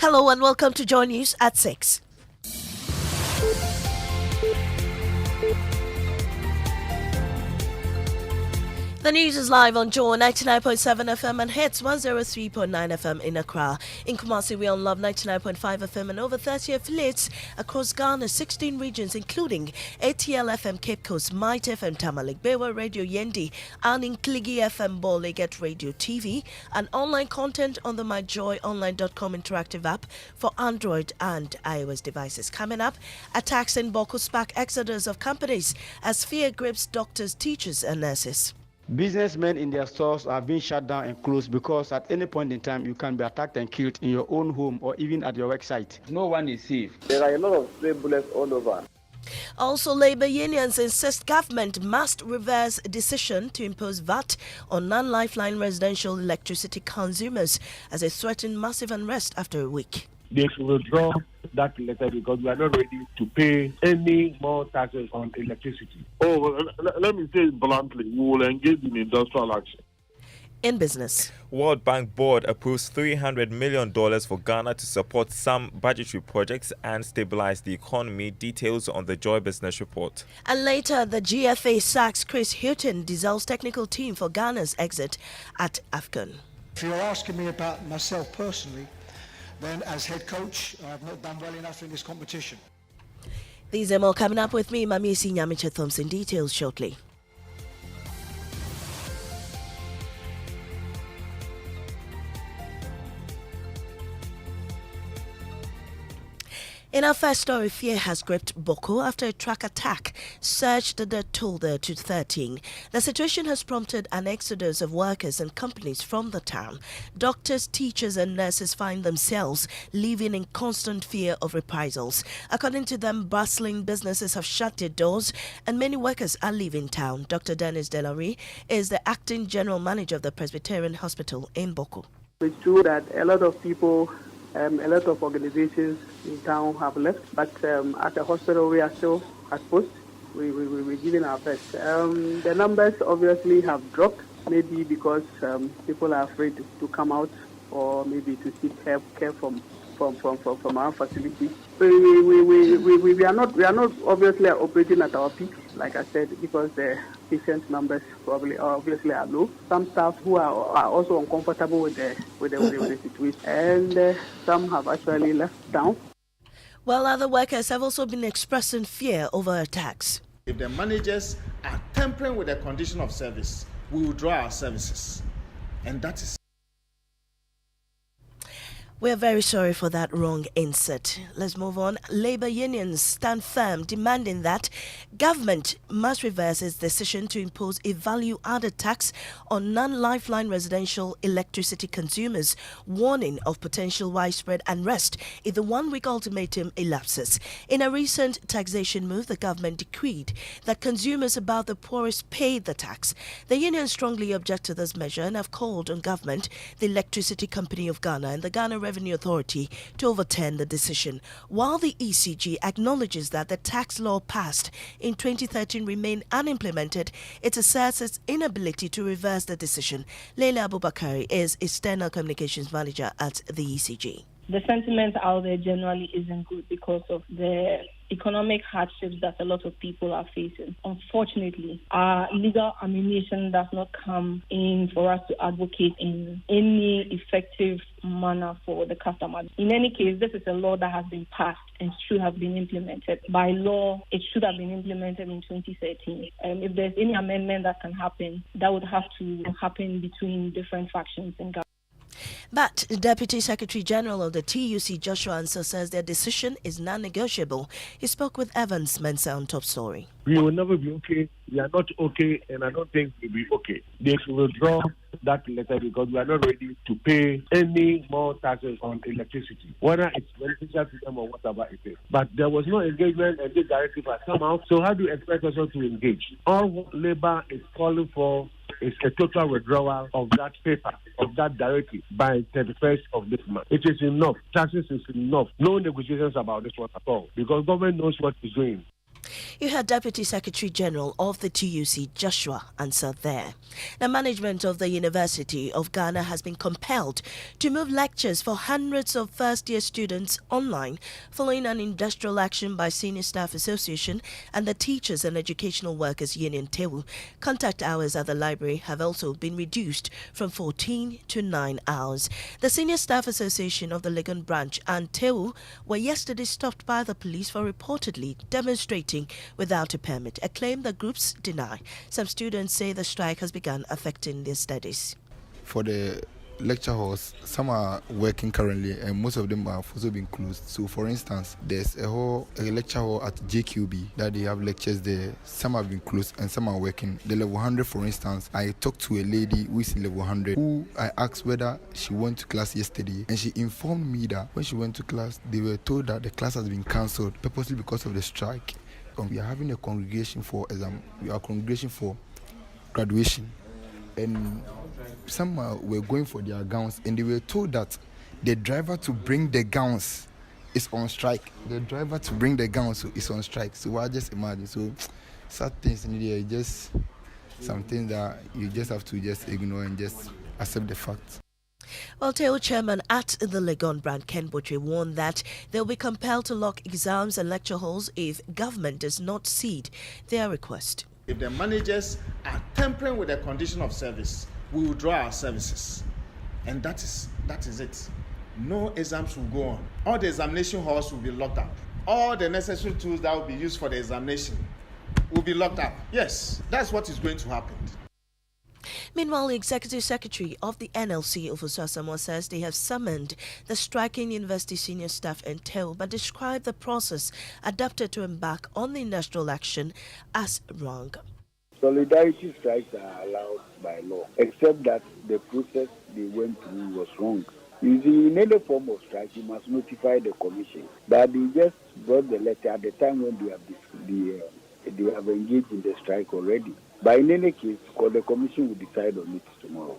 Hello and welcome to Joy News at 6. The news is live on Joy 99.7 FM and hits 103.9 FM in Accra. In Kumasi, we on Love 99.5 FM and over 30 affiliates across Ghana's 16 regions, including ATL FM Cape Coast, Might FM Tamale, Bewa Radio Yendi, and in Kligi FM Bole Get Radio TV, and online content on the myjoyonline.com interactive app for Android and iOS devices. Coming up, attacks in Boko spark exodus of companies as fear grips doctors, teachers, and nurses. Businessmen in their stores are being shut down and closed because at any point in time you can be attacked and killed in your own home or even at your work site. No one is safe. There are a lot of stray bullets all over. Also, labor unions insist government must reverse decision to impose VAT on non-lifeline residential electricity consumers as they threaten massive unrest after a week. They should withdraw that letter because we are not ready to pay any more taxes on electricity. Let me say it bluntly, we will engage in industrial action. In business, World Bank Board approves $300 million for Ghana to support some budgetary projects and stabilize the economy. Details on the Joy Business Report. And later, the GFA sacks Chris Houghton, dissolves technical team for Ghana's exit at AFCON. If you're asking me about myself personally, then as head coach, I have not done well enough in this competition. These are more coming up with me, Mamisi Nyamicha Thompson. Details shortly. In our first story, fear has gripped Boko after a truck attack surged the toll to 13. The situation has prompted an exodus of workers and companies from the town. Doctors, teachers and nurses find themselves living in constant fear of reprisals. According to them, bustling businesses have shut their doors and many workers are leaving town. Dr. Dennis Delary is the acting general manager of the Presbyterian Hospital in Boko. It's true that a lot of people, a lot of organizations in town have left, but at the hospital we are still at post. We're giving our best. The numbers obviously have dropped, maybe because people are afraid to come out or maybe to seek care from our facility. We are not obviously operating at our peak, like I said, because the patient numbers probably obviously are low. Some staff who are also uncomfortable with the situation, and some have actually left town. While other workers have also been expressing fear over attacks. If the managers are tampering with the condition of service, we will draw our services, and that is. We're very sorry for that wrong insert. Let's move on. Labor unions stand firm, demanding that government must reverse its decision to impose a value-added tax on non-lifeline residential electricity consumers, warning of potential widespread unrest if the one-week ultimatum elapses. In a recent taxation move, the government decreed that consumers above the poorest pay the tax. The unions strongly object to this measure and have called on government, the Electricity Company of Ghana, and the Ghana Revenue Authority to overturn the decision. While the ECG acknowledges that the tax law passed in 2013 remained unimplemented, it asserts its inability to reverse the decision. Leila Abubakari is External Communications Manager at the ECG. The sentiment out there generally isn't good because of the economic hardships that a lot of people are facing. Unfortunately, our legal ammunition does not come in for us to advocate in any effective manner for the customer. In any case, this is a law that has been passed and should have been implemented. By law, it should have been implemented in 2013. If there's any amendment that can happen, that would have to happen between different factions in government. But Deputy Secretary General of the TUC, Joshua Ansel, says their decision is non-negotiable. He spoke with Evans Mensah on Top Story. We will never be okay. We are not okay, and I don't think we'll be okay. They should withdraw that letter because we are not ready to pay any more taxes on electricity, whether it's beneficial to them or whatever it is. But there was no engagement, and this directive has come out. So how do you expect us to engage? All what Labour is calling for is a total withdrawal of that paper, of that directive by 31st of this month. It is enough. Taxes is enough. No negotiations about this one at all because government knows what it's doing. You heard Deputy Secretary General of the TUC, Joshua, answer there. The management of the University of Ghana has been compelled to move lectures for hundreds of first-year students online following an industrial action by Senior Staff Association and the Teachers and Educational Workers Union TEWU. Contact hours at the library have also been reduced from 14 to 9 hours. The Senior Staff Association of the Legon branch and TEWU were yesterday stopped by the police for reportedly demonstrating without a permit, a claim the groups deny. Some students say the strike has begun affecting their studies. For the lecture halls, some are working currently and most of them have also been closed. So for instance, there's a lecture hall at JQB that they have lectures there. Some have been closed and some are working. The level 100, for instance, I talked to a lady who is in level 100 who I asked whether she went to class yesterday, and she informed me that when she went to class, they were told that the class has been cancelled purposely because of the strike. We are having a congregation for graduation, and some were going for their gowns, and they were told that the driver to bring the gowns is on strike. So I just imagine. So sad things in there, just something that you just have to just ignore and just accept the fact. Well, TEWU chairman at the Legon branch, Ken Botry, warned that they'll be compelled to lock exams and lecture halls if government does not cede their request. If the managers are tampering with the condition of service, we will draw our services. And that is it. No exams will go on. All the examination halls will be locked up. All the necessary tools that will be used for the examination will be locked up. Yes, that's what is going to happen. Meanwhile, the Executive Secretary of the NLC, Ofosu Asamoah, says they have summoned the striking university senior staff and TEWU, but described the process adopted to embark on the industrial action as wrong. Solidarity strikes are allowed by law, except that the process they went through was wrong. You see, in any form of strike, you must notify the commission. But they just brought the letter at the time when they have engaged in the strike already. But in any case, the commission will decide on it tomorrow.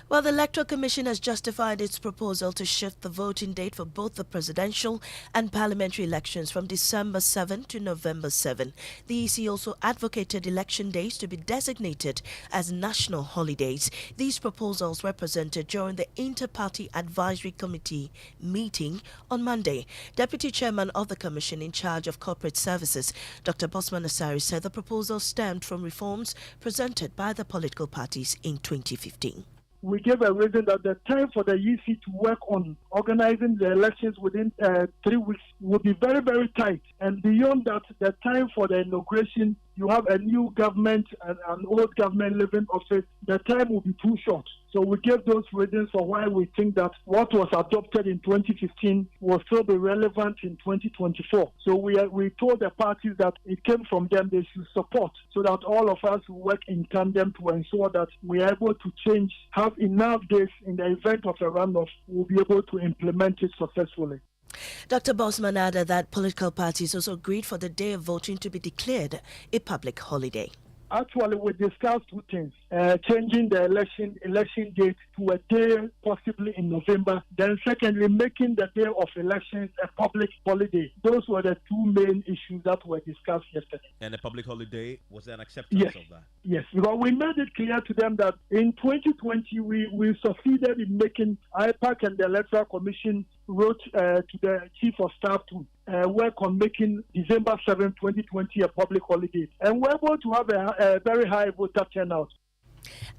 Well, the Electoral Commission has justified its proposal to shift the voting date for both the presidential and parliamentary elections from December 7 to November 7. The EC also advocated election days to be designated as national holidays. These proposals were presented during the Inter-Party Advisory Committee meeting on Monday. Deputy Chairman of the Commission in charge of corporate services, Dr. Bosman Asari, said the proposal stemmed from reforms presented by the political parties in 2015. We gave a reason that the time for the EC to work on organizing the elections within 3 weeks will be very, very tight. And beyond that, the time for the inauguration, you have a new government and an old government leaving office, the time will be too short. So we gave those reasons for why we think that what was adopted in 2015 will still be relevant in 2024. So we told the parties that it came from them, they should support, so that all of us will work in tandem to ensure that we are able to change, have enough days in the event of a runoff, we'll be able to implement it successfully. Dr. Bosman added that political parties also agreed for the day of voting to be declared a public holiday. Actually, we discussed two things. Changing the election date to a day possibly in November. Then secondly, making the day of elections a public holiday. Those were the two main issues that were discussed yesterday. And a public holiday, was there an acceptance of that? Yes, because we made it clear to them that in 2020 we succeeded in making IPAC and the Electoral Commission wrote to the Chief of Staff to work on making December 7, 2020 a public holiday. And we're able to have a very high voter turnout.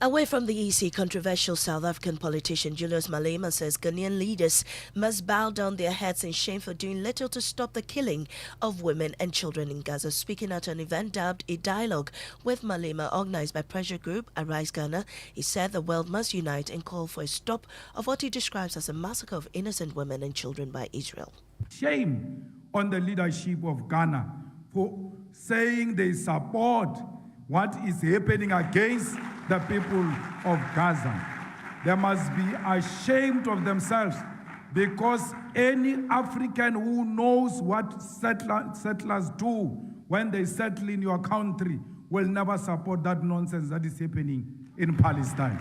Away from the EC, controversial South African politician Julius Malema says Ghanaian leaders must bow down their heads in shame for doing little to stop the killing of women and children in Gaza. Speaking at an event dubbed A Dialogue with Malema, organized by pressure group Arise Ghana, he said the world must unite and call for a stop of what he describes as a massacre of innocent women and children by Israel. Shame on the leadership of Ghana for saying they support what is happening against the people of Gaza. They must be ashamed of themselves, because any African who knows what settlers do when they settle in your country will never support that nonsense that is happening in Palestine.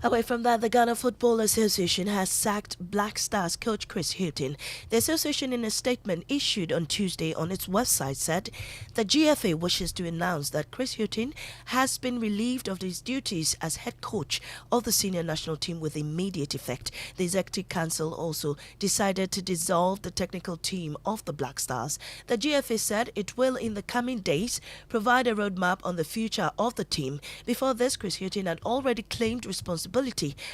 Away from that, the Ghana Football Association has sacked Black Stars coach Chris Hughton. The association, in a statement issued on Tuesday on its website, said the GFA wishes to announce that Chris Hughton has been relieved of his duties as head coach of the senior national team with immediate effect. The Executive Council also decided to dissolve the technical team of the Black Stars. The GFA said it will, in the coming days, provide a roadmap on the future of the team. Before this, Chris Hughton had already claimed responsibility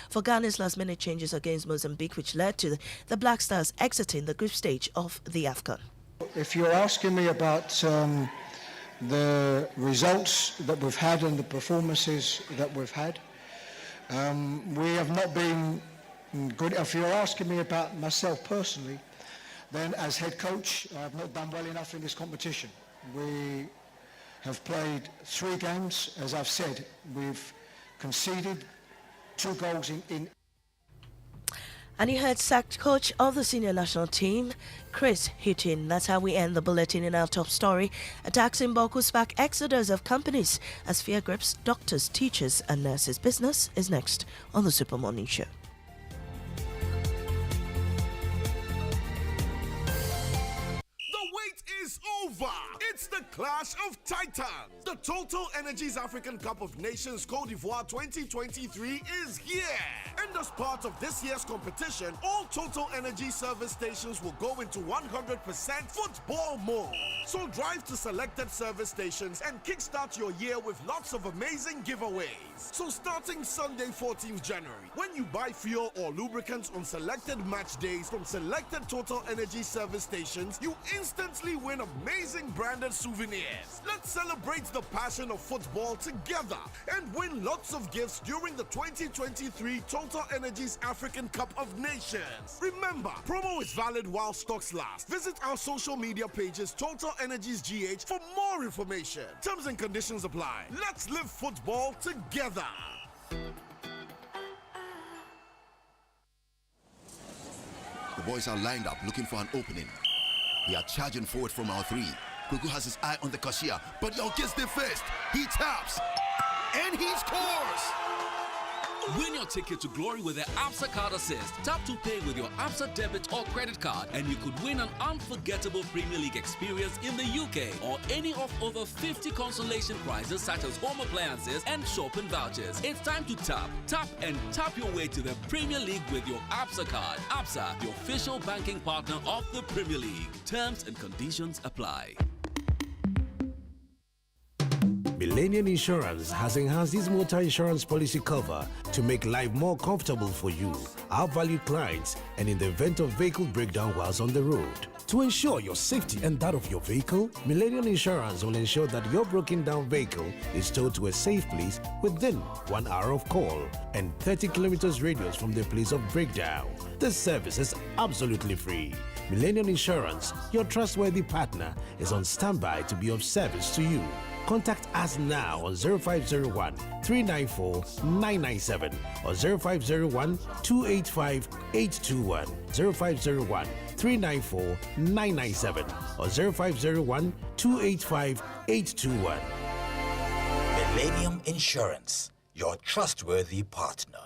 for Ghana's last-minute changes against Mozambique, which led to the Black Stars exiting the group stage of the AFCON. If you're asking me about the results that we've had and the performances that we've had, we have not been good. If you're asking me about myself personally, then as head coach, I have not done well enough in this competition. We have played 3 games. As I've said, we've conceded 2 goals in. And you heard sacked coach of the senior national team, Chris Hughton. That's how we end the bulletin in our top story. Attacks in Boko spark exodus of companies as fear grips doctors, teachers and nurses. Business is next on the Super Morning Show. Is over. It's the Clash of Titans. The Total Energies African Cup of Nations Côte d'Ivoire 2023 is here. And as part of this year's competition, all Total Energy service stations will go into 100% football mode. So drive to selected service stations and kickstart your year with lots of amazing giveaways. So starting Sunday 14th January, when you buy fuel or lubricants on selected match days from selected Total Energy service stations, you instantly win amazing branded souvenirs. Let's celebrate the passion of football together and win lots of gifts during the 2023 Total Energies African Cup of Nations. Remember, promo is valid while stocks last. Visit our social media pages Total Energies GH for more information. Terms and conditions apply. Let's live football together. The boys are lined up looking for an opening. They are charging forward from our 3. Kuku has his eye on the cashier, but Yao gets there first. He taps, and he scores! Win your ticket to glory with the ABSA Card Assist. Tap to pay with your ABSA debit or credit card, and you could win an unforgettable Premier League experience in the UK or any of over 50 consolation prizes such as home appliances and shopping vouchers. It's time to tap your way to the Premier League with your ABSA card. ABSA, the official banking partner of the Premier League. Terms and conditions apply. Millennium Insurance has enhanced its motor insurance policy cover to make life more comfortable for you, our valued clients, and in the event of vehicle breakdown whilst on the road. To ensure your safety and that of your vehicle, Millennium Insurance will ensure that your broken down vehicle is towed to a safe place within 1 hour of call and 30 kilometers radius from the place of breakdown. This service is absolutely free. Millennium Insurance, your trustworthy partner, is on standby to be of service to you. Contact us now on 0501 394 997 or 0501 285 821, 0501 394 997 or 0501 285 821. Millennium Insurance, your trustworthy partner.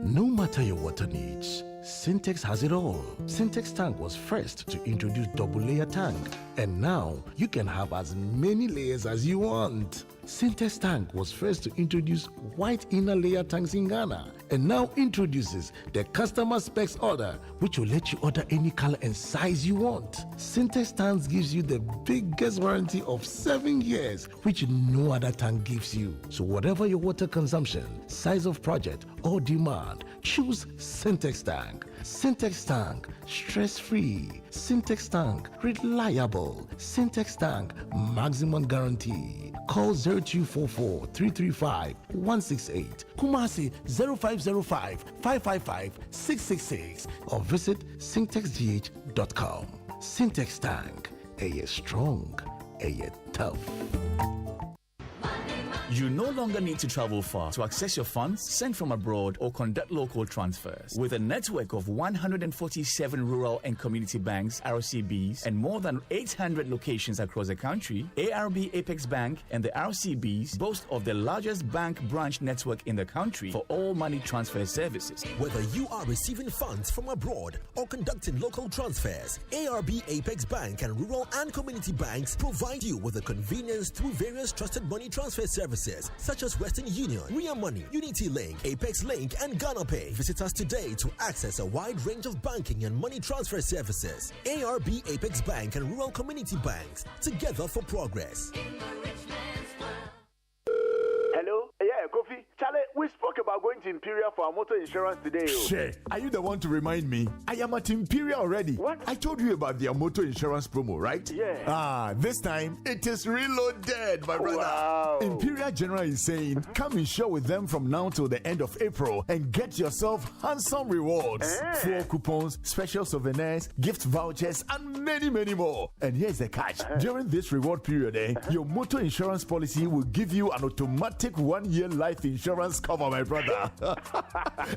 No matter your water needs, Syntex has it all. Syntex tank was first to introduce double layer tank, and now you can have as many layers as you want. Syntex tank was first to introduce white inner layer tanks in Ghana, and now introduces the customer specs order, which will let you order any color and size you want. Syntex tanks gives you the biggest warranty of 7 years, which no other tank gives you. So whatever your water consumption, size of project or demand, choose Syntex tank. Syntex tank, stress-free. Syntex tank, reliable. Syntex tank, maximum guarantee. Call 0244 335 168, Kumasi 0505 555 666, or visit syntexgh.com. Syntex tank, a strong, a tough. You no longer need to travel far to access your funds, send from abroad, or conduct local transfers. With a network of 147 rural and community banks, RCBs, and more than 800 locations across the country, ARB Apex Bank and the RCBs boast of the largest bank branch network in the country for all money transfer services. Whether you are receiving funds from abroad or conducting local transfers, ARB Apex Bank and rural and community banks provide you with the convenience through various trusted money transfer services such as Western Union, Ria Money, Unity Link, Apex Link, and Ghana Pay. Visit us today to access a wide range of banking and money transfer services. ARB Apex Bank and rural community banks, together for progress. Hello? Yeah, Kofi. Charlie, we spoke about going to Imperial for our motor insurance today. Shit, are you the one to remind me? I am at Imperial already. What? I told you about their motor insurance promo, right? Yeah. This time it is reloaded, my brother. Wow. Imperial General is saying, come insure with them from now till the end of April and get yourself handsome rewards. 4 coupons, special souvenirs, gift vouchers, and many, many more. And here's the catch. During this reward period, your motor insurance policy will give you an automatic 1-year life insurance cover, my brother.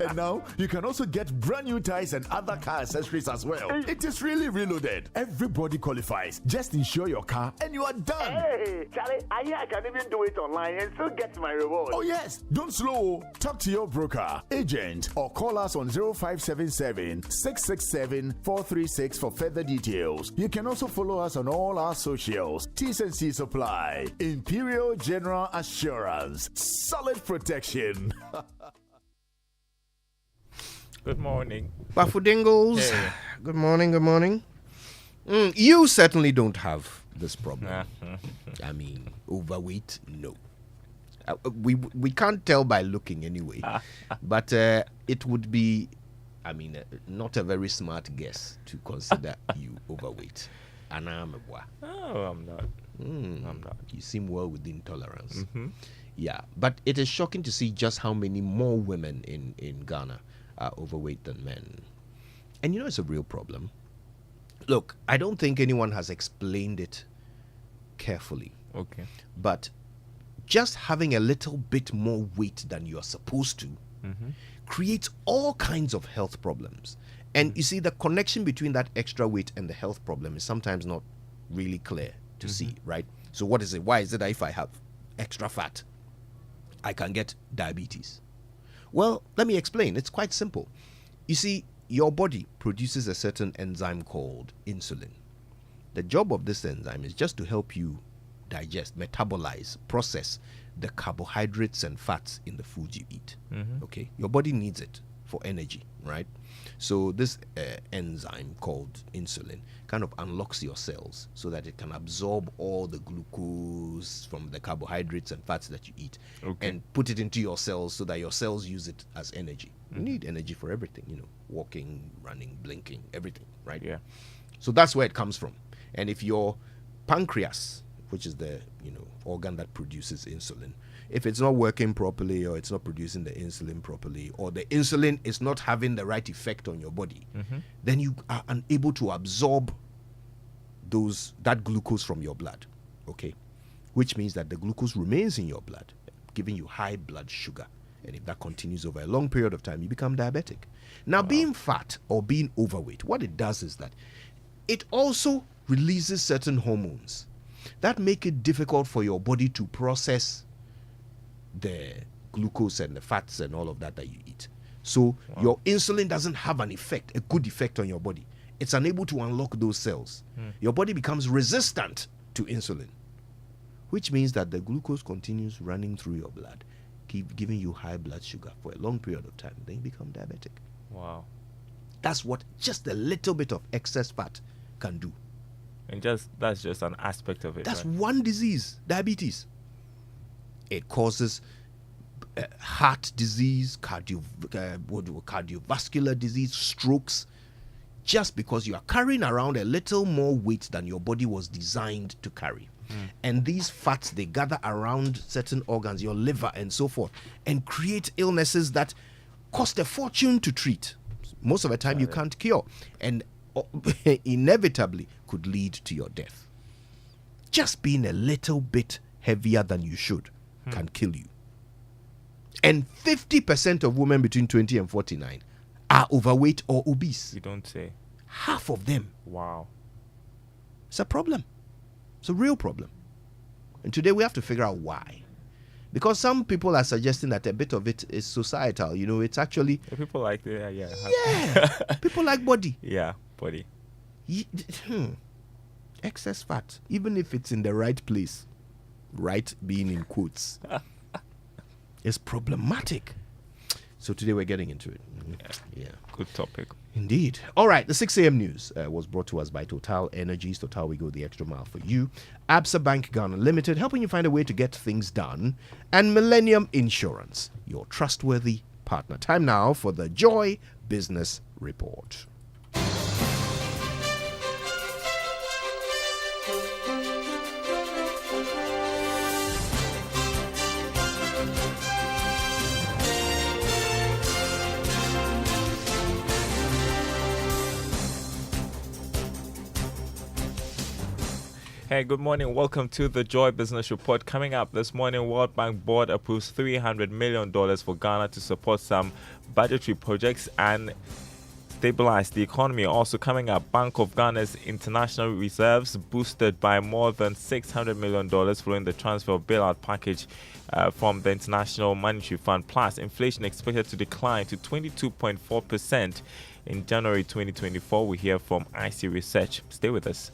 And now you can also get brand new tires and other car accessories as well. It is really reloaded. Everybody qualifies. Just insure your car and you are done. Hey, Charlie, I can even do it online and still get my reward. Oh yes, don't slow. Talk to your broker, agent, or call us on 0577 667 436 for further details. You can also follow us on all our socials. T's and C's apply. Imperial General Assurance. Solid protection. Good morning. Bafudingles. Hey. Good morning, good morning. You certainly don't have this problem. I mean, overweight, no. We can't tell by looking anyway. But it would be, not a very smart guess to consider you overweight. And I'm a boy. Oh, I'm not. I'm not. You seem well within tolerance. Yeah, but it is shocking to see just how many more women in Ghana are overweight than men. And you know it's a real problem. Look, I don't think anyone has explained it carefully. Okay. But just having a little bit more weight than you're supposed to creates all kinds of health problems. And you see, the connection between that extra weight and the health problem is sometimes not really clear to see, right? So what is it? Why is it that if I have extra fat, I can get diabetes? Well, let me explain. It's quite simple. You see, your body produces a certain enzyme called insulin. The job of this enzyme is just to help you digest, metabolize, process the carbohydrates and fats in the food you eat. Okay? Your body needs it for energy, right? So this enzyme called insulin kind of unlocks your cells so that it can absorb all the glucose from the carbohydrates and fats that you eat and put it into your cells so that your cells use it as energy. You need energy for everything, walking, running, blinking, everything, right? Yeah. So that's where it comes from. And if your pancreas, which is the organ that produces insulin, if it's not working properly or it's not producing the insulin properly or the insulin is not having the right effect on your body, then you are unable to absorb that glucose from your blood, okay? Which means that the glucose remains in your blood, giving you high blood sugar. And if that continues over a long period of time, you become diabetic. Now, being fat or being overweight, what it does is that it also releases certain hormones that make it difficult for your body to process the glucose and the fats and all of that you eat. So your insulin doesn't have an effect, a good effect on your body. It's unable to unlock those cells. Your body becomes resistant to insulin, which means that the glucose continues running through your blood, keep giving you high blood sugar for a long period of time. Then you become diabetic. Wow. That's what just a little bit of excess fat can do. And that's just an aspect of it. That's right? one disease, diabetes. It causes heart disease, cardiovascular disease, strokes, just because you are carrying around a little more weight than your body was designed to carry. And these fats, they gather around certain organs, your liver and so forth, and create illnesses that cost a fortune to treat. Most of the time you can't cure, and inevitably could lead to your death. Just being a little bit heavier than you should can kill you. And 50% of women between 20 and 49 are overweight or obese. You don't say. Half of them. Wow. It's a problem. It's a real problem. And today we have to figure out why. Because some people are suggesting that a bit of it is societal. You know, it's actually... People like the... Yeah. People like body. Yeah, body. Excess fat. Even if it's in the right place. Right being in quotes. Is problematic. So today we're getting into it. Yeah. Good topic. Indeed. All right. The 6 a.m. news was brought to us by Total Energies. Total, we go the extra mile for you. Absa Bank Ghana Limited, helping you find a way to get things done. And Millennium Insurance, your trustworthy partner. Time now for the Joy Business Report. Hey, good morning. Welcome to the Joy Business Report. Coming up this morning, World Bank Board approves $300 million for Ghana to support some budgetary projects and stabilize the economy. Also coming up, Bank of Ghana's international reserves boosted by more than $600 million following the transfer of bailout package from the International Monetary Fund. Plus, inflation expected to decline to 22.4% in January 2024. We hear from IC Research. Stay with us.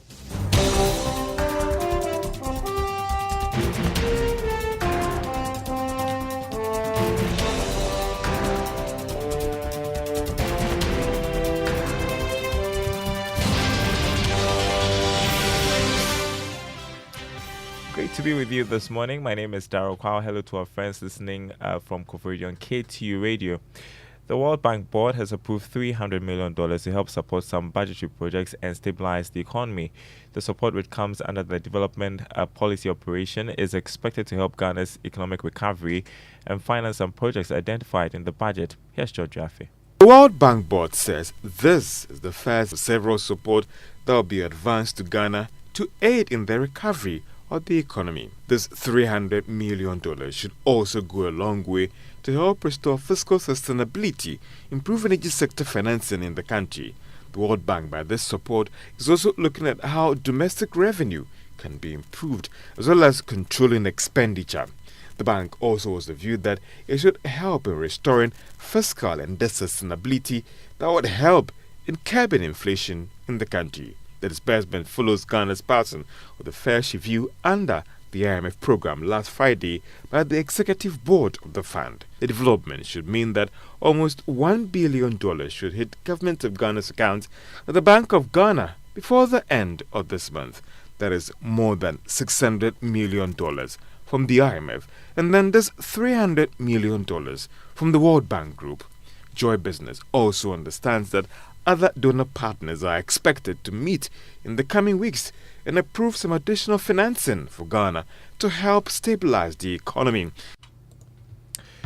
Great to be with you this morning. My name is Darryl Kwao. Hello to our friends listening from Koforidge on KTU Radio. The World Bank Board has approved $300 million to help support some budgetary projects and stabilize the economy. The support, which comes under the Development Policy Operation, is expected to help Ghana's economic recovery and finance some projects identified in the budget. Here's George Jaffe. The World Bank Board says this is the first of several support that will be advanced to Ghana to aid in the recovery of the economy. This $300 million should also go a long way to help restore fiscal sustainability, improve energy sector financing in the country. The World Bank, by this support, is also looking at how domestic revenue can be improved, as well as controlling expenditure. The bank also has the view that it should help in restoring fiscal and debt sustainability that would help in curbing inflation in the country. The disbursement follows Ghana's passing of the first review under the IMF program last Friday by the executive board of the fund. The development should mean that almost $1 billion should hit Government of Ghana's accounts at the Bank of Ghana before the end of this month. That is more than $600 million from the IMF, and then this $300 million from the World Bank Group. Joy Business also understands that other donor partners are expected to meet in the coming weeks and approve some additional financing for Ghana to help stabilize the economy.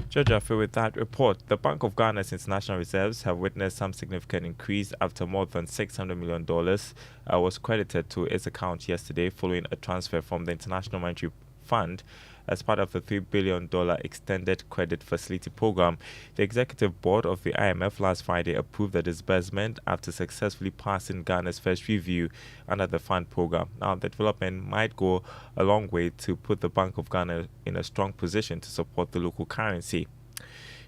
Judge Affe, with that report, the Bank of Ghana's international reserves have witnessed some significant increase after more than $600 million was credited to its account yesterday following a transfer from the International Monetary Fund as part of the $3 billion extended credit facility program. The executive board of the IMF last Friday approved the disbursement after successfully passing Ghana's first review under the fund program. Now, the development might go a long way to put the Bank of Ghana in a strong position to support the local currency.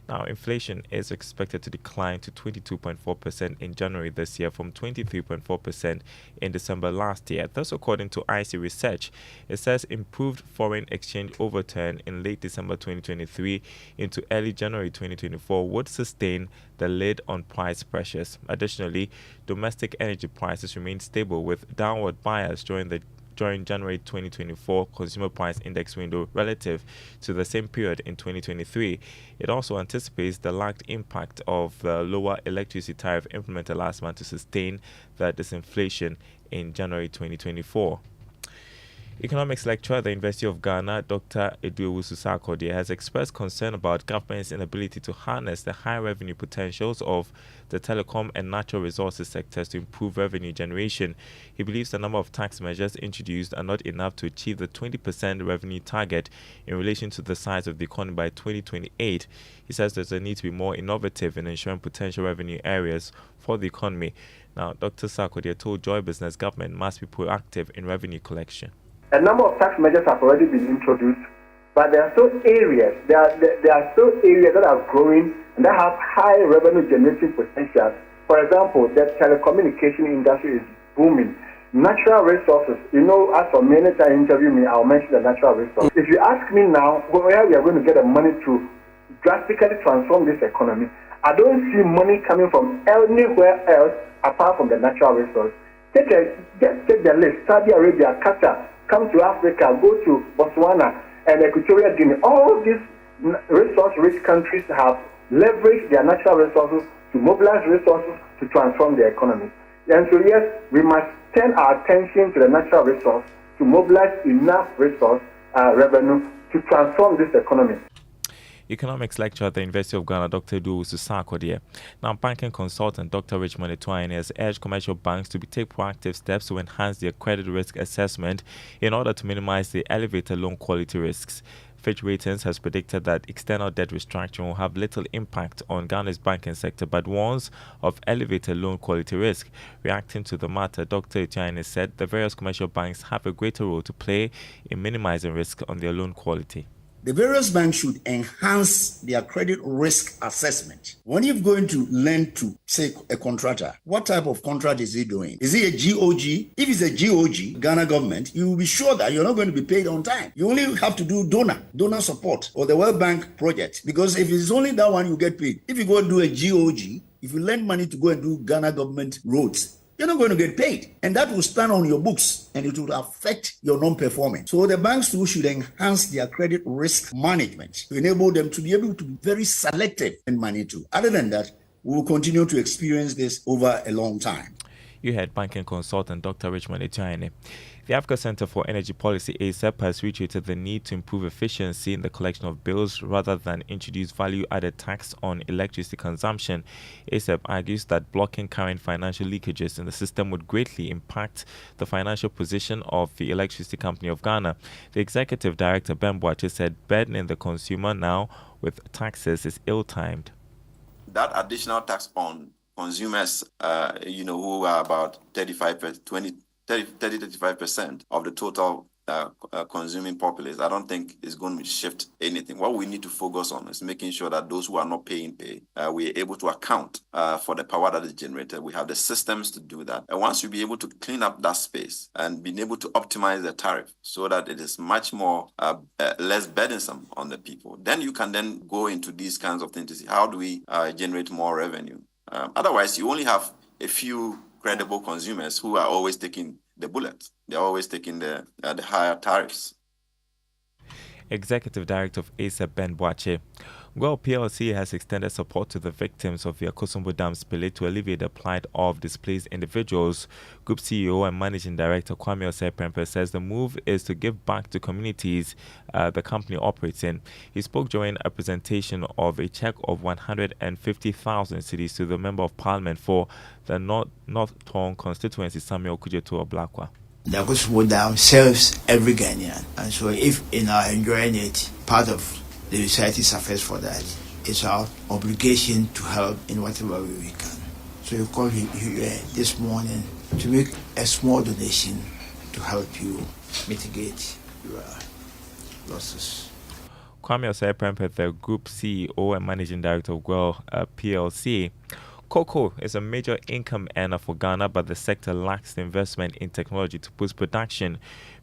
Now, inflation is expected to decline to 22.4% in January this year from 23.4% in December last year. Thus, according to IC Research, it says improved foreign exchange overturn in late December 2023 into early January 2024 would sustain the lid on price pressures. Additionally, domestic energy prices remain stable with downward bias during January 2024 consumer price index window relative to the same period in 2023. It also anticipates the lagged impact of the lower electricity tariff implemented last month to sustain the disinflation in January 2024. Economics lecturer at the University of Ghana, Dr. Eduowusu Sarkodie, has expressed concern about government's inability to harness the high revenue potentials of the telecom and natural resources sectors to improve revenue generation. He believes the number of tax measures introduced are not enough to achieve the 20% revenue target in relation to the size of the economy by 2028. He says there's a need to be more innovative in ensuring potential revenue areas for the economy. Now, Dr. Sarkodie told Joy Business government must be proactive in revenue collection. A number of tax measures have already been introduced, but there are still areas, there are still areas that are growing and that have high revenue generating potential. For example, the telecommunication industry is booming. Natural resources, as for many times interview me, I'll mention the natural resources. If you ask me now where we are going to get the money to drastically transform this economy, I don't see money coming from anywhere else apart from the natural resource. Just take the list: Saudi Arabia, Qatar, come to Africa, go to Botswana and Equatorial Guinea. All these resource-rich countries have leveraged their natural resources to mobilize resources to transform their economy. And so, yes, we must turn our attention to the natural resource to mobilize enough resource revenue to transform this economy. Economics lecturer at the University of Ghana, Dr. Eduowusu Sarkodie. Now, banking consultant Dr. Richmond Etuaine has urged commercial banks to take proactive steps to enhance their credit risk assessment in order to minimize the elevated loan quality risks. Fitch Ratings has predicted that external debt restructuring will have little impact on Ghana's banking sector, but warns of elevated loan quality risk. Reacting to the matter, Dr. Etuaine said the various commercial banks have a greater role to play in minimizing risk on their loan quality. The various banks should enhance their credit risk assessment. When you're going to lend to, say, a contractor, what type of contract is he doing? Is he a GOG? If it's a GOG, Ghana government, you will be sure that you're not going to be paid on time. You only have to do donor support or the World Bank project, because if it's only that one, you get paid. If you go and do a GOG, if you lend money to go and do Ghana government roads, you're not going to get paid. And that will stand on your books and it will affect your non-performance. So the banks too should enhance their credit risk management to enable them to be able to be very selective in money too. Other than that, we will continue to experience this over a long time. You heard banking consultant Dr. Richmond Etuaine. The Africa Center for Energy Policy, ASEP, has reiterated the need to improve efficiency in the collection of bills rather than introduce value-added tax on electricity consumption. ASEP argues that blocking current financial leakages in the system would greatly impact the financial position of the Electricity Company of Ghana. The executive director, Ben Boakye, said burdening the consumer now with taxes is ill-timed. That additional tax on consumers, who are about 30-35% of the total consuming populace, I don't think is going to shift anything. What we need to focus on is making sure that those who are not paying pay. We are able to account for the power that is generated. We have the systems to do that. And once we be able to clean up that space and being able to optimize the tariff so that it is much more less burdensome on the people, then you can then go into these kinds of things to see how do we generate more revenue. Otherwise, you only have a few credible consumers who are always taking the bullet. They're always taking the higher tariffs. Executive Director of ASEP, Ben Boakye. Well, PLC has extended support to the victims of the Akosombo Dam spill to alleviate the plight of displaced individuals. Group CEO and Managing Director Kwame Osei-Prempeh says the move is to give back to communities the company operates in. He spoke during a presentation of a check of 150,000 cedis to the Member of Parliament for the North Tong constituency, Samuel Kujeto Oblakwa. The Akosombo Dam serves every Ghanaian, and so if in our enjoying it, part of the society suffers for that. It's our obligation to help in whatever way we can. So you call here this morning to make a small donation to help you mitigate your losses. Kwame Osei-Prempeh, the Group CEO and Managing Director of Gwell PLC. Cocoa is a major income earner for Ghana, but the sector lacks the investment in technology to boost production.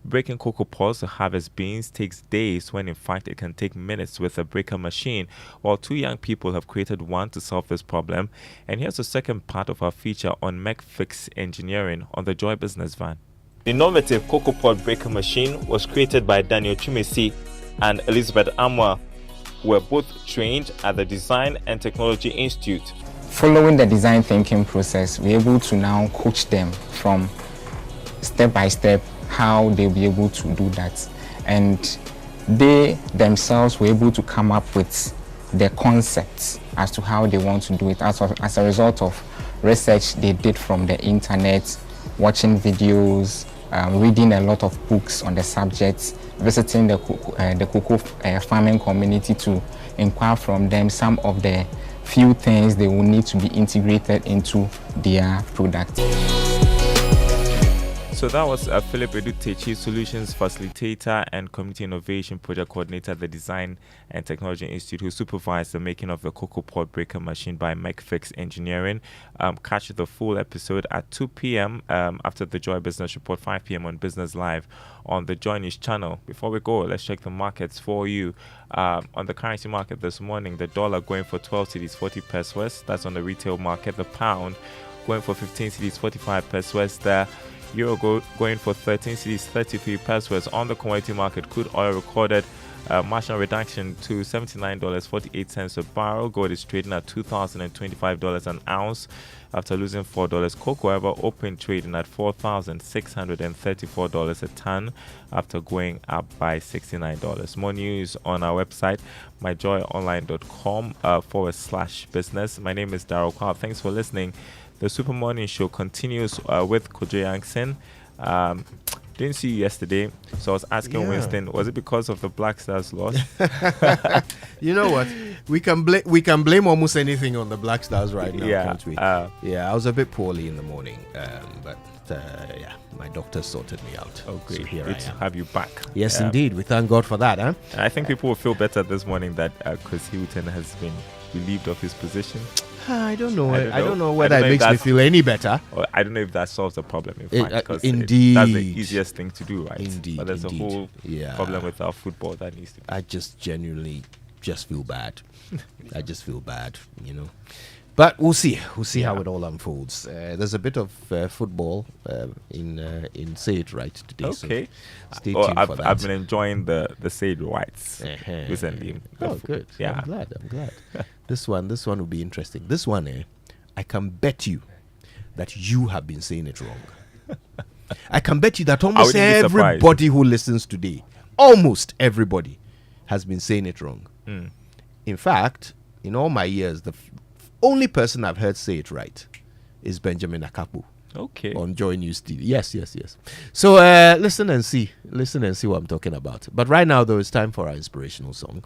Breaking cocoa pods to harvest beans takes days when in fact it can take minutes with a breaker machine, while two young people have created one to solve this problem. And here's the second part of our feature on MechFix Engineering on the Joy Business Van. The innovative cocoa pod breaker machine was created by Daniel Chumesi and Elizabeth Amwa, who were both trained at the Design and Technology Institute. Following the design thinking process, we're able to now coach them from step by step how they'll be able to do that. And they themselves were able to come up with the concepts as to how they want to do it as a result of research they did from the internet, watching videos, reading a lot of books on the subject, visiting the cocoa farming community to inquire from them some of the few things they will need to be integrated into their product. So that was Philip Edutechi, Solutions Facilitator and Community Innovation Project Coordinator at the Design and Technology Institute, who supervised the making of the cocoa pod breaker machine by McFix Engineering. Catch the full episode at 2 p.m. After the Joy Business Report, 5 p.m. on Business Live on the Joy News channel. Before we go, let's check the markets for you. On the currency market this morning, the dollar going for 12 cedis 40 pesos. That's on the retail market. The pound going for 15 cedis 45 pesos. The Euro going for 13 cedis 33 pesos. On the commodity market, crude oil recorded marginal reduction to $79.48 a barrel. Gold is trading at $2,025 an ounce after losing $4. Cocoa, however, open trading at $4,634 a ton after going up by $69. More news on our website, myjoyonline.com/business. My name is Darryl Kwao. Thanks for listening. The Super Morning Show continues with Kojo Yankson. Didn't see you yesterday, so I was asking Winston, was it because of the Black Stars loss? You know what? We can blame almost anything on the Black Stars right now, can't we? I was a bit poorly in the morning, but my doctor sorted me out. Oh, great. So here Good I to am. have you back. Yes, indeed. We thank God for that, huh? I think people will feel better this morning that Chris Hilton has been relieved of his position. I don't know whether it makes me feel any better. I don't know if that solves the problem, in fact, because indeed, that's the easiest thing to do, right? Indeed, but there's a whole problem with our football that needs to be. I just genuinely feel bad. I just feel bad, you know. But we'll see. We'll see how it all unfolds. There's a bit of football in Say It Right today. Okay. So stay tuned for that. I've been enjoying the Say It Rights recently. Oh, good. Yeah. I'm glad. This one will be interesting. This one, I can bet you that you have been saying it wrong. I can bet you that almost everybody who listens today, almost everybody, has been saying it wrong. Mm. In fact, in all my years, the only person I've heard say it right is Benjamin Akapu. Okay. On Joy News TV. Yes. So listen and see what I'm talking about. But right now, though, it's time for our inspirational song.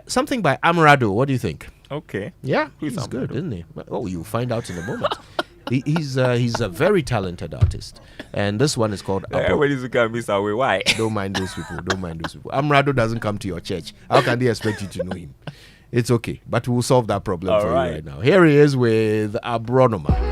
Something by Amarado. What do you think? Okay. Yeah, Who's he's Amarado? good, isn't he? Oh, you'll find out in a moment. He's a very talented artist, and this one is called. Everybody's looking at me that way. Why? Don't mind those people. Amarado doesn't come to your church. How can they expect you to know him? It's okay, but we'll solve that problem for you right now. Here he is with Abronoma.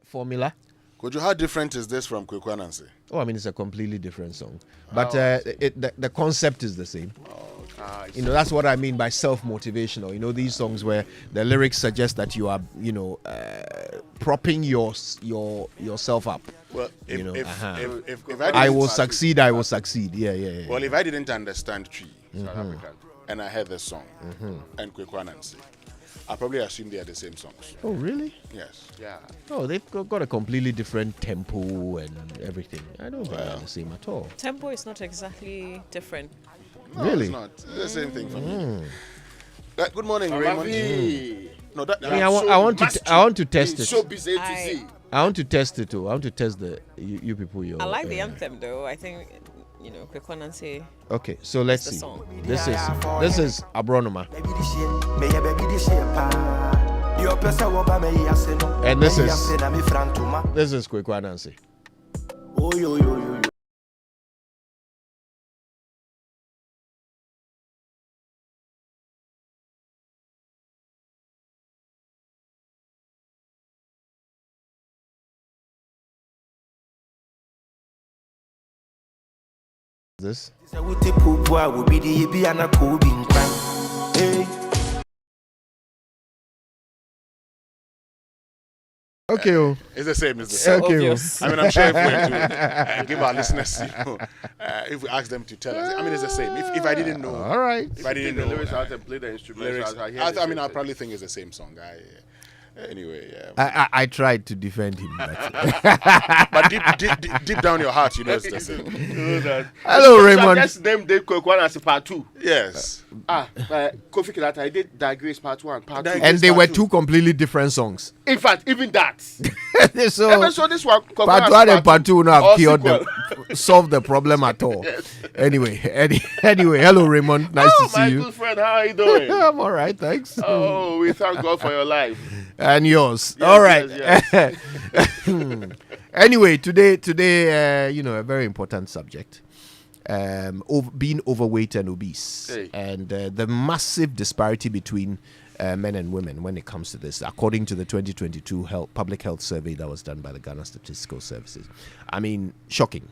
formula. Could you, how different is this from Kweku Anansi? Oh, I mean, it's a completely different song, but the concept is the same. That's what I mean by self-motivational. These songs where the lyrics suggest that you are, propping yourself up. Well, if I will succeed, I will succeed. Yeah. Well, if I didn't understand Tree, South African, and I heard this song and Kweku Anansi, I probably assume they are the same songs. Oh, really? Yes. Yeah. Oh, they've got a completely different tempo and everything. I don't think they're the same at all. Tempo is not exactly different. No, Really? It's not. It's the same thing for me. Good morning, Raymond. No, I want to test it. So busy to see. I want to test it too. I want to test you people. I like the anthem though. I think Kweku Anansi. Okay, so let's see. Song. This is Abronoma. And this is Kweku Anansi. This. Okay. It's the same. Okay. I mean, I'm sure if we were to give our listeners, if we ask them to tell us, I mean, it's the same. If I didn't know, all right. If I didn't know, the lyrics out and play the instruments. I mean, I probably think it's the same song. Anyway, I tried to defend him, but deep down your heart, it's the same. Hello, Raymond. That's them. They Kweku Anansi part 2. Yes. Kofi Kilata, I did Digress part 1, part 2, and they were two completely different songs. In fact, even that. so this one, part 1 and part 2 now have cured solved the problem at all. Yes. Anyway, hello, Raymond. Nice to see you. My good friend, how are you doing? I'm all right, thanks. Oh, we thank God for your life. And yours. Yes, all right. Yes. Anyway, today, a very important subject. Being overweight and obese, and the massive disparity between men and women when it comes to this, according to the 2022 public health survey that was done by the Ghana Statistical Services. I mean, shocking,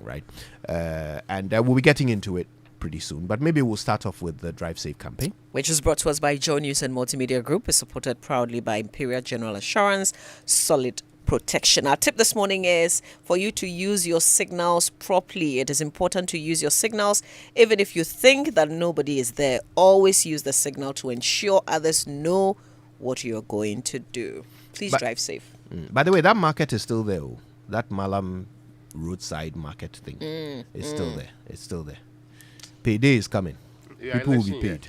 right? And we'll be getting into it pretty soon, but maybe we'll start off with the Drive Safe campaign, which is brought to us by Joe News and Multimedia Group, is supported proudly by Imperial General Assurance, Solid Protection. Our tip this morning is for you to use your signals properly. It is important to use your signals even if you think that nobody is there. Always use the signal to ensure others know what you're going to do. Please drive safe. By the way, that market is still there. That Malam roadside market thing is still there. It's still there. Payday is coming. People will be paid.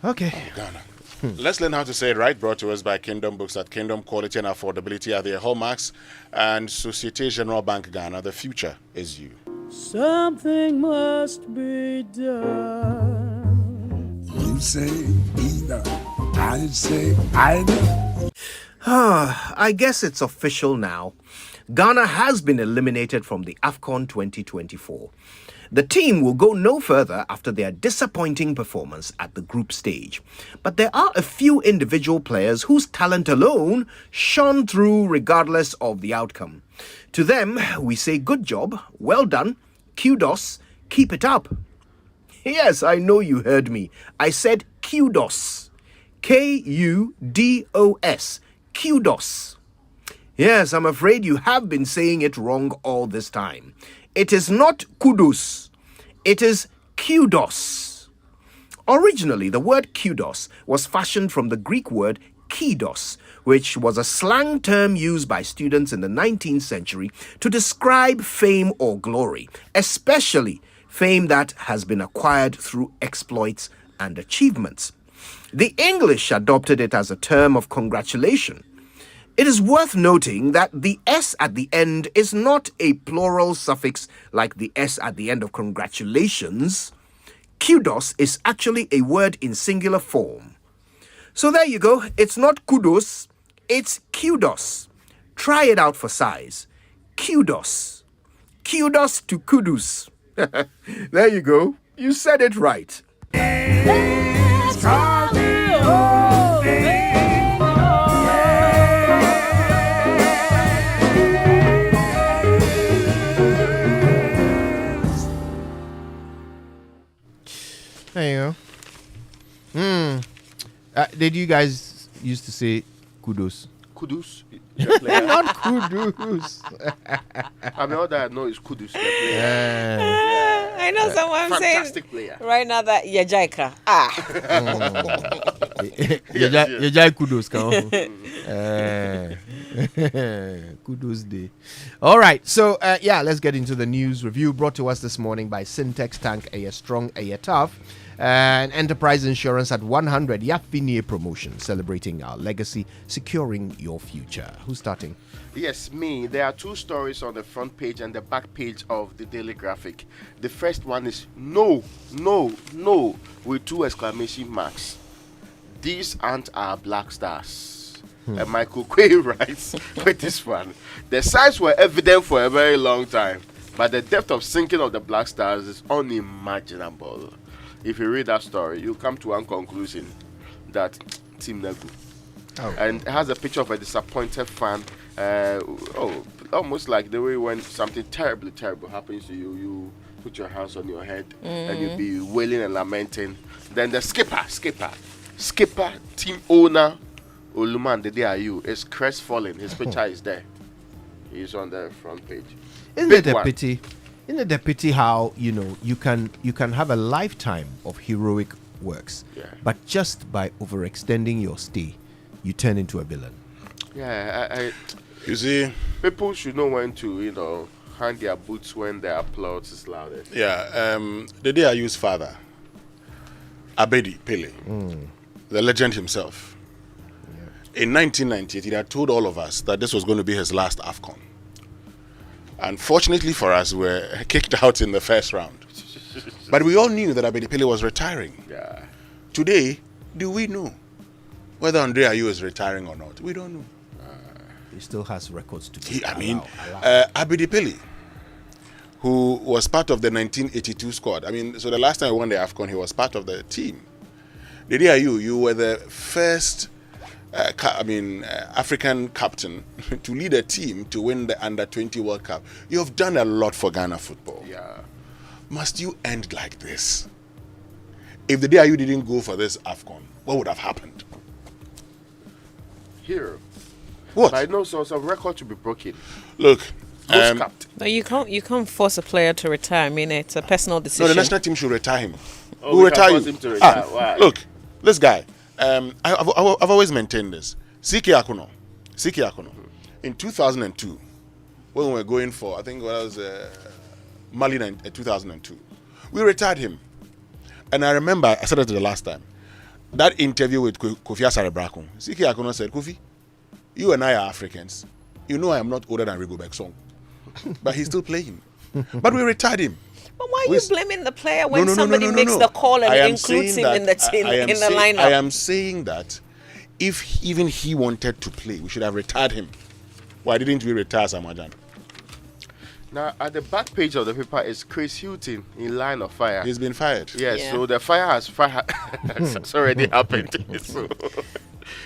Okay. Ghana. Let's learn how to say it right. Brought to us by Kingdom Books. At Kingdom, quality and affordability are their hallmarks. And Societe Generale Bank Ghana, the future is you. Something must be done. You say either. I say either. I guess it's official now. Ghana has been eliminated from the AFCON 2024. The team will go no further after their disappointing performance at the group stage. But there are a few individual players whose talent alone shone through regardless of the outcome. To them, we say good job, well done, kudos, keep it up. Yes, I know you heard me. I said kudos. Kudos. Kudos. Yes, I'm afraid you have been saying it wrong all this time. It is not kudos. It is kudos. Originally, the word kudos was fashioned from the Greek word kidos, which was a slang term used by students in the 19th century to describe fame or glory, especially fame that has been acquired through exploits and achievements. The English adopted it as a term of congratulation. It is worth noting that the S at the end is not a plural suffix like the S at the end of congratulations. Kudos is actually a word in singular form. So there you go. It's not kudos, it's kudos. Try it out for size. Kudos. Kudos to kudos. There you go. You said it right. There you go. Did you guys used to say kudos? Kudus. Not kudos. I mean, all that I know is Kudus. I know someone saying fantastic player right now that Yajaika. Yajai kudos. Kudos day. All right. So, let's get into the news review brought to us this morning by Syntex Tank, a strong, a tough. And Enterprise Insurance at 100 Yafini promotion, celebrating our legacy, securing your future. Who's starting? Yes, me. There are two stories on the front page and the back page of the Daily Graphic. The first one is no, with 2 exclamation marks. These aren't our Black Stars. And Michael Quay writes with this one. The signs were evident for a very long time, but the depth of sinking of the Black Stars is unimaginable. If you read that story, you come to one conclusion that Team Nagu. And it has a picture of a disappointed fan. Almost like the way when something terrible happens to you, you put your hands on your head and you be wailing and lamenting. Then the skipper, team owner, Oluman, the day are you, is crestfallen. His picture is there. He's on the front page. Isn't it a pity? Isn't it a pity how you can have a lifetime of heroic works, but just by overextending your stay, you turn into a villain. Yeah, you see, people should know when to hand their boots when their applause is loudest. Yeah, the day I use father, Abedi Pele, the legend himself. In 1998, he had told all of us that this was going to be his last AFCON. Unfortunately for us, we were kicked out in the first round. But we all knew that Abedi Pele was retiring. Yeah. Today, do we know whether Andre Ayew is retiring or not? We don't know. He still has records to keep. Abedi Pele, who was part of the 1982 squad. So the last time we won the AFCON, he was part of the team. Dede Ayew, you were the first African captain to lead a team to win the Under-20 World Cup. You have done a lot for Ghana football. Yeah. Must you end like this? If the day you didn't go for this AFCON, what would have happened? Here. What? I know some record to be broken. Look. No, you can't force a player to retire. It's a personal decision. No, the national team should retire him. We'll retire him. Him to retire. Why? Look, this guy. I've always maintained this. Siki Akuno. In 2002, when we were going for, I think it was Mali 2002, we retired him. And I remember, I said it the last time, that interview with Kofi Asare-Brackon, Siki Akuno said, Kofi, you and I are Africans. You know I am not older than Rigobert Song. But he's still playing. But we retired him. But why are you blaming the player when somebody makes the call and includes him in the lineup? I am saying that if even he wanted to play, we should have retired him. Why didn't we retire Samajan? Now, at the back page of the paper is Chris Hutton in line of fire. He's been fired. Yes, so the fire has it's already happened.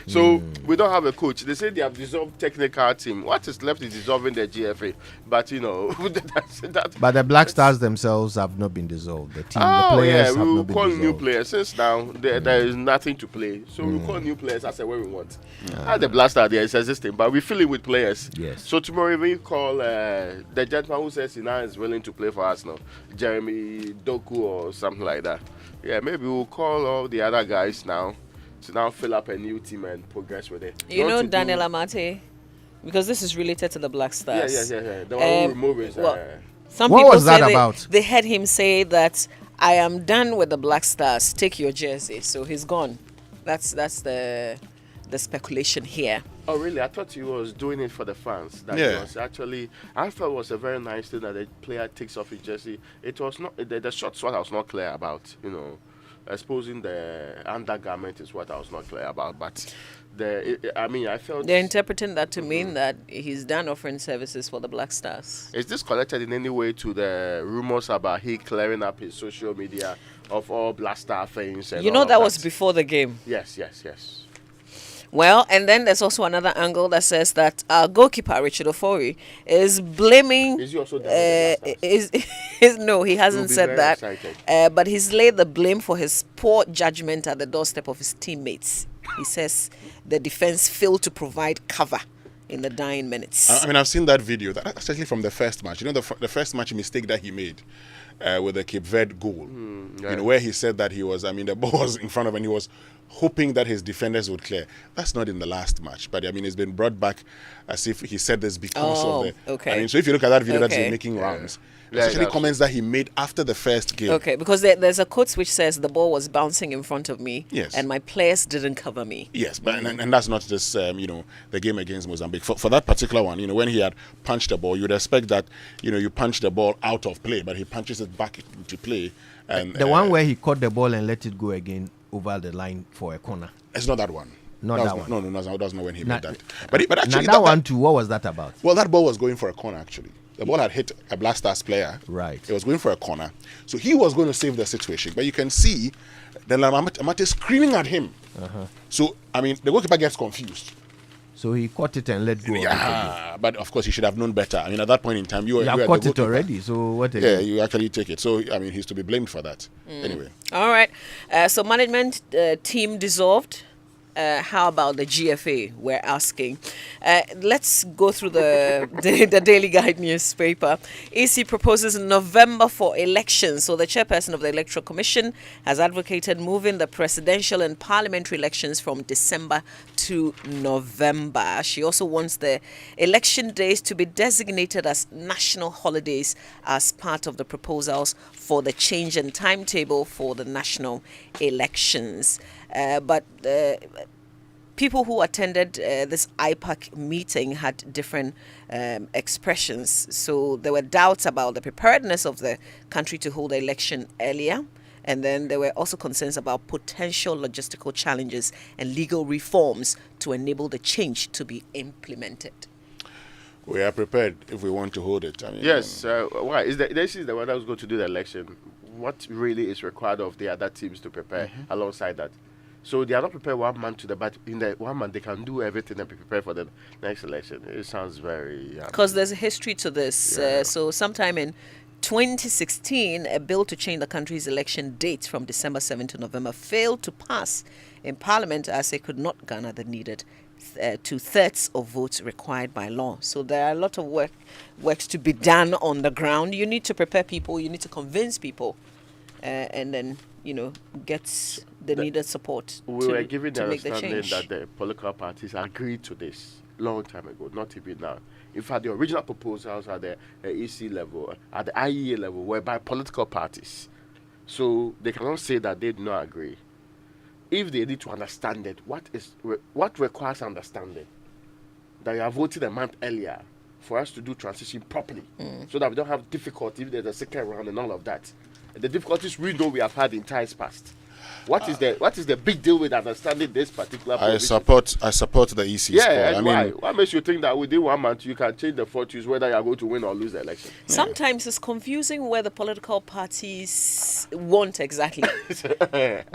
So we don't have a coach. They say they have dissolved technical team. What is left is dissolving the GFA. But But the Black Stars themselves have not been dissolved. The team, the players have we will not been call dissolved. new players. Since now there is nothing to play, so we call new players as and when we want. The Black Star there is existing, but we fill it with players. Yes. So tomorrow we call the gentleman who says he now is willing to play for us now, Jeremy Doku or something like that. Yeah, maybe we'll call all the other guys now to now fill up a new team and progress with it. You know Daniel Amate? Because this is related to the Black Stars. Yeah. The one who removed his... Some what people was that say about? They heard him say that, I am done with the Black Stars. Take your jersey. So he's gone. That's the speculation here. Oh, really? I thought he was doing it for the fans. That he was actually... I thought it was a very nice thing that the player takes off his jersey. It was not... The short what I was not clear about, exposing the undergarment is what I was not clear about, but I felt they're interpreting that to mean that he's done offering services for the Black Stars. Is this connected in any way to the rumors about he clearing up his social media of all Black Star things? And that was before the game. Yes. Well, and then there's also another angle that says that goalkeeper Richard Ofori is blaming. Is he also down No, he hasn't said that. But he's laid the blame for his poor judgment at the doorstep of his teammates. He says the defense failed to provide cover in the dying minutes. I mean, I've seen that video, especially from the first match. You know, the first match mistake that he made with the Cape Verde goal. You know, where he said that he was, I mean, the ball was in front of him and he was hoping that his defenders would clear. That's not in the last match. But, I mean, it's been brought back as if he said this because of the... Okay. I mean, so if you look at that video that's been making rounds, especially comments that he made after the first game. Okay, because there's a quote which says the ball was bouncing in front of me, and my players didn't cover me. Yes, but and that's not just you know, the game against Mozambique. For that particular one, you know, when he had punched the ball, you'd expect that, you know, you punch the ball out of play, but he punches it back into play. And the one where he caught the ball and let it go again over the line for a corner. It's not that one. Not that one. No, that's not when he made that. But actually, that one too. What was that about? Well, that ball was going for a corner actually. The ball had hit a Black Stars player. Right. It was going for a corner. So he was going to save the situation. But you can see the Amate screaming at him. So, I mean, the goalkeeper gets confused. So he caught it and let go. Yeah, but of course he should have known better. I mean, at that point in time, you have caught it already. So what? You actually take it. So, I mean, he's to be blamed for that. Anyway. All right. So management team dissolved. How about the GFA? We're asking. Let's go through the Daily Guide newspaper. EC proposes November for elections. So the chairperson of the Electoral Commission has advocated moving the presidential and parliamentary elections from December to November. She also wants the election days to be designated as national holidays as part of the proposals for the change in timetable for the national elections. But people who attended this IPAC meeting had different expressions. So there were doubts about the preparedness of the country to hold the election earlier. And then there were also concerns about potential logistical challenges and legal reforms to enable the change to be implemented. We are prepared if we want to hold it. I mean, yes. Why? This is the one that was going to do the election. What really is required of the other teams to prepare alongside that? So they are not prepared 1 month to the, but in the 1 month they can do everything and be prepared for the next election. It sounds very... Because there's a history to this. So sometime in 2016, a bill to change the country's election date from December 7 to November failed to pass in Parliament as it could not garner the needed 2/3 of votes required by law. So there are a lot of works to be done on the ground. You need to prepare people. You need to convince people, and then get the needed support. We were given the make the understanding change. that the political parties agreed to this long time ago, not even now. In fact, the original proposals at the EC level, at the IEA level, were by political parties. So they cannot say that they do not agree. If they need to understand it, what requires understanding? That you are voting a month earlier for us to do transition properly, so that we don't have difficulty if there's a second round and all of that. The difficulties we know we have had in times past. What is the big deal with understanding this particular provision? I support the EC's call. And why? What makes you think that within 1 month you can change the fortunes whether you are going to win or lose the election? Sometimes it's confusing where the political parties want exactly.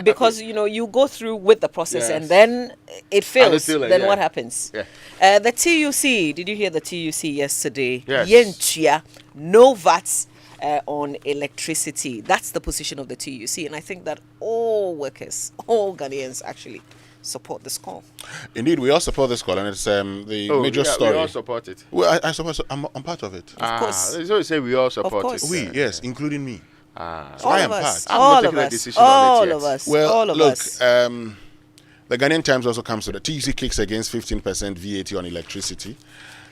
Because, you go through with the process and then it fails. Then what happens? Yeah. The TUC, did you hear the TUC yesterday? Yes. Yentia, no VATs on electricity. That's the position of the TUC. And I think that all workers, all Ghanaians actually support this call. Indeed, we all support this call, and it's the major story. We all support it. Well, I support. I'm part of it. Of course. So you say we all support it. We, yes, including me. So all I am of us. part. All of us. All of us. Well, all of look, us. the Ghanaian Times also comes to the TUC kicks against 15% VAT on electricity.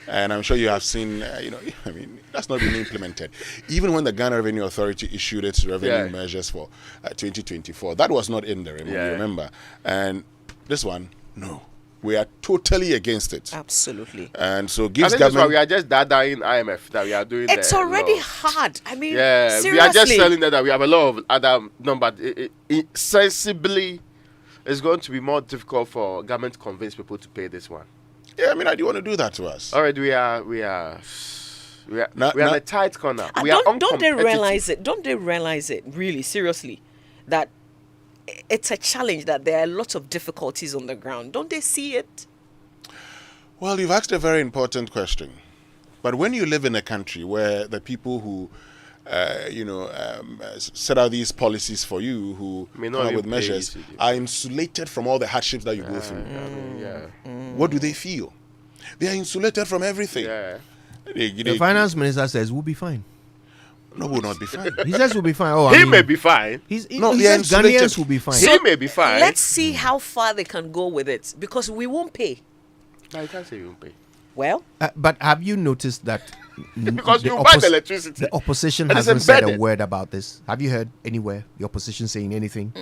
And I'm sure you have seen, that's not been implemented. Even when the Ghana Revenue Authority issued its revenue measures for 2024, that was not in there, you remember. And this one, no. We are totally against it. Absolutely. And so I gives think that's government... why we are just dying IMF that we are doing. It's already hard. I mean, seriously. We are just telling them that we have a lot of other numbers. Sensibly, it's going to be more difficult for government to convince people to pay this one. Yeah, I mean, I do want to do that to us. All right, we are in a tight corner. Don't they realize it? Don't they realize it? Really, seriously, that it's a challenge that there are lots of difficulties on the ground. Don't they see it? Well, you've asked a very important question. But when you live in a country where the people who set out these policies for you, who come up with measures, are insulated from all the hardships that you go through. What do they feel? They are insulated from everything. The finance minister says we'll be fine. No, we'll not be fine. He says we'll be fine. Oh, he may be fine. He says Ghanaians will be fine. He may be fine. Let's see how far they can go with it, because we won't pay. No, you can't say we won't pay. Well, but have you noticed that because you buy the electricity, the opposition hasn't said a word about this? Have you heard anywhere the opposition saying anything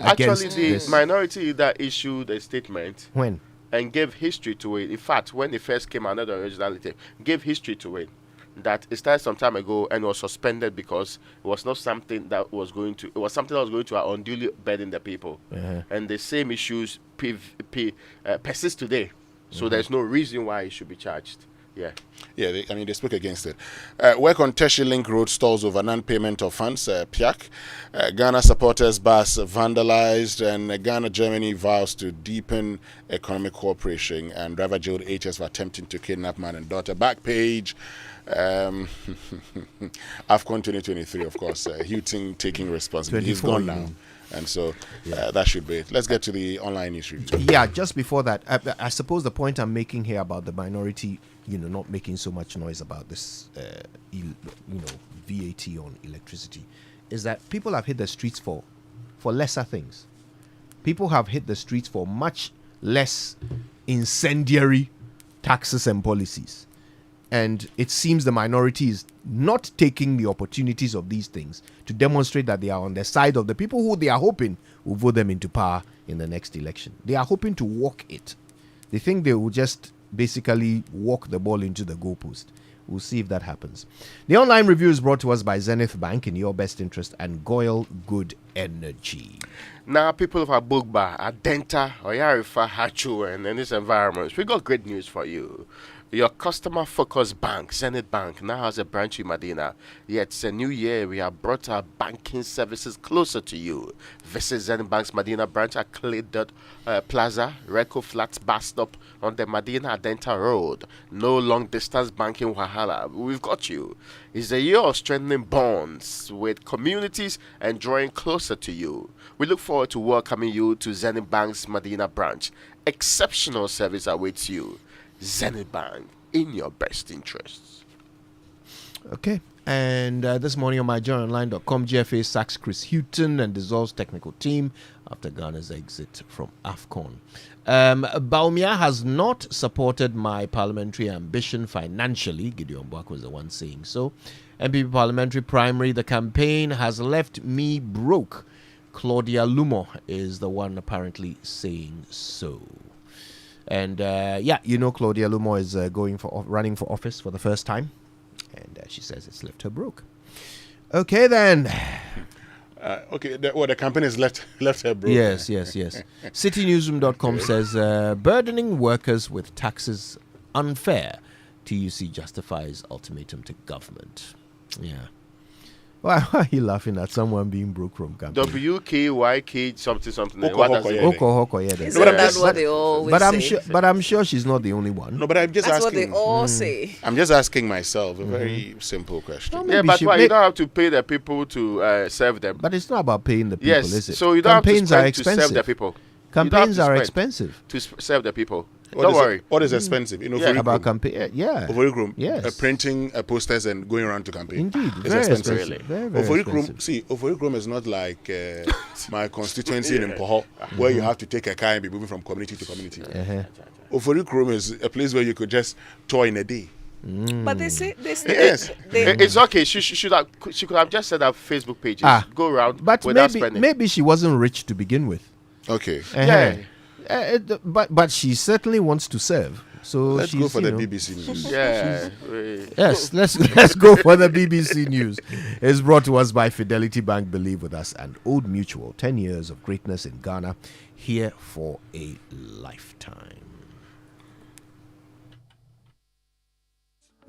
against Actually, the this? minority that issued a statement When? And gave history to it. In fact, when they first came out, the originality gave history to it. That it started some time ago and was suspended because it was not something that was going to. It was something that was going to unduly burden the people, and the same issues persist today. So there's no reason why it should be charged. They spoke against it. Work on Tertiary Link Road stalls over non-payment of funds, PIAC. Ghana supporters bus vandalized, and Ghana-Germany vows to deepen economic cooperation, and driver jailed HS for attempting to kidnap man and daughter. Back page. AFCON 2023, of course. Houghton taking responsibility. He's gone now. And so that should be it. Let's get to the online news review. Yeah, just before that, I suppose the point I'm making here about the minority, not making so much noise about this, VAT on electricity, is that people have hit the streets for lesser things. People have hit the streets for much less incendiary taxes and policies. And it seems the minority is not taking the opportunities of these things to demonstrate that they are on the side of the people who they are hoping will vote them into power in the next election. They are hoping to walk it. They think they will just basically walk the ball into the goalpost. We'll see if that happens. The online review is brought to us by Zenith Bank in your best interest and Goyle Good Energy. Now, people of Abugba, Adenta, Oyarifa, Hachu, and in this environment, we got great news for you. Your customer-focused bank, Zenith Bank, now has a branch in Medina. Yet it's a new year. We have brought our banking services closer to you. Visit Zenith Bank's Medina branch at Clay Plaza, Reco Flats bus stop on the Medina Adenta Road. No long-distance banking wahala. We've got you. It's a year of strengthening bonds with communities and drawing closer to you. We look forward to welcoming you to Zenith Bank's Medina branch. Exceptional service awaits you. Zenith Bank, in your best interests. Okay. And this morning on myjoyonline.com, GFA sacks Chris Houghton and dissolves technical team after Ghana's exit from AFCON. Baumia has not supported my parliamentary ambition financially. Gideon Buck was the one saying so. MPP parliamentary primary, the campaign has left me broke. Claudia Lumo is the one apparently saying so. And Claudia Lumo is running for office for the first time, and she says it's left her broke. Okay then. The campaign has left her broke. Yes. CityNewsroom.com says burdening workers with taxes unfair. TUC justifies ultimatum to government. Yeah. Why are you laughing at someone being broke from campaign? WKYK something. What does it mean? Isn't that what they always say? But I'm sure she's not the only one. No, but I'm just That's asking. That's what they all say. I'm just asking myself a very simple question. But you don't have to pay the people to serve them. But it's not about paying the people, is it? So you don't Campaigns have are to spend to serve the people. Campaigns are expensive. To serve the people. Don't worry. What is expensive? About campaign. Yeah. Overroom. Yes. Printing posters and going around to campaign. Indeed. It's very expensive. Really. Very expensive. Overroom is not like my constituency in Mpoho, where you have to take a car and be moving from community to community. Overroom is a place where you could just tour in a day. But they say yes. It's okay. She could have just set up Facebook pages. Go around without spending. Maybe she wasn't rich to begin with. Okay. But she certainly wants to serve. So let's go for the BBC News. Yes, let's go for the BBC News. It's brought to us by Fidelity Bank. Believe with us, and Old Mutual. 10 years of greatness in Ghana, here for a lifetime.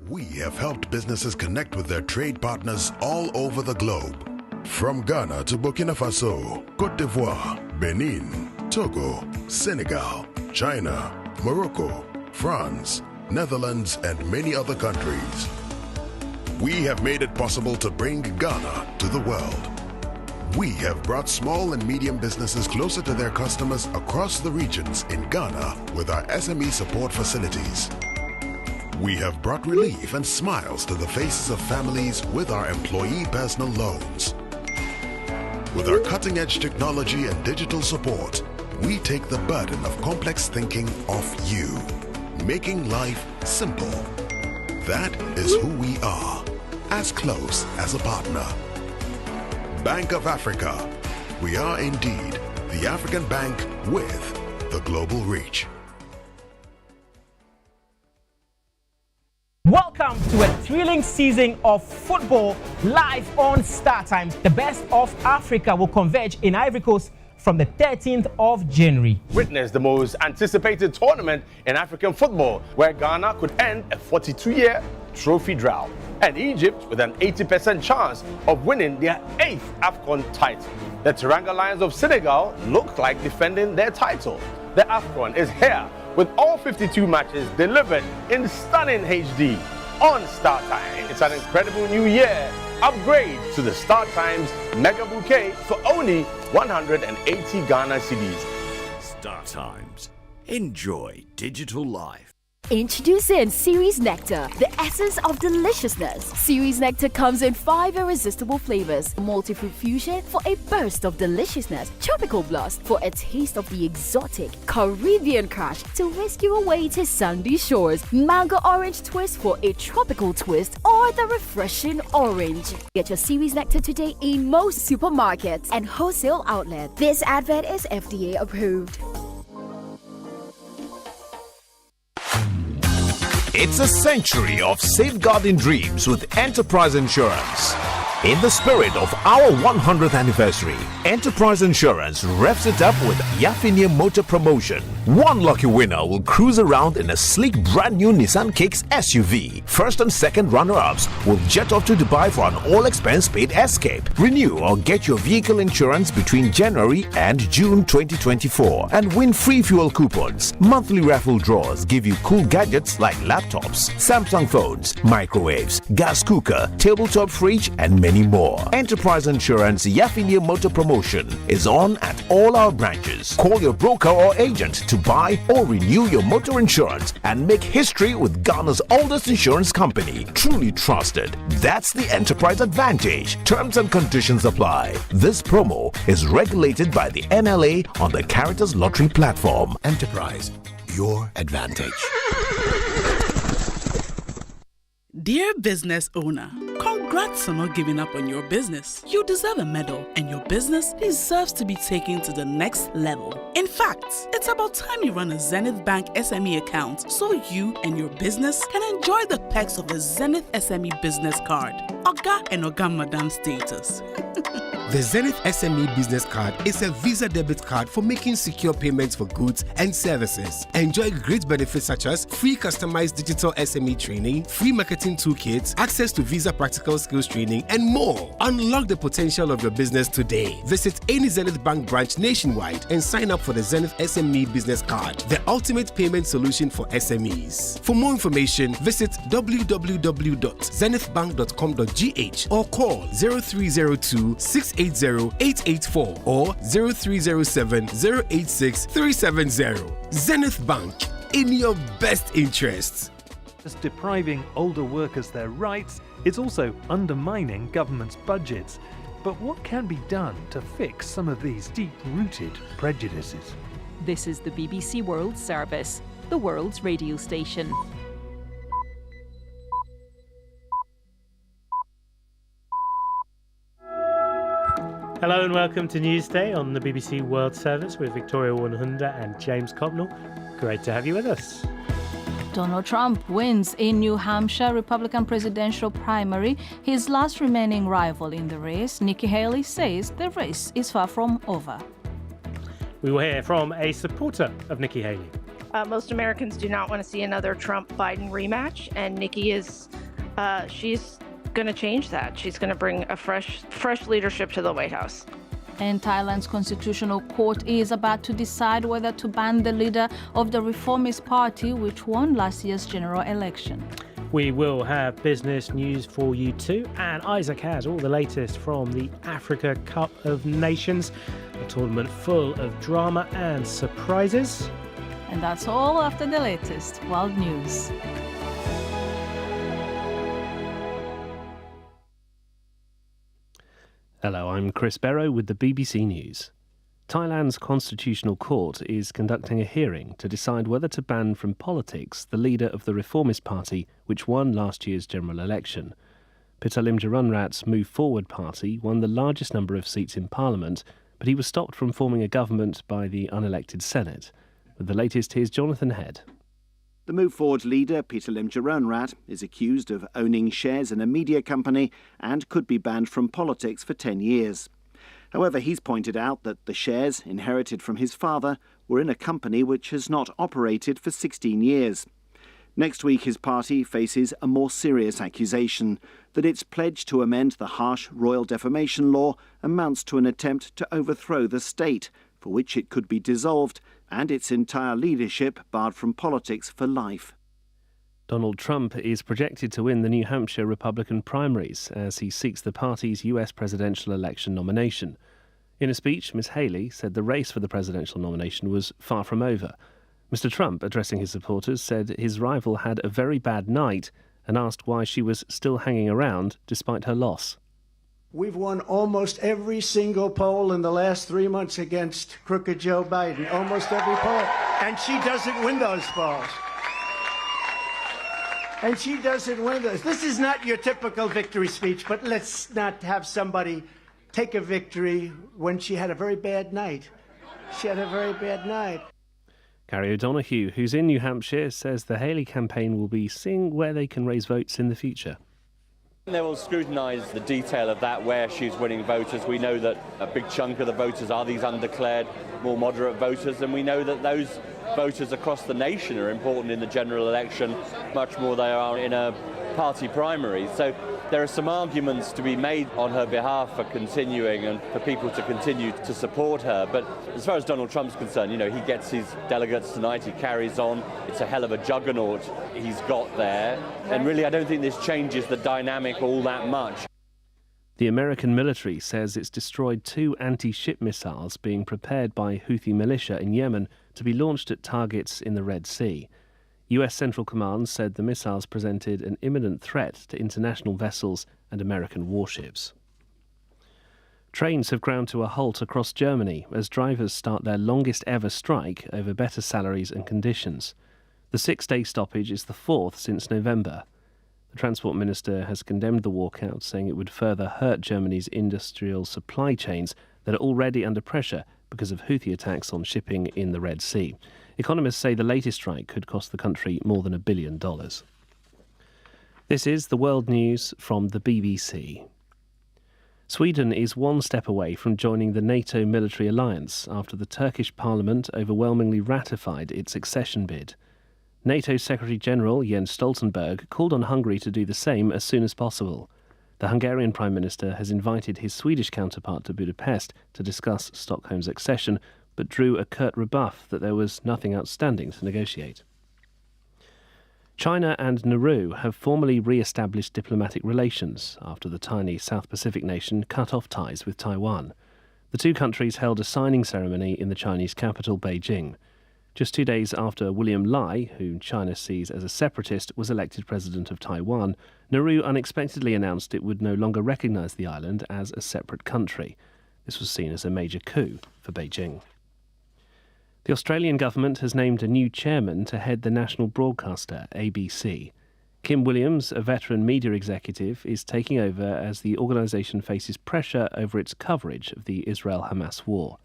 We have helped businesses connect with their trade partners all over the globe. From Ghana to Burkina Faso, Cote d'Ivoire, Benin, Togo, Senegal, China, Morocco, France, Netherlands, and many other countries. We have made it possible to bring Ghana to the world. We have brought small and medium businesses closer to their customers across the regions in Ghana with our SME support facilities. We have brought relief and smiles to the faces of families with our employee personal loans. With our cutting-edge technology and digital support, we take the burden of complex thinking off you, making life simple. That is who we are, as close as a partner. Bank of Africa. We are indeed the African bank with the global reach. Welcome to a thrilling season of football live on Star Times. The best of Africa will converge in Ivory Coast from the 13th of January. Witness the most anticipated tournament in African football, where Ghana could end a 42-year trophy drought, and Egypt with an 80% chance of winning their 8th AFCON title. The Teranga Lions of Senegal look like defending their title. The AFCON is here with all 52 matches delivered in stunning HD on Star Times. It's an incredible new year. Upgrade to the Star Times Mega Bouquet for only 180 Ghana cedis. Star Times. Enjoy digital life. Introducing Ceres Nectar, the essence of deliciousness. Ceres Nectar comes in 5 irresistible flavors. Multi-fruit fusion for a burst of deliciousness. Tropical blast for a taste of the exotic. Caribbean crush to whisk you away to sandy shores. Mango orange twist for a tropical twist, or the refreshing orange. Get your Ceres Nectar today in most supermarkets and wholesale outlets. This advert is FDA approved. It's a century of safeguarding dreams with Enterprise Insurance. In the spirit of our 100th anniversary, Enterprise Insurance revs it up with Yafinia Motor Promotion. One lucky winner will cruise around in a sleek brand new Nissan Kicks SUV. First and second runner-ups will jet off to Dubai for an all-expense paid escape. Renew or get your vehicle insurance between January and June 2024 and win free fuel coupons. Monthly raffle draws give you cool gadgets like laptops, Samsung phones, microwaves, gas cooker, tabletop fridge, and many more. Enterprise Insurance Yafinia Motor Promotion is on at all our branches. Call your broker or agent to buy or renew your motor insurance and make history with Ghana's oldest insurance company. Truly trusted. That's the Enterprise Advantage. Terms and conditions apply. This promo is regulated by the NLA on the Caritas Lottery platform. Enterprise, your advantage. Dear business owner, congrats on not giving up on your business. You deserve a medal, and your business deserves to be taken to the next level. In fact, it's about time you run a Zenith Bank SME account so you and your business can enjoy the perks of a Zenith SME business card. Oga and Oga Madam status. The Zenith SME Business Card is a Visa debit card for making secure payments for goods and services. Enjoy great benefits such as free customized digital SME training, free marketing toolkits, access to Visa practical skills training, and more. Unlock the potential of your business today. Visit any Zenith Bank branch nationwide and sign up for the Zenith SME Business Card, the ultimate payment solution for SMEs. For more information, visit www.zenithbank.com.gh or call 0302 680-884 or 0307-086-370. Zenith Bank, in your best interests. Just depriving older workers their rights, it's also undermining government's budgets. But what can be done to fix some of these deep-rooted prejudices? This is the BBC World Service, the world's radio station. Hello and welcome to Newsday on the BBC World Service with Victoria Warner-Hunda and James Copnell. Great to have you with us. Donald Trump wins in New Hampshire Republican presidential primary. His last remaining rival in the race, Nikki Haley, says the race is far from over. We will hear from a supporter of Nikki Haley. Most Americans do not want to see another Trump-Biden rematch, and Nikki is, she's going to change that. She's going to bring a fresh leadership to the White House. And Thailand's constitutional court is about to decide whether to ban the leader of the Reformist Party, which won last year's general election. We will have business news for you too, and Isaac has all the latest from the Africa Cup of Nations, a tournament full of drama and surprises. And that's all after the latest world news. Hello, I'm Chris Barrow with the BBC News. Thailand's Constitutional Court is conducting a hearing to decide whether to ban from politics the leader of the Reformist Party, which won last year's general election. Pitalim Jarunrat's Move Forward Party won the largest number of seats in Parliament, but he was stopped from forming a government by the unelected Senate. With the latest, here's Jonathan Head. The Move Forward leader, Pitalim Jarunrat, is accused of owning shares in a media company and could be banned from politics for 10 years. However, he's pointed out that the shares, inherited from his father, were in a company which has not operated for 16 years. Next week, his party faces a more serious accusation that its pledge to amend the harsh royal defamation law amounts to an attempt to overthrow the state, for which it could be dissolved and its entire leadership barred from politics for life. Donald Trump is projected to win the New Hampshire Republican primaries as he seeks the party's US presidential election nomination. In a speech, Ms. Haley said the race for the presidential nomination was far from over. Mr. Trump, addressing his supporters, said his rival had a very bad night and asked why she was still hanging around despite her loss. We've won almost every single poll in the last 3 months against crooked Joe Biden. Almost every poll. And she doesn't win those polls. And she doesn't win those. This is not your typical victory speech, but let's not have somebody take a victory when she had a very bad night. She had a very bad night. Carrie O'Donoghue, who's in New Hampshire, says the Haley campaign will be seeing where they can raise votes in the future. They will scrutinise the detail of that, where she's winning voters. We know that a big chunk of the voters are these undeclared, more moderate voters, and we know that those voters across the nation are important in the general election, much more they are in a party primary. So there are some arguments to be made on her behalf for continuing and for people to continue to support her. But as far as Donald Trump's concerned, you know, he gets his delegates tonight, he carries on. It's a hell of a juggernaut he's got there. And really, I don't think this changes the dynamic all that much. The American military says it's destroyed 2 anti-ship missiles being prepared by Houthi militia in Yemen to be launched at targets in the Red Sea. US Central Command said the missiles presented an imminent threat to international vessels and American warships. Trains have ground to a halt across Germany as drivers start their longest ever strike over better salaries and conditions. The 6-day stoppage is the 4th since November. The Transport Minister has condemned the walkout, saying it would further hurt Germany's industrial supply chains that are already under pressure because of Houthi attacks on shipping in the Red Sea. Economists say the latest strike could cost the country more than $1 billion. This is the world news from the BBC. Sweden is one step away from joining the NATO military alliance after the Turkish parliament overwhelmingly ratified its accession bid. NATO Secretary-General Jens Stoltenberg called on Hungary to do the same as soon as possible. The Hungarian Prime Minister has invited his Swedish counterpart to Budapest to discuss Stockholm's accession, but drew a curt rebuff that there was nothing outstanding to negotiate. China and Nauru have formally re-established diplomatic relations after the tiny South Pacific nation cut off ties with Taiwan. The two countries held a signing ceremony in the Chinese capital, Beijing. Just 2 days after William Lai, whom China sees as a separatist, was elected president of Taiwan, Nauru unexpectedly announced it would no longer recognise the island as a separate country. This was seen as a major coup for Beijing. The Australian government has named a new chairman to head the national broadcaster, ABC. Kim Williams, a veteran media executive, is taking over as the organisation faces pressure over its coverage of the Israel-Hamas war.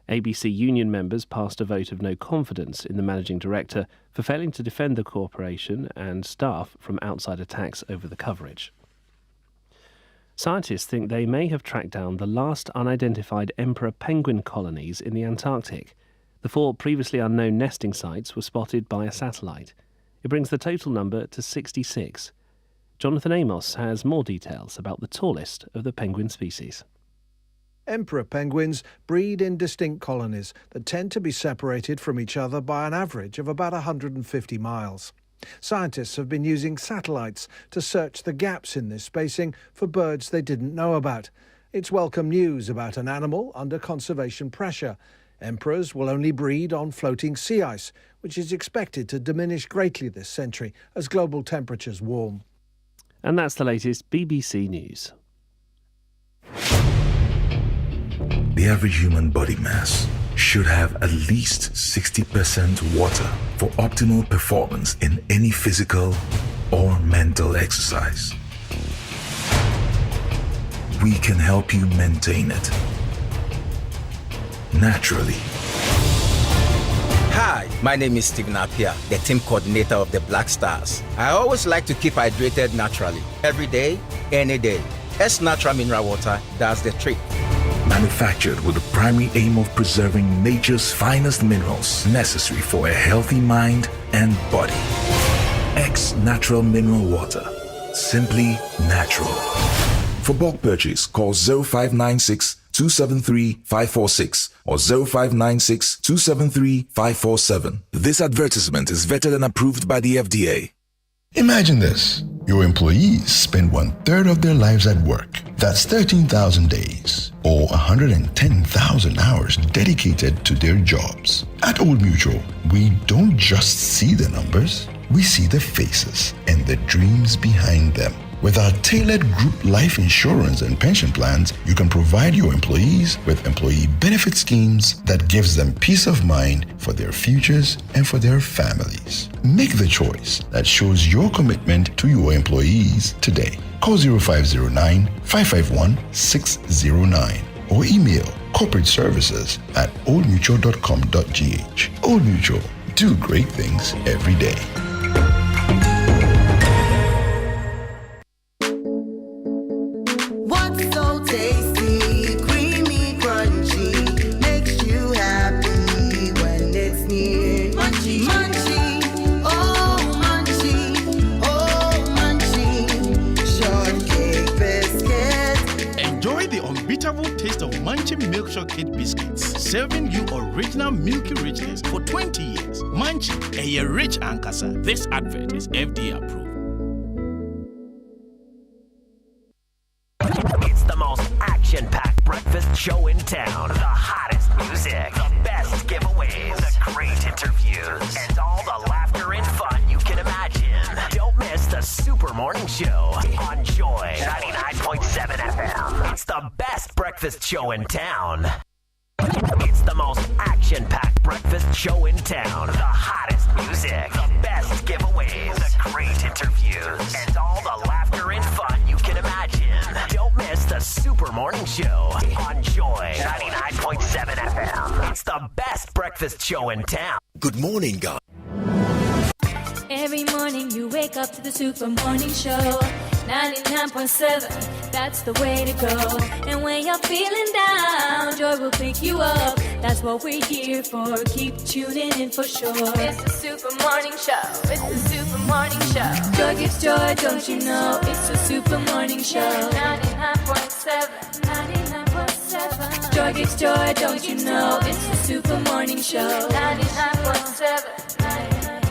ABC union members passed a vote of no confidence in the managing director for failing to defend the corporation and staff from outside attacks over the coverage. Scientists think they may have tracked down the last unidentified emperor penguin colonies in the Antarctic. The 4 previously unknown nesting sites were spotted by a satellite. It brings the total number to 66. Jonathan Amos has more details about the tallest of the penguin species. Emperor penguins breed in distinct colonies that tend to be separated from each other by an average of about 150 miles. Scientists have been using satellites to search the gaps in this spacing for birds they didn't know about. It's welcome news about an animal under conservation pressure. Emperors will only breed on floating sea ice, which is expected to diminish greatly this century as global temperatures warm. And that's the latest BBC News. The average human body mass should have at least 60% water for optimal performance in any physical or mental exercise. We can help you maintain it naturally. Hi, my name is Stephen Appiah, the team coordinator of the Black Stars. I always like to keep hydrated naturally, every day, any day. S Natural Mineral Water does the trick. Manufactured with the primary aim of preserving nature's finest minerals necessary for a healthy mind and body. X Natural Mineral Water. Simply natural. For bulk purchase, call 0596 273 546 or 0596 273 547. This advertisement is vetted and approved by the FDA. Imagine this. Your employees spend 1/3 of their lives at work. That's 13,000 days or 110,000 hours dedicated to their jobs. At Old Mutual, we don't just see the numbers, we see the faces and the dreams behind them. With our tailored group life insurance and pension plans, you can provide your employees with employee benefit schemes that gives them peace of mind for their futures and for their families. Make the choice that shows your commitment to your employees today. Call 0509 551 609 or email corporate services at oldmutual.com.gh. Old Mutual, do great things every day. Milkshake biscuits, serving you original milky richness for 20 years. Munchie, a rich ankasa. This advert is FDA approved. It's the most action-packed breakfast show in town. The hottest music, the best giveaways, the great interviews, and all the laughter and fun you can imagine. Don't miss the Super Morning Show on Joy 99.7 FM. It's the best breakfast show in town. It's the most action-packed breakfast show in town. The hottest music, the best giveaways, the great interviews, and all the laughter and fun you can imagine. Don't miss the Super Morning Show on Joy 99.7 FM. It's the best breakfast show in town. Good morning, God. Every morning you wake up to the Super Morning Show. 99.7, that's the way to go. And when you're feeling down, Joy will pick you up. That's what we're here for. Keep tuning in for sure. It's the Super Morning Show. It's the Super Morning Show. Joy gives joy, don't you know? It's the Super Morning Show. 99.7, 99.7. Joy gives joy, don't you know? It's the Super Morning Show. 99.7, 99.7.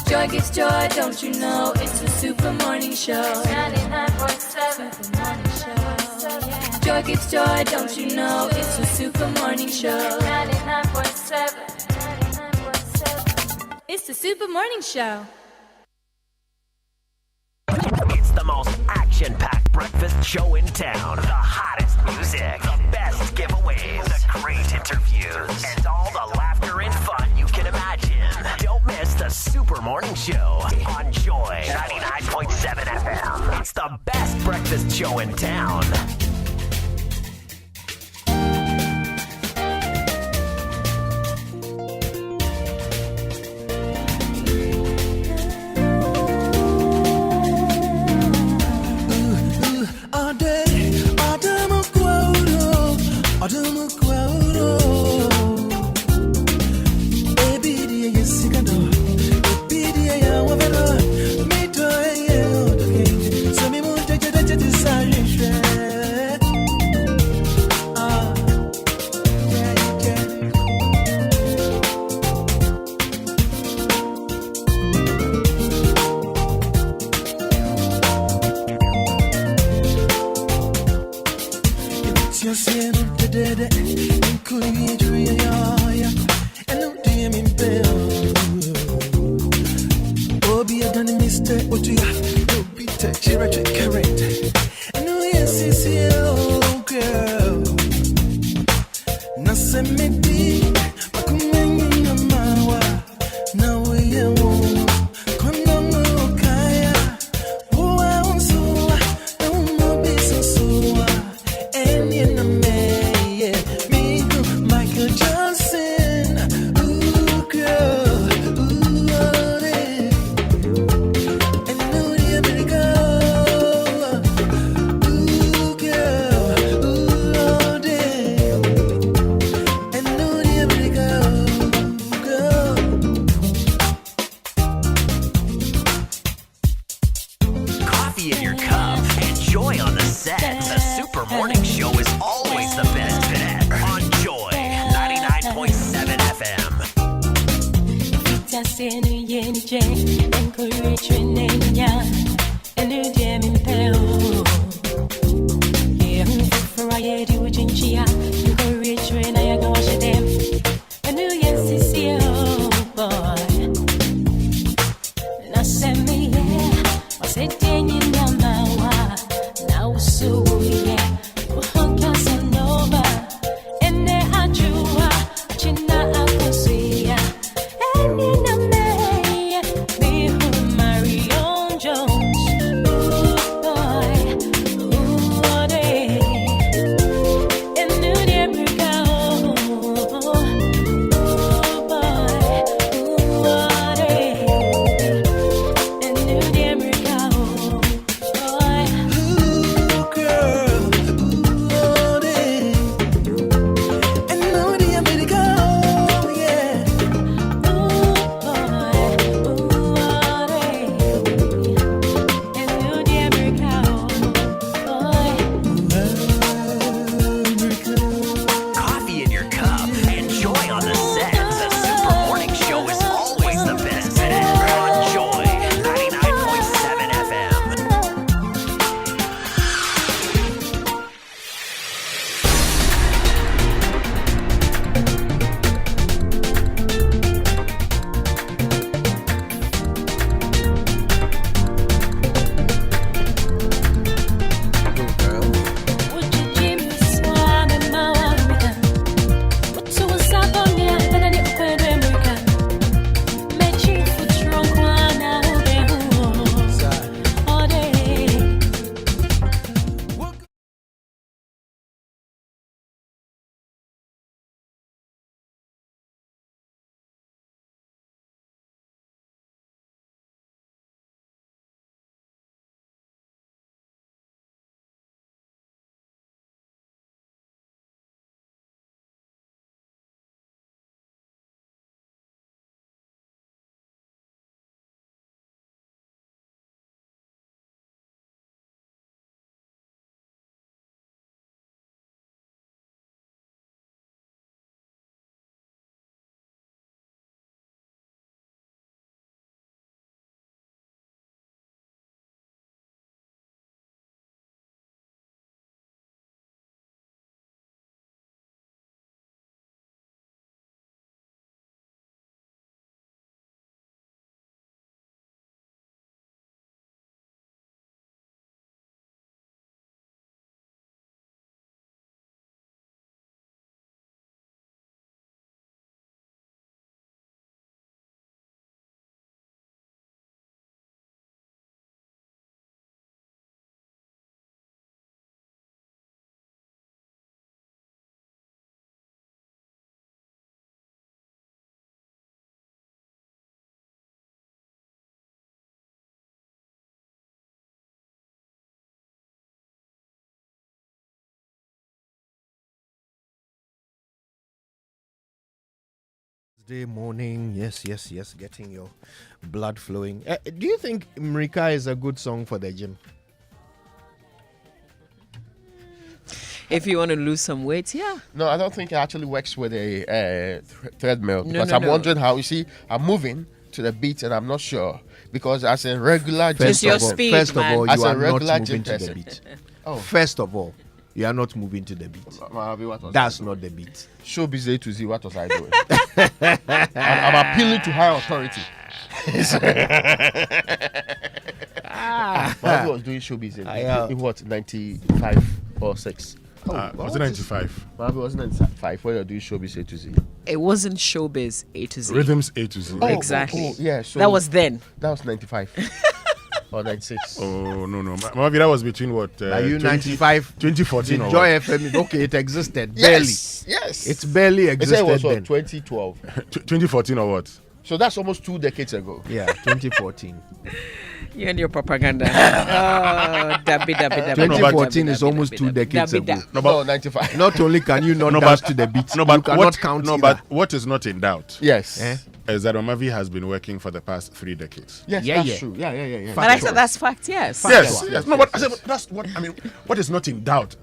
Joy gives joy, don't you know? It's the Super Morning Show. 99.7. Joy gives joy, don't you know? It's the Super Morning Show. 99.7. It's the Super Morning Show. It's the most action-packed breakfast show in town. The hottest music, the best giveaways, the great interviews, and all the laughter and fun you can imagine. Don't miss the Super Morning Show on Joy 99.7 FM. It's the best breakfast show in town. Thursday morning, yes, getting your blood flowing. Do you think Mrika is a good song for the gym? If you want to lose some weight, yeah. No, I don't think it actually works with a treadmill because I'm wondering how, you see, I'm moving to the beat and I'm not sure because as a regular gym, first of all, you are not moving to the beat. First of all, you are not moving to the beat. That's not the beat. Showbiz A to Z, what was I doing? I'm appealing to higher authority. When I was doing showbiz in what, 95 or 6? Was it 95? Probably was 95. When you're doing showbiz A to Z. It wasn't showbiz A to Z. Rhythms A to Z. Exactly. Yeah. So that was then. That was 95. Or 96. Oh, no. Maybe that was between what? Are you 95? 2014 or Joy what? FM. Okay, it existed. Yes. It's barely existed. It was then. 2012. 2014 or what? So that's almost 2 decades ago. Yeah, 2014. You and your propaganda. Oh, dabby. 2014 is almost 2 decades ago. No, 95. Not only can you not dance to the beat, No, but you cannot count either. but what is not in doubt? Yes. Is that Omavi has been working for the past 3 decades. Yes, that's true. Yeah. But I said that's fact, yes. Yes. No, but I said that's what I mean. What is not in doubt?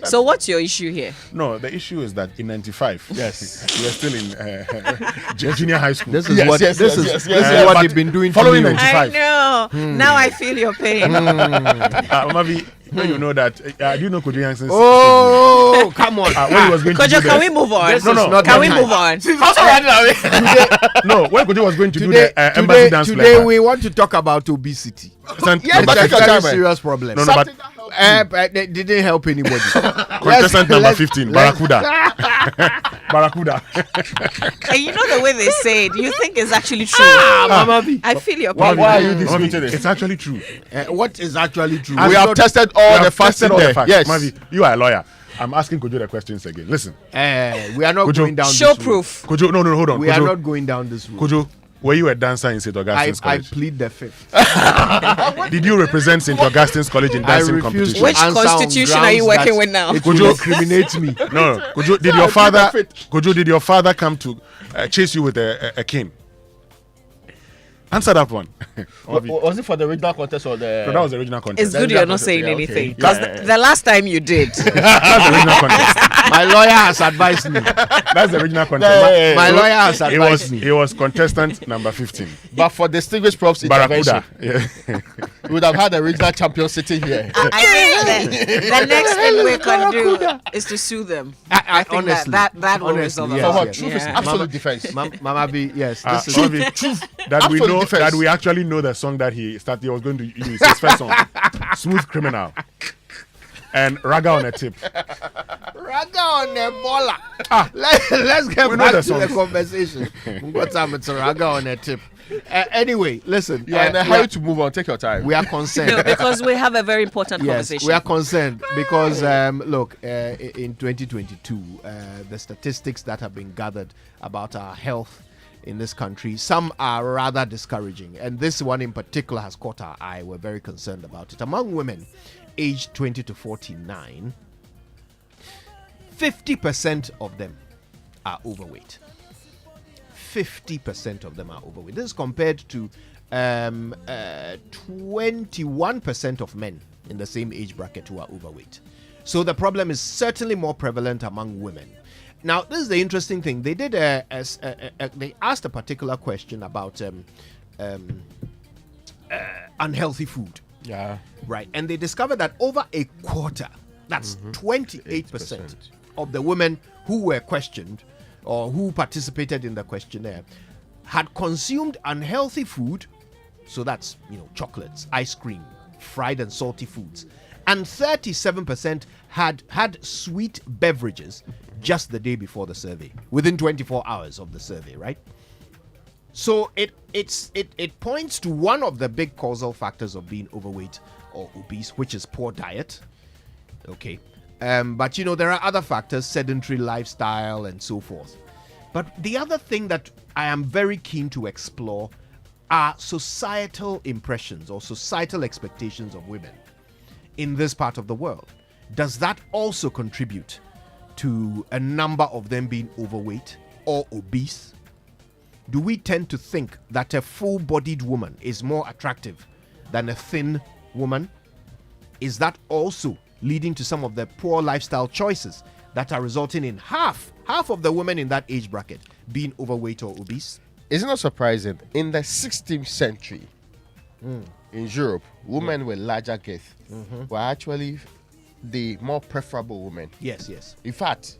So what's your issue here? No, the issue is that in 95, yes, we are still in junior high school. This is what this is what they've been doing following to you. 95. I know. Now I feel your pain. Omavi, you know that. Do you know Kojo Yanson's? Oh, come on. When he was going to Kojo, do can we move on? No. Can we move on? No, when Kojo was going to do the embassy dance today flavor. we want to talk about obesity. Yeah, but It's a very serious problem. No, but it didn't help anybody. contestant number 15, Barracuda. Barracuda. And you know the way they say it, you think it's actually true. Mama B. I feel your pain. Why are you disputing it? It's actually true. What is actually true? We have tested all the facts in there. Yes. Mavi, you are a lawyer. I'm asking Kojo the questions again. Listen. We are not Kojo, going down show this route. proof. Kojo, no, hold on. We Kojo, are not going down this route. Kojo, were you a dancer in St. Augustine's I College? plead the fifth. Did you represent St. Augustine's College in dancing refuse competition? to Which answer on constitution are you grounds working that with now? It will incriminate me. No. Kojo, did your father come to chase you with a cane? Answer that one. Was it for the original contest or the? No, that was the original contest. It's good you're not saying okay. anything. Because the last time you did. That's the original contest. My lawyer has advised me. That's the original contest. My lawyer has advised me. It was contestant number 15. But for distinguished profs intervention, Barracuda. we would have had the original champion sitting here. I think the next thing we can do is to sue them. I think honestly, that will honestly, resolve yes, For what? yes. Truth is Yeah. absolute defense. Mama B, yes. This is Truth that we Absolute know defense. that we actually know the song that he was going to use, his first song, Smooth Criminal, and Raga on a Tip. Raga on the baller. Let's get We know back the to the song. conversation. What time it's a Raga on a Tip. Anyway, listen. You are in a hurry to move on. Take your time. We are concerned. No, because we have a very important Yes, conversation. we are concerned because look, in 2022, the statistics that have been gathered about our health in this country, some are rather discouraging, and this one in particular has caught our eye. We're very concerned about it. Among women aged 20 to 49, 50% of them are overweight. 50% of them are overweight. This is compared to 21% of men in the same age bracket who are overweight. So the problem is certainly more prevalent among women. Now, this is the interesting thing. They did they asked a particular question about unhealthy food. Yeah. Right. And they discovered that over a quarter, that's 28% of the women who were questioned or who participated in the questionnaire had consumed unhealthy food. So that's, chocolates, ice cream, fried and salty foods. And 37% had had sweet beverages just the day before the survey, within 24 hours of the survey, right? So it points to one of the big causal factors of being overweight or obese, which is poor diet. Okay. But there are other factors, sedentary lifestyle and so forth. But the other thing that I am very keen to explore are societal impressions or societal expectations of women in this part of the world. Does that also contribute to a number of them being overweight or obese? Do we tend to think that a full-bodied woman is more attractive than a thin woman? Is that also leading to some of the poor lifestyle choices that are resulting in half of the women in that age bracket being overweight or obese? Is it not surprising? In the 16th century, in Europe, women with larger girth were actually the more preferable women. Yes, yes. In fact,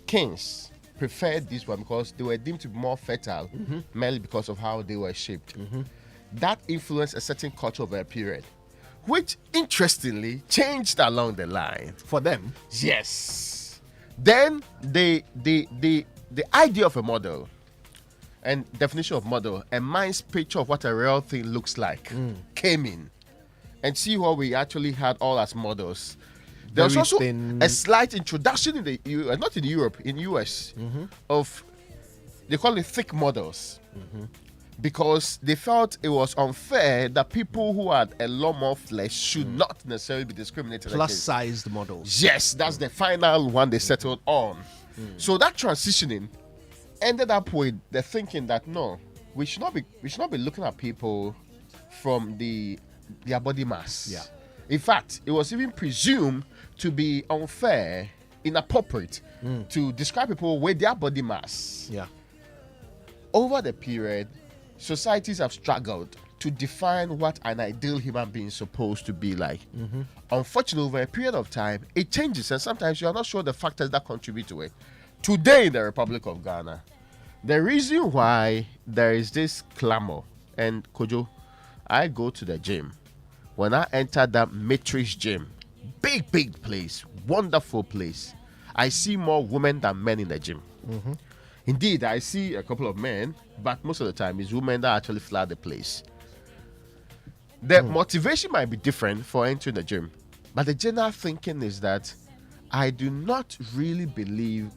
kings preferred this one because they were deemed to be more fertile, merely because of how they were shaped. That influenced a certain culture over a period. which interestingly changed along the line. For them? Yes. Then the idea of a model and definition of model, a mind's picture of what a real thing looks like, came in. And see what we actually had all as models. There was also a slight introduction in the not in Europe, in US, of, they call it thick models, because they felt it was unfair that people who had a lot more flesh should not necessarily be discriminated against. Plus-sized models. Yes, that's the final one they settled on. So that transitioning ended up with the thinking that no, we should not be looking at people from their body mass. Yeah. In fact, it was even presumed to be unfair, inappropriate to describe people with their body mass. Yeah. Over the period, societies have struggled to define what an ideal human being is supposed to be like. Unfortunately, over a period of time, it changes, and sometimes you are not sure the factors that contribute to it. Today in the Republic of Ghana, the reason why there is this clamor, and Kojo, I go to the gym. When I enter that Matrix gym, big place, wonderful place, I see more women than men in the gym. Indeed, I see a couple of men, but most of the time it's women that actually flood the place. The motivation might be different for entering the gym, but the general thinking is that I do not really believe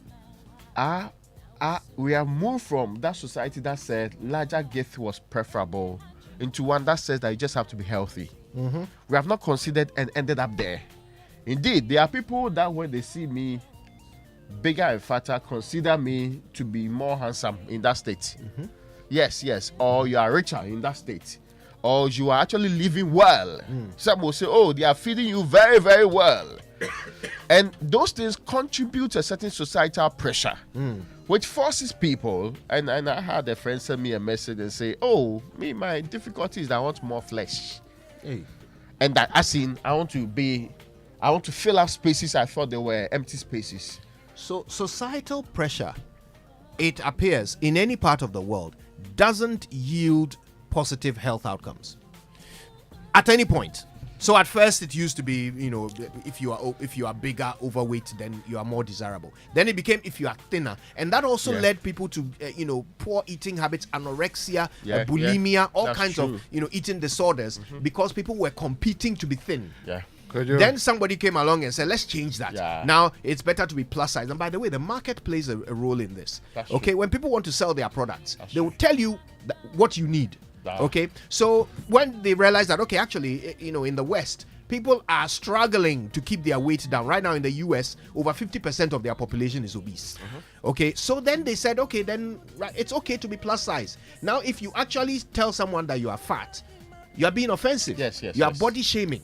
we have moved from that society that said larger girth was preferable into one that says that you just have to be healthy. We have not considered and ended up there. Indeed, there are people that when they see me bigger and fatter, consider me to be more handsome in that state. Yes. Or you are richer in that state. Or you are actually living well. Some will say, oh, they are feeding you very, very well. And those things contribute to a certain societal pressure, which forces people, and I had a friend send me a message and say, oh, my difficulty is that I want more flesh. And that I want to fill up spaces I thought they were empty spaces. So societal pressure, it appears in any part of the world, doesn't yield positive health outcomes at any point. So at first it used to be, if you are bigger, overweight, then you are more desirable. Then it became if you are thinner, and that also led people to poor eating habits, anorexia, bulimia, all kinds of eating disorders, because people were competing to be thin. Then somebody came along and said, let's change that. Now it's better to be plus size. And by the way, the market plays a role in this. When people want to sell their products, they will tell you what you need. Okay, so when they realize that, okay, actually, in the West, people are struggling to keep their weight down. Right now in the US, over 50% of their population is obese. Okay, so then they said, okay, then it's okay to be plus size. Now, if you actually tell someone that you are fat, you are being offensive. You are body shaming.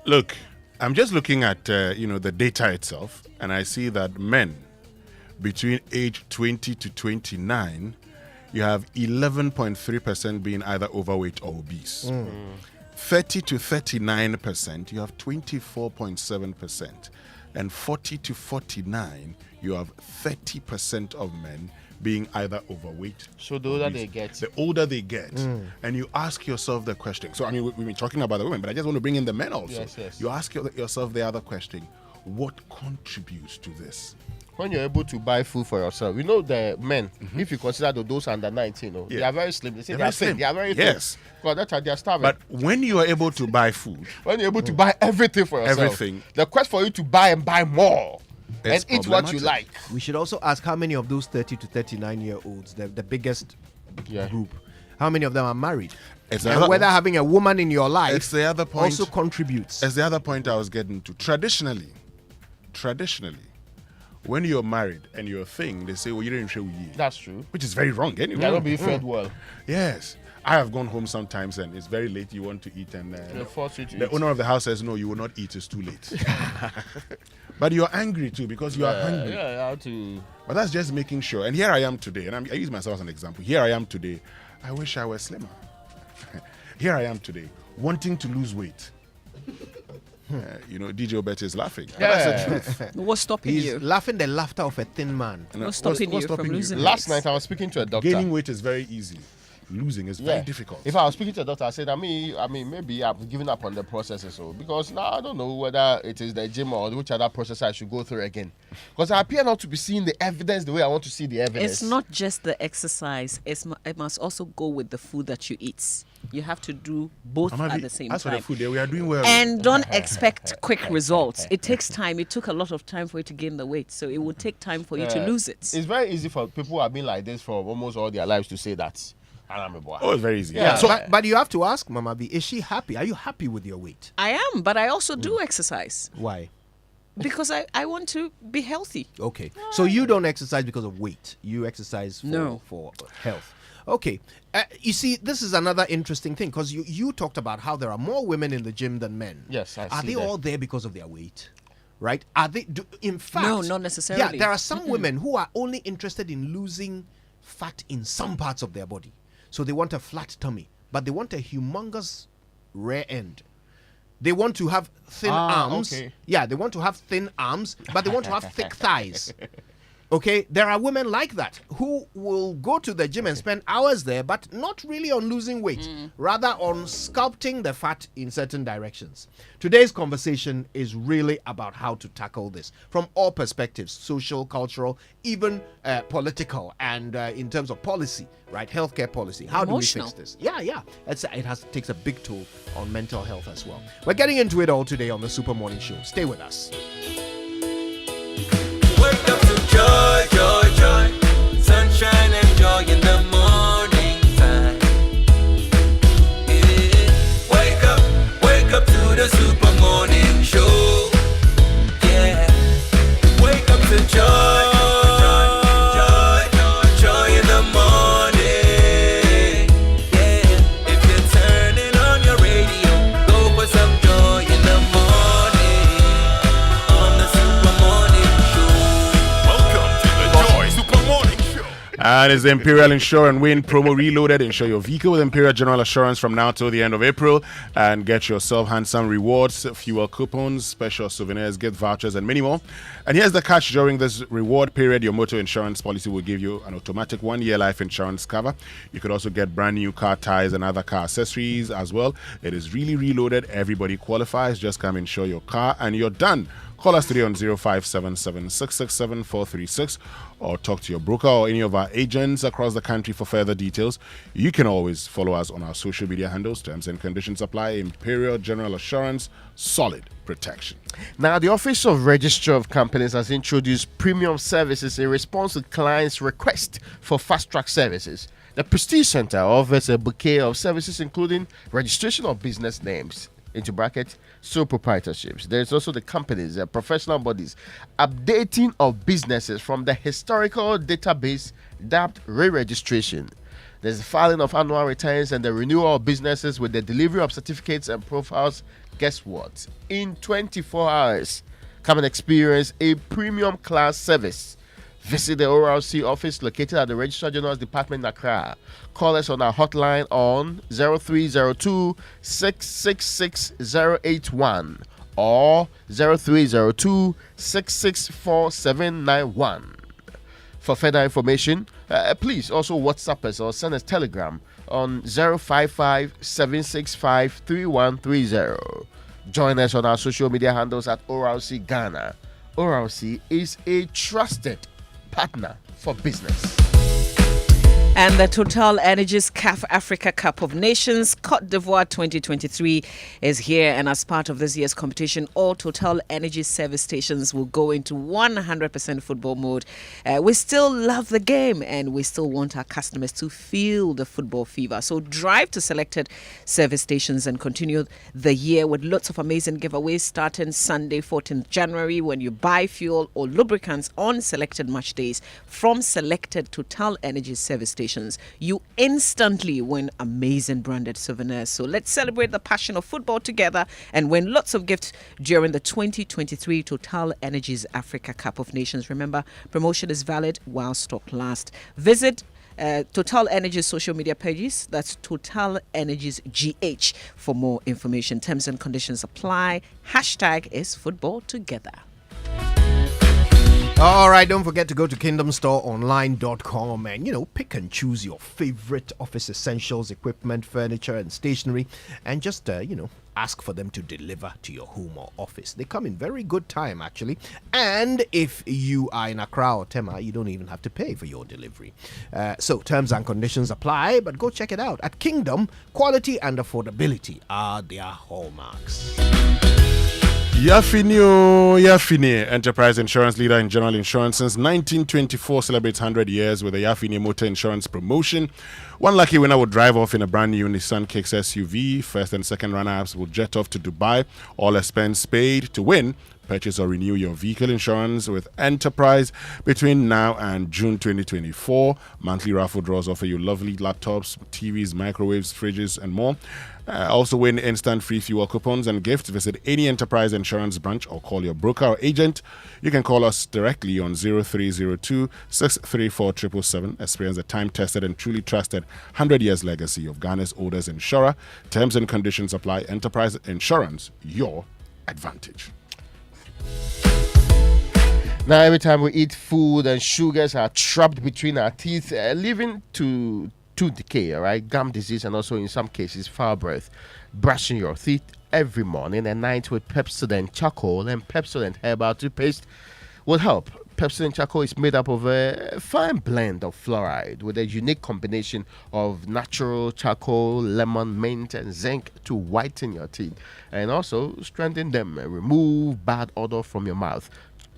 Look, I'm just looking at the data itself, and I see that men between age 20 to 29, you have 11.3% being either overweight or obese. 30 to 39%, you have 24.7%. And 40 to 49, you have 30% of men being either overweight. So the older they get. The older they get. And you ask yourself the question. So, we've been talking about the women, but I just want to bring in the men also. Yes. You ask yourself the other question. What contributes to this? When you're able to buy food for yourself, the men, if you consider those under 19, they are very slim. They say they are thin. They are very thin. Yes. Because that's how they are starving. But when you are able to buy food, when you're able to buy everything for yourself, the quest for you to buy and buy more and eat what you like. We should also ask how many of those 30 to 39-year-olds, the biggest group, how many of them are married? And whether having a woman in your life it's the other point, also contributes. It's the other point I was getting to. Traditionally, when you're married and you're a thing, they say, well, you didn't show you. That's true. Which is very wrong anyway. You're not being fed well. Yes. I have gone home sometimes and it's very late, you want to eat, and the owner of the house says, no, you will not eat, it's too late. But you're angry too because you are hungry. Yeah, how to... But that's just making sure. And here I am today, and I use myself as an example. Here I am today. I wish I were slimmer. Here I am today, wanting to lose weight. DJ Obet is laughing. That's the truth. What's stopping you? He's laughing the laughter of a thin man. What's stopping you from losing weight? Last night I was speaking to a doctor. Gaining weight is very easy. losing is very difficult. If I was speaking to a doctor, I said, I mean, maybe I've given up on the process or so, because now I don't know whether it is the gym or which other process I should go through again, because I appear not to be seeing the evidence the way I want to see the evidence. It's not just the exercise; it must also go with the food that you eat. You have to do both at the same time. As for the food, we are doing well. And don't expect quick results. It takes time. It took a lot of time for you to gain the weight, so it would take time for you to lose it. It's very easy for people who have been like this for almost all their lives to say that. I'm a boy. Oh, it's very easy. Yeah. So, but you have to ask Mama B, is she happy? Are you happy with your weight? I am, but I also do exercise. Why? Because I want to be healthy. Okay. So you don't exercise because of weight. You exercise for health. Okay. You see, this is another interesting thing, because you talked about how there are more women in the gym than men. Yes, Are they all there because of their weight? Right? Are they? In fact, no, not necessarily. Yeah, there are some women who are only interested in losing fat in some parts of their body. So they want a flat tummy, but they want a humongous rear end. They want to have thin arms. Okay. Yeah, they want to have thin arms, but they want to have thick thighs. Okay, there are women like that who will go to the gym and spend hours there, but not really on losing weight, rather on sculpting the fat in certain directions. Today's conversation is really about how to tackle this from all perspectives: social, cultural, even political, and in terms of policy, right? Healthcare policy. How do we fix this? Yeah. It takes a big toll on mental health as well. We're getting into it all today on the Super Morning Show. Stay with us. Wake up to joy, joy, joy. Sunshine and joy in the morning time. Yeah. Wake up to the Super Morning Show. Yeah. Wake up to joy, joy in the morning. Yeah. If you're turning on your radio, go for some joy in the morning. On the Super Morning Show. Welcome to the Joy Super Morning Show. And it's the Imperial Insure and Win promo reloaded. Insure your vehicle with Imperial General Assurance from now till the end of April and get yourself handsome rewards, fuel coupons, special souvenirs, gift vouchers, and many more. And here's the catch: during this reward period, your motor insurance policy will give you an automatic 1-year life insurance cover. You could also get brand new car tires and other car accessories as well. It is really reloaded. Everybody qualifies. Just come insure your car and you're done. Call us today on 0577 667 436 or talk to your broker or any of our agents across the country for further details. You can always follow us on our social media handles. Terms and conditions apply. Imperial General Assurance, solid protection. Now, the Office of Registrar of Companies has introduced premium services in response to clients' request for fast-track services. The Prestige Center offers a bouquet of services including registration of business names, into brackets, sole proprietorships. There's also the companies, professional bodies, updating of businesses from the historical database, dubbed re-registration. There's the filing of annual returns and the renewal of businesses with the delivery of certificates and profiles. Guess what? In 24 hours, come and experience a premium class service. Visit the ORC office located at the Registrar General's Department in Accra. Call us on our hotline on 0302 666 081 or 0302 664 791. For further information, please also WhatsApp us or send us Telegram on 055 765 3130. Join us on our social media handles at ORC Ghana. ORC is a trusted partner for business. And the Total Energies CAF Africa Cup of Nations Côte d'Ivoire 2023 is here. And as part of this year's competition, all Total Energies service stations will go into 100% football mode. We still love the game and we still want our customers to feel the football fever. So drive to selected service stations and continue the year with lots of amazing giveaways starting Sunday, 14th January, when you buy fuel or lubricants on selected match days from selected Total Energies service stations. You instantly win amazing branded souvenirs. So let's celebrate the passion of football together and win lots of gifts during the 2023 Total Energies Africa Cup of Nations. Remember, promotion is valid while stock lasts. Visit Total Energies social media pages. That's Total Energies GH for more information. Terms and conditions apply. Hashtag is football together. All right, don't forget to go to kingdomstoreonline.com and, pick and choose your favorite office essentials, equipment, furniture, and stationery, and just, ask for them to deliver to your home or office. They come in very good time, actually. And if you are in Accra or Tema, you don't even have to pay for your delivery. So terms and conditions apply, but go check it out. At Kingdom, quality and affordability are their hallmarks. Yafini, enterprise insurance leader in general insurance since 1924, celebrates 100 years with the Yafini Motor Insurance promotion. One lucky winner will drive off in a brand new Nissan Kicks SUV. First and second runner-ups will jet off to Dubai. All expense paid. To win, purchase or renew your vehicle insurance with Enterprise between now and June 2024. Monthly raffle draws offer you lovely laptops, TVs, microwaves, fridges, and more. Also win instant free fuel coupons and gifts. Visit any Enterprise Insurance branch or call your broker or agent. You can call us directly on 0302 634 777. Experience the time-tested and truly trusted 100 years legacy of Ghana's oldest insurer. Terms and conditions apply. Enterprise Insurance, your advantage. Now, every time we eat food and sugars are trapped between our teeth, leading to decay, all right? Gum disease and also in some cases foul breath. Brushing your teeth every morning and night with Pepsodent charcoal and Pepsodent herbal toothpaste will help. Pepsodent charcoal is made up of a fine blend of fluoride with a unique combination of natural charcoal, lemon, mint, and zinc to whiten your teeth and also strengthen them and remove bad odor from your mouth.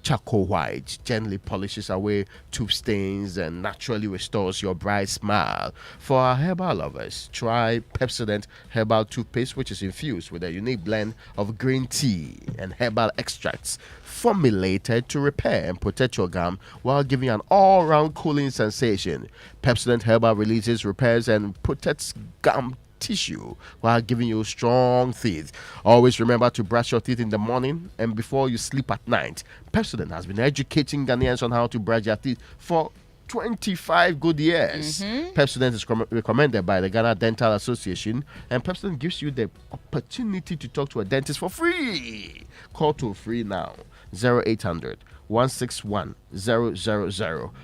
Charcoal white gently polishes away tooth stains and naturally restores your bright smile. For our herbal lovers, try Pepsodent herbal toothpaste, which is infused with a unique blend of green tea and herbal extracts formulated to repair and protect your gum while giving you an all-round cooling sensation. Pepsodent herbal releases, repairs, and protects gum tissue while giving you strong teeth. Always remember to brush your teeth in the morning and before you sleep at night. Pepsodent has been educating Ghanaians on how to brush their teeth for 25 good years. Pepsodent is recommended by the Ghana Dental Association, and Pepsodent gives you the opportunity to talk to a dentist for free. Call toll free now 0800 161 000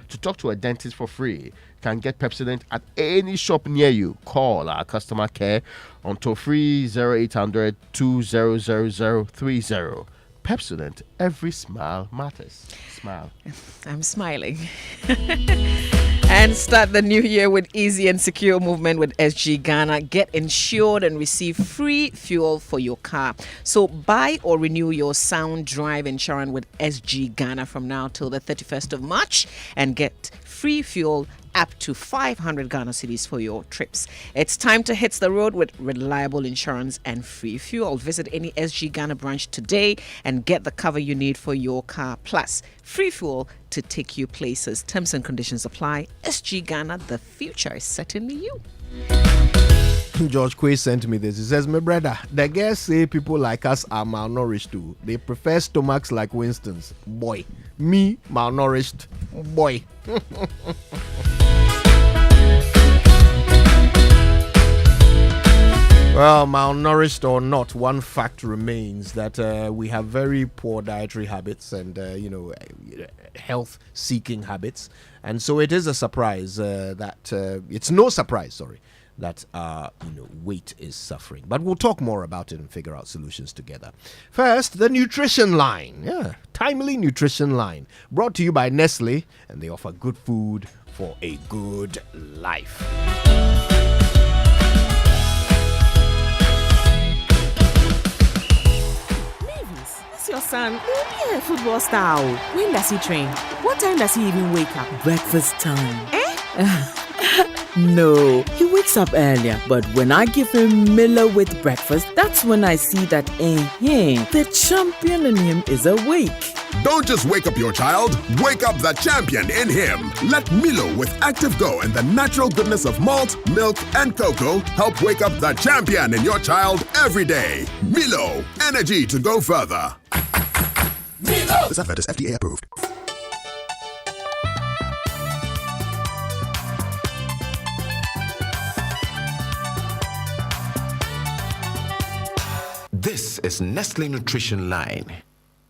to talk to a dentist for free. Can get Pepsodent at any shop near you. Call our customer care on toll free 0800 200030. Pepsodent, every smile matters. Smile. I'm smiling. And start the new year with easy and secure movement with SG Ghana. Get insured and receive free fuel for your car. So buy or renew your Sound Drive insurance with SG Ghana from now till the 31st of March and get free fuel up to 500 Ghana cedis for your trips. It's time to hit the road with reliable insurance and free fuel. Visit any SG Ghana branch today and get the cover you need for your car. Plus, free fuel to take you places. Terms and conditions apply. SG Ghana, the future is certainly you. George Quay sent me this. He says, my brother, the girls say people like us are malnourished too. They prefer stomachs like Winston's. Boy. Me, malnourished. Boy. Well, malnourished or not, one fact remains that we have very poor dietary habits and, health-seeking habits. And so it is a surprise it's no surprise, that weight is suffering. But we'll talk more about it and figure out solutions together. First, the nutrition line. Yeah, timely nutrition line. Brought to you by Nestle, and they offer good food for a good life. Your son will be a football star. When does he train? What time does he even wake up? Breakfast time. No, he wakes up earlier, but when I give him Milo with breakfast, that's when I see that the champion in him is awake. Don't just wake up your child, wake up the champion in him. Let Milo with Active Go and the natural goodness of malt, milk, and cocoa help wake up the champion in your child every day. Milo, energy to go further. Milo! This advert is FDA approved. This is Nestle Nutrition Line.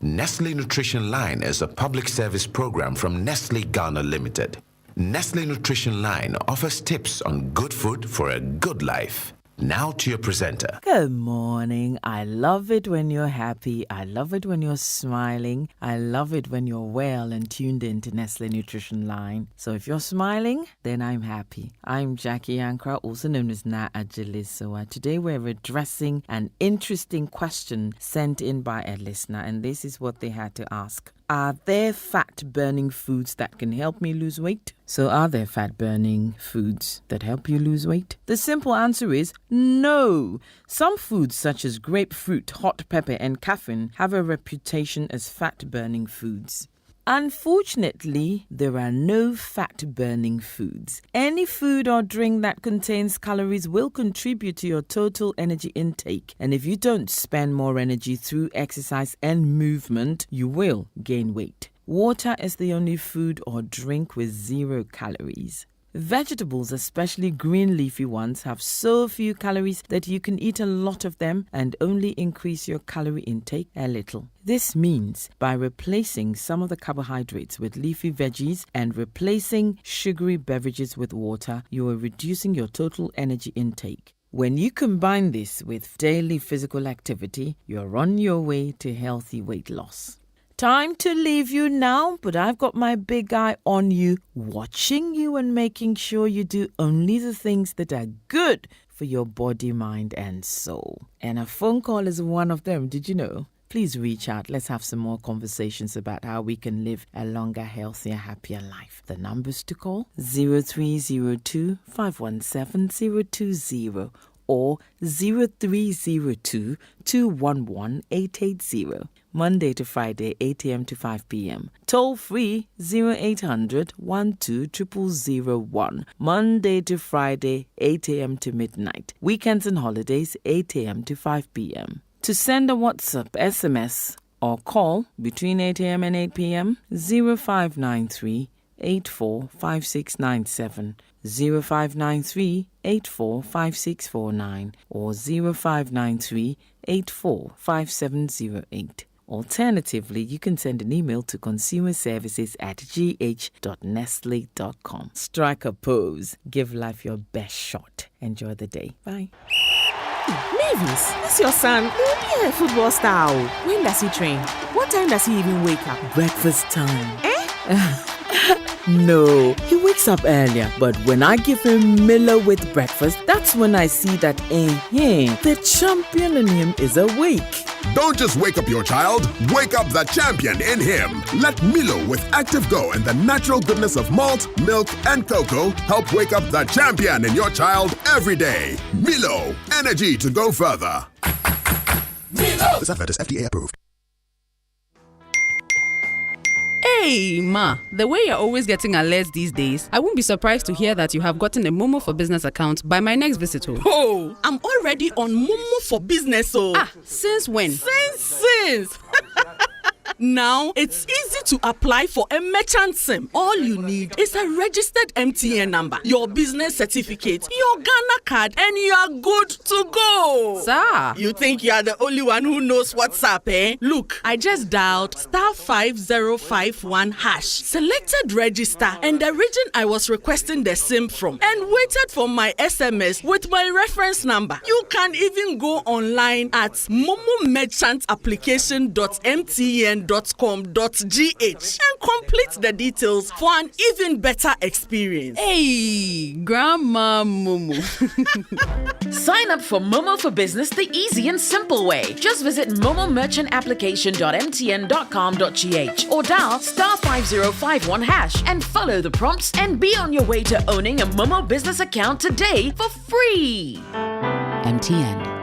Nestle Nutrition Line is a public service program from Nestle Ghana Limited. Nestle Nutrition Line offers tips on good food for a good life. Now to your presenter. Good morning. I love it when you're happy. I love it when you're smiling. I love it when you're well and tuned into Nestle Nutrition Line. So if you're smiling, then I'm happy. I'm Jackie Ankara, also known as Na Ajalisoa. Today we're addressing an interesting question sent in by a listener, and this is what they had to ask. Are there fat-burning foods that can help me lose weight? So are there fat-burning foods that help you lose weight? The simple answer is no. Some foods such as grapefruit, hot pepper and caffeine have a reputation as fat-burning foods. Unfortunately, there are no fat-burning foods. Any food or drink that contains calories will contribute to your total energy intake. And if you don't spend more energy through exercise and movement, you will gain weight. Water is the only food or drink with 0 calories. Vegetables, especially green leafy ones, have so few calories that you can eat a lot of them and only increase your calorie intake a little. This means by replacing some of the carbohydrates with leafy veggies and replacing sugary beverages with water, you are reducing your total energy intake. When you combine this with daily physical activity, you're on your way to healthy weight loss. Time to leave you now, but I've got my big eye on you, watching you and making sure you do only the things that are good for your body, mind and soul. And a phone call is one of them, did you know? Please reach out. Let's have some more conversations about how we can live a longer, healthier, happier life. The numbers to call 0302 517 020 or 0302 211 880. Monday to Friday, 8 a.m. to 5 p.m. Toll free 0800 12 0001. Monday to Friday, 8 a.m. to midnight. Weekends and holidays, 8 a.m. to 5 p.m. To send a WhatsApp, SMS, or call between 8 a.m. and 8 p.m. 0593 845697, 0593 845649, or 0593 845708. Alternatively, you can send an email to consumerservices@gh.nestle.com. Strike a pose. Give life your best shot. Enjoy the day. Bye. Mavis, this your son. He'll be a football star. When does he train? What time does he even wake up? Breakfast time. No, he wakes up earlier, but when I give him Milo with breakfast, that's when I see that the champion in him is awake. Don't just wake up your child, wake up the champion in him. Let Milo with Active Go and the natural goodness of malt, milk, and cocoa help wake up the champion in your child every day. Milo, energy to go further. Milo! This advert is FDA approved. Hey, Ma, the way you're always getting alerts these days, I won't be surprised to hear that you have gotten a Momo for Business account by my next visit. Oh, I'm already on Momo for Business. Since when? Since. Now, it's easy to apply for a merchant SIM. All you need is a registered MTN number, your business certificate, your Ghana card, and you are good to go. Sir, you think you are the only one who knows what's up, eh? Look, I just dialed *5051#, selected register, and the region I was requesting the SIM from, and waited for my SMS with my reference number. You can even go online at momomerchantapplication.mtn.com.gh and complete the details for an even better experience. Hey, Grandma Momo. Sign up for Momo for Business the easy and simple way. Just visit momomerchantapplication.mtn.com.gh or dial *5051# and follow the prompts and be on your way to owning a Momo business account today for free. MTN.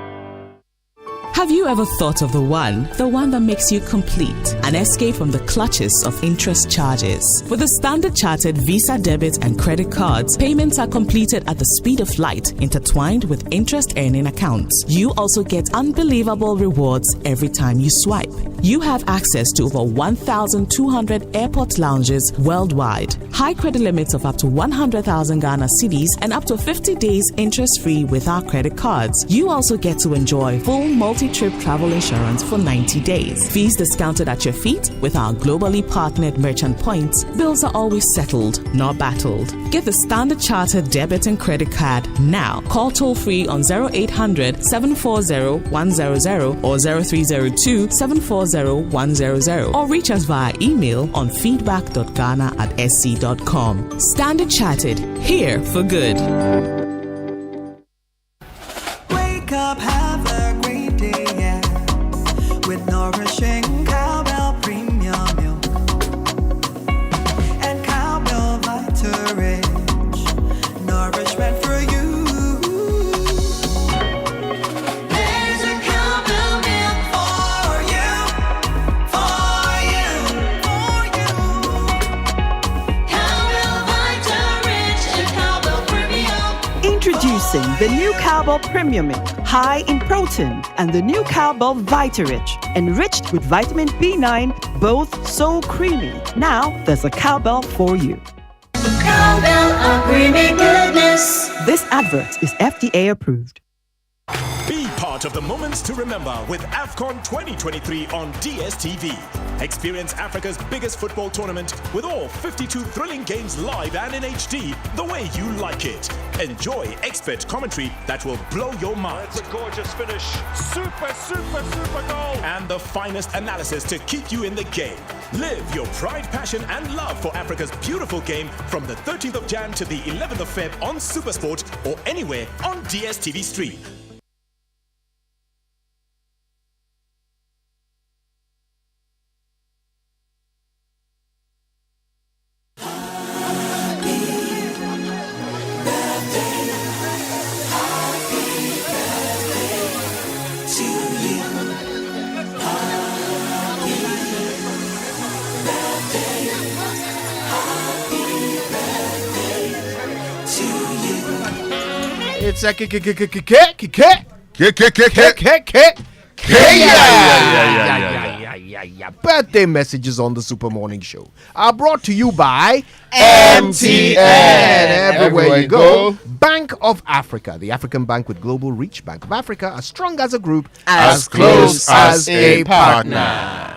Have you ever thought of the one that makes you complete? An escape from the clutches of interest charges. With the Standard Chartered Visa debit and credit cards, payments are completed at the speed of light, intertwined with interest-earning accounts. You also get unbelievable rewards every time you swipe. You have access to over 1,200 airport lounges worldwide. High credit limits of up to 100,000 Ghana cedis and up to 50 days interest-free with our credit cards. You also get to enjoy full multi multi-trip travel insurance for 90 days. Fees discounted at your feet with our globally partnered merchant points. Bills are always settled, not battled. Get the Standard Chartered debit and credit card now. Call toll-free on 0800 740 100 or 0302 740 100 or reach us via email on feedback.ghana@sc.com. Standard Chartered, here for good. Wake up, have a great day, yeah, with nourishing cowbell premium milk and cowbell Vita Rich, nourishment for you. There's a cowbell milk for you, for you, for you. Cowbell Vita Rich and cowbell premium. Introducing the new Cowbell Premium Milk, high in protein, and the new Cowbell Vita-Rich, enriched with vitamin B9, both so creamy. Now there's a Cowbell for you. Cowbell, a creamy goodness. This advert is FDA approved. Be part of the moments to remember with AFCON 2023 on DSTV. Experience Africa's biggest football tournament with all 52 thrilling games live and in HD the way you like it. Enjoy expert commentary that will blow your mind. It's a gorgeous finish. Super goal. And the finest analysis to keep you in the game. Live your pride, passion, and love for Africa's beautiful game from the 13th of Jan to the 11th of Feb on Supersport or anywhere on DSTV Stream. It's a birthday messages on the Super Morning Show are brought to you by MTN. Everywhere you go. Bank of Africa, the African bank with global reach. Bank of Africa, as strong as a group, as close as a partner.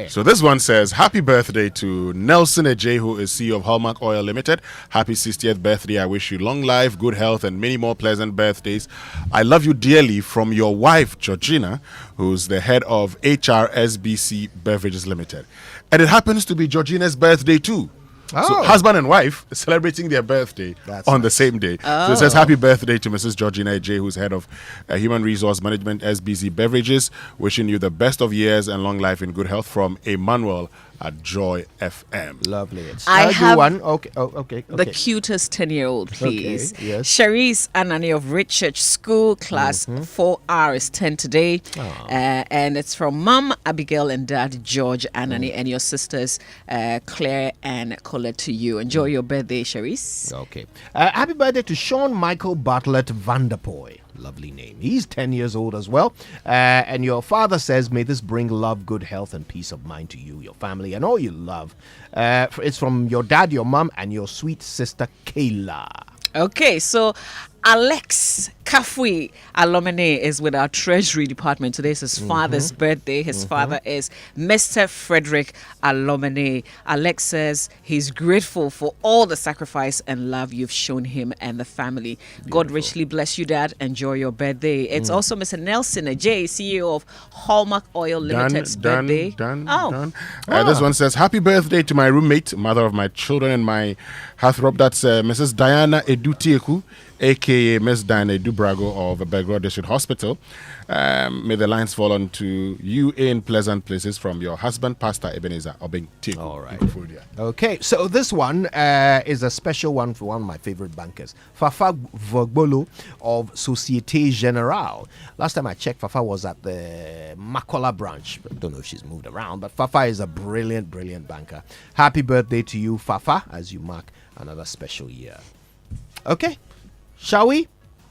So this one says, happy birthday to Nelson Ajay, who is CEO of Hallmark Oil Limited. Happy 60th birthday. I wish you long life, good health, and many more pleasant birthdays. I love you dearly, from your wife, Georgina, who's the head of HRSBC Beverages Limited. And it happens to be Georgina's birthday too. So husband and wife celebrating their birthday on the same day. So it says happy birthday to Mrs. Georgina J, who's head of Human Resource Management SBC Beverages. Wishing you the best of years and long life in good health from Emmanuel at Joy FM. Lovely. I have one. Okay. The cutest 10-year-old, please. Okay, yes. Sharice Anani of Richchurch School, class 4R is 10 today. And it's from Mom, Abigail, and Dad, George Anani, and your sisters, Claire and Colette, to you. Enjoy your birthday, Sharice. Okay. Happy birthday to Sean Michael Bartlett Vanderpoy. Lovely name. He's 10 years old as well. And your father says, may this bring love, good health, and peace of mind to you, your family, and all you love. It's from your dad, your mom, and your sweet sister, Kayla. Okay, so Alex Kafui Alumni is with our Treasury Department. Today is his father's birthday. His father is Mr. Frederick Alumni. Alex says he's grateful for all the sacrifice and love you've shown him and the family. Beautiful. God richly bless you, Dad. Enjoy your birthday. It's also Mr. Nelson Ajay, CEO of Hallmark Oil Limited's birthday. This one says, happy birthday to my roommate, mother of my children, and my heartthrob. That's Mrs. Diana Edutieku, a.k.a. Miss Diana Dubrago of Belgrade District Hospital. May the lines fall on to you in pleasant places, from your husband, Pastor Ebenezer Obeng. All right. Okay, so this one is a special one for one of my favorite bankers, Fafa Vogbolo of Societe Generale. Last time I checked, Fafa was at the Makola branch. I don't know if she's moved around, but Fafa is a brilliant, brilliant banker. Happy birthday to you, Fafa, as you mark another special year. Okay. Shall we?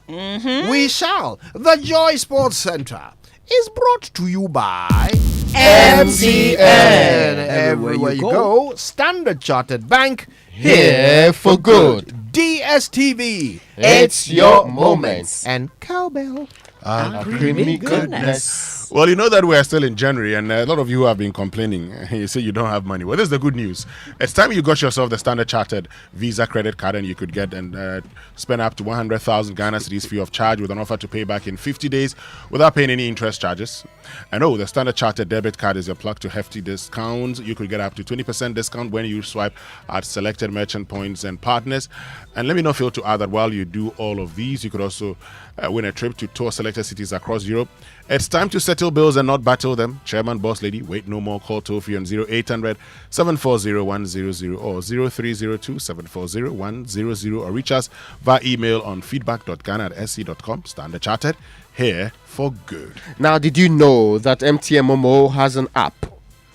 We shall. The Joy Sports Center is brought to you by MTN. Everywhere you go. Standard Chartered Bank, here for good. DSTV, it's your moments. And Cowbell. creamy goodness. Well, you know that we're still in January, and a lot of you have been complaining. You say you don't have money. Well, this is the good news. It's time you got yourself the Standard Chartered Visa credit card, and you could get and spend up to 100,000 Ghana cedis free of charge with an offer to pay back in 50 days without paying any interest charges. And the Standard Chartered debit card is your plug to hefty discounts. You could get up to 20% discount when you swipe at selected merchant points and partners. And let me not fail to add that while you do all of these, you could also win a trip to tour selected cities across Europe. It's time to settle bills and not battle them. Chairman, boss lady, wait no more. Call toll free on 0800 740 100 or 0302 740 100 or reach us via email on feedback.ghana@sc.com. Standard Chartered, here for good. Now, did you know that MTN Momo has an app?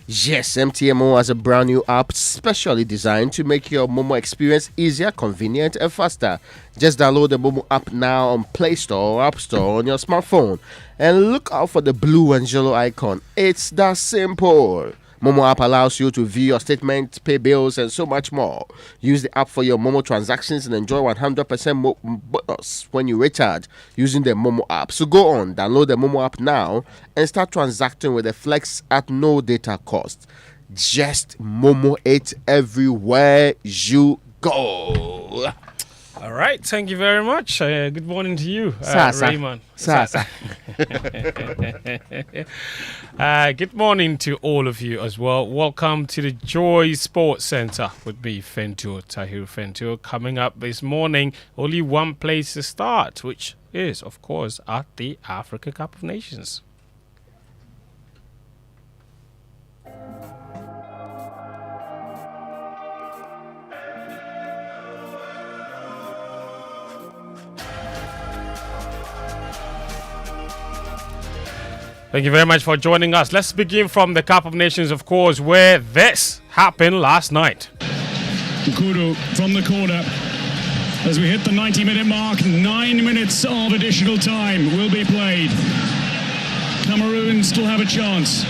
Yes, MTN Momo has a brand new app specially designed to make your Momo experience easier, convenient, and faster. Just download the Momo app now on Play Store or App Store on your smartphone and look out for the blue and yellow icon. It's that simple. Momo app allows you to view your statement, pay bills, and so much more. Use the app for your Momo transactions and enjoy 100% bonus when you recharge using the Momo app. So go on, download the Momo app now and start transacting with the Flex at no data cost. Just Momo it everywhere you go. All right, thank you very much. Good morning to you, Raymond. Good morning to all of you as well. Welcome to the Joy Sports Centre with me, Tahir Fentur. Coming up this morning, only one place to start, which is, of course, at the Africa Cup of Nations. Thank you very much for joining us. Let's begin from the Cup of Nations, of course, where this happened last night. Kudu from the corner. As we hit the 90-minute mark, 9 minutes of additional time will be played. Cameroon still have a chance.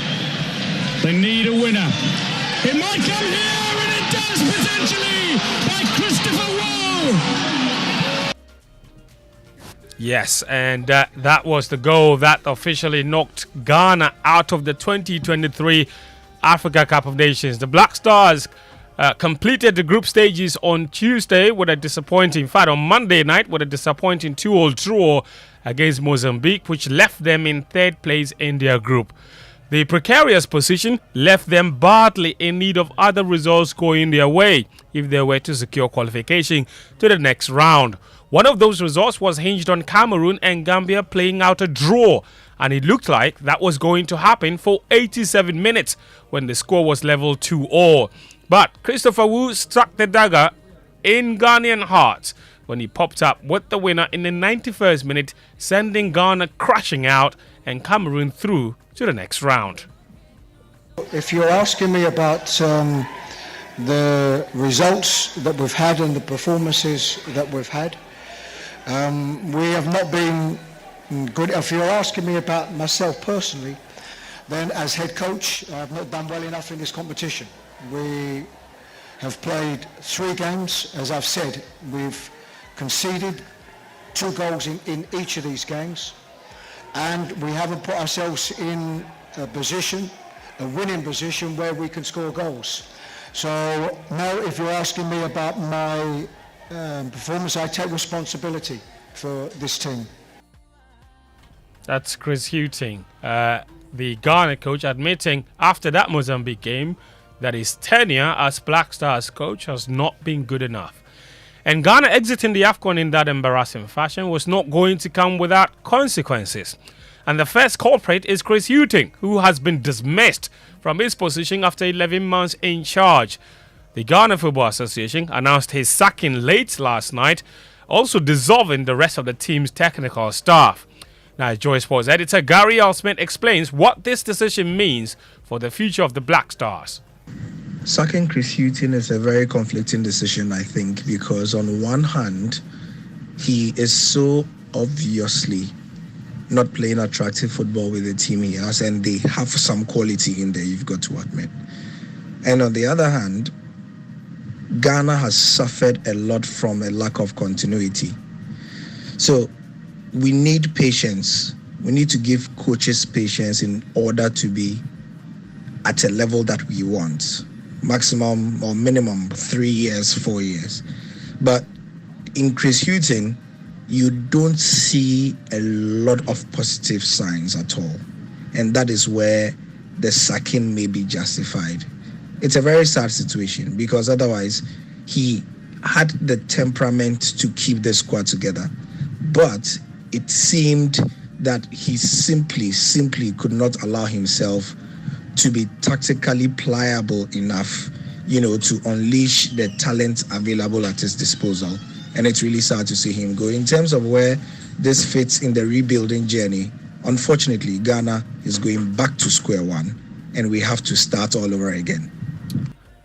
They need a winner. It might come here, and it does potentially, by Christopher Woe. Yes, and that was the goal that officially knocked Ghana out of the 2023 Africa Cup of Nations. The Black Stars completed the group stages on Tuesday with a disappointing, in fact on Monday night with a disappointing 2-2 draw against Mozambique, which left them in third place in their group. The precarious position left them badly in need of other results going their way if they were to secure qualification to the next round. One of those results was hinged on Cameroon and Gambia playing out a draw, and it looked like that was going to happen for 87 minutes when the score was level 2-2. But Christopher Wu struck the dagger in Ghanaian hearts when he popped up with the winner in the 91st minute, sending Ghana crashing out and Cameroon through to the next round. If you're asking me about the results that we've had and the performances that we've had, we have not been good. If you're asking me about myself personally, then as head coach, I have not done well enough in this competition. We have played 3 games. As I've said, we've conceded 2 goals in each of these games, and we haven't put ourselves in a position, a winning position, where we can score goals. So now, if you're asking me about my performance, I take responsibility for this team. That's Chris Hughting, the Ghana coach, admitting after that Mozambique game that his tenure as Black Stars coach has not been good enough. And Ghana exiting the AFCON in that embarrassing fashion was not going to come without consequences. And the first culprit is Chris Hughting, who has been dismissed from his position after 11 months in charge. The Ghana Football Association announced his sacking late last night, also dissolving the rest of the team's technical staff. Now, Joy Sports editor Gary Alsmith explains what this decision means for the future of the Black Stars. Sacking Chris Hughting is a very conflicting decision, I think, because on one hand, he is so obviously not playing attractive football with the team he has, and they have some quality in there, you've got to admit. And on the other hand, Ghana has suffered a lot from a lack of continuity. So we need patience we need to give coaches patience in order to be at a level that we want. Maximum or minimum 3 years, 4 years. But in Chris Hughton, you don't see a lot of positive signs at all. And that is where the sacking may be justified. It's a very sad situation because otherwise he had the temperament to keep the squad together. But it seemed that he simply could not allow himself to be tactically pliable enough, to unleash the talent available at his disposal. And it's really sad to see him go. In terms of where this fits in the rebuilding journey, unfortunately, Ghana is going back to square one, and we have to start all over again.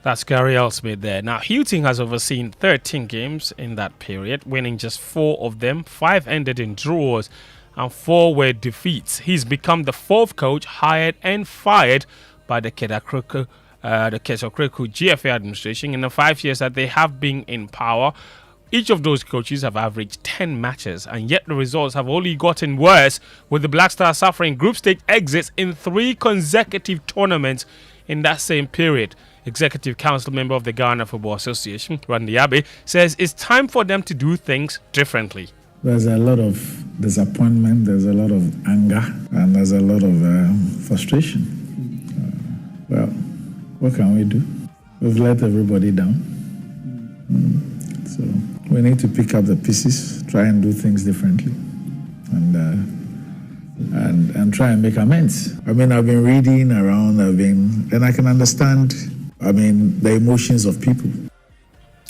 That's Gary Elsmith there. Now, Hughton has overseen 13 games in that period, winning just 4 of them. 5 ended in draws and 4 were defeats. He's become the 4th coach hired and fired by the Ketakreku GFA administration in the 5 years that they have been in power. Each of those coaches have averaged 10 matches, and yet the results have only gotten worse, with the Black Stars suffering group stage exits in 3 consecutive tournaments in that same period. Executive Council member of the Ghana Football Association, Randy Abbey, says it's time for them to do things differently. There's a lot of disappointment, there's a lot of anger, and there's a lot of frustration. Well, what can we do? We've let everybody down. So we need to pick up the pieces, try and do things differently, and try and make amends. I mean, I've been reading around, and I can understand, the emotions of people.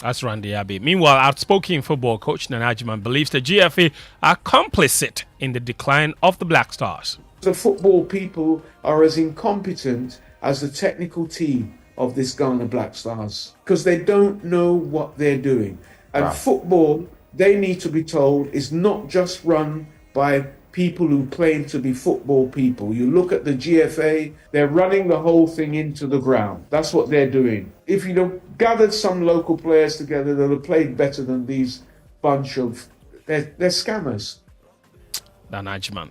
That's Randy Abbey. Meanwhile, outspoken football coach Nana Ajman believes the GFA are complicit in the decline of the Black Stars. The football people are as incompetent as the technical team of this Ghana Black Stars because they don't know what they're doing. And football, they need to be told, is not just run by people who claim to be football people. You look at the GFA, they're running the whole thing into the ground. That's what they're doing. If you gathered some local players together, they'll have played better than these bunch of... They're scammers. Dan Ajman.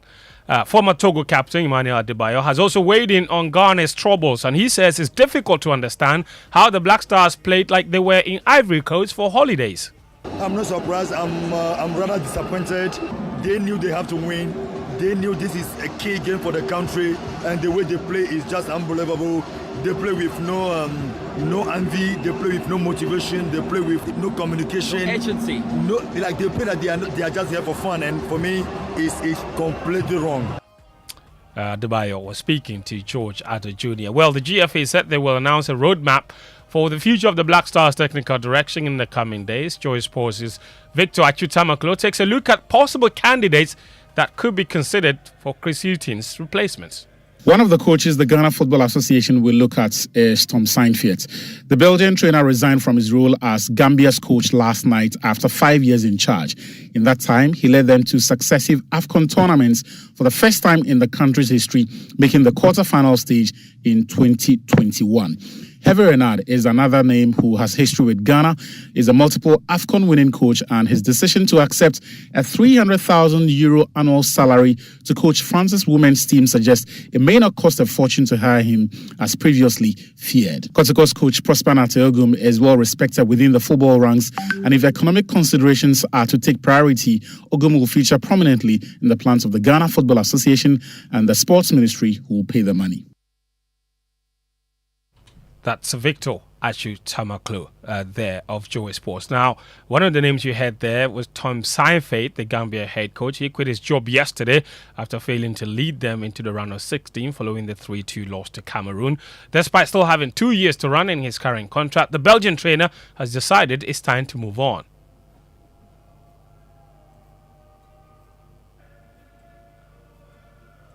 Former Togo captain Emmanuel Adebayo has also weighed in on Ghana's troubles, and he says it's difficult to understand how the Black Stars played like they were in Ivory Coast for holidays. I'm not surprised. I'm rather disappointed. They knew they have to win. They knew this is a key game for the country, and the way they play is just unbelievable. They play with no envy. They play with no motivation. They play with no communication. No agency. They play that they are just here for fun, and for me, it's completely wrong. Adebayo was speaking to George Addo Jr. Well, the GFA said they will announce a roadmap for the future of the Black Stars technical direction in the coming days. Joy Sports' Victor Achutamaklo takes a look at possible candidates that could be considered for Chris Hughton's replacements. One of the coaches the Ghana Football Association will look at is Tom Seinfeld. The Belgian trainer resigned from his role as Gambia's coach last night after 5 years in charge. In that time, he led them to successive AFCON tournaments for the first time in the country's history, making the quarter-final stage in 2021. Hervé Renard is another name who has history with Ghana, is a multiple AFCON winning coach, and his decision to accept a €300,000 annual salary to coach France's women's team suggests it may not cost a fortune to hire him as previously feared. Kotoko's coach Prosper Nateogum is well respected within the football ranks, and if economic considerations are to take priority, Ogum will feature prominently in the plans of the Ghana Football Association and the Sports Ministry, who will pay the money. That's Victor Achutamaklo there of Joy Sports. Now, one of the names you heard there was Tom Seinfeld, the Gambia head coach. He quit his job yesterday after failing to lead them into the round of 16 following the 3-2 loss to Cameroon. Despite still having 2 years to run in his current contract, the Belgian trainer has decided it's time to move on.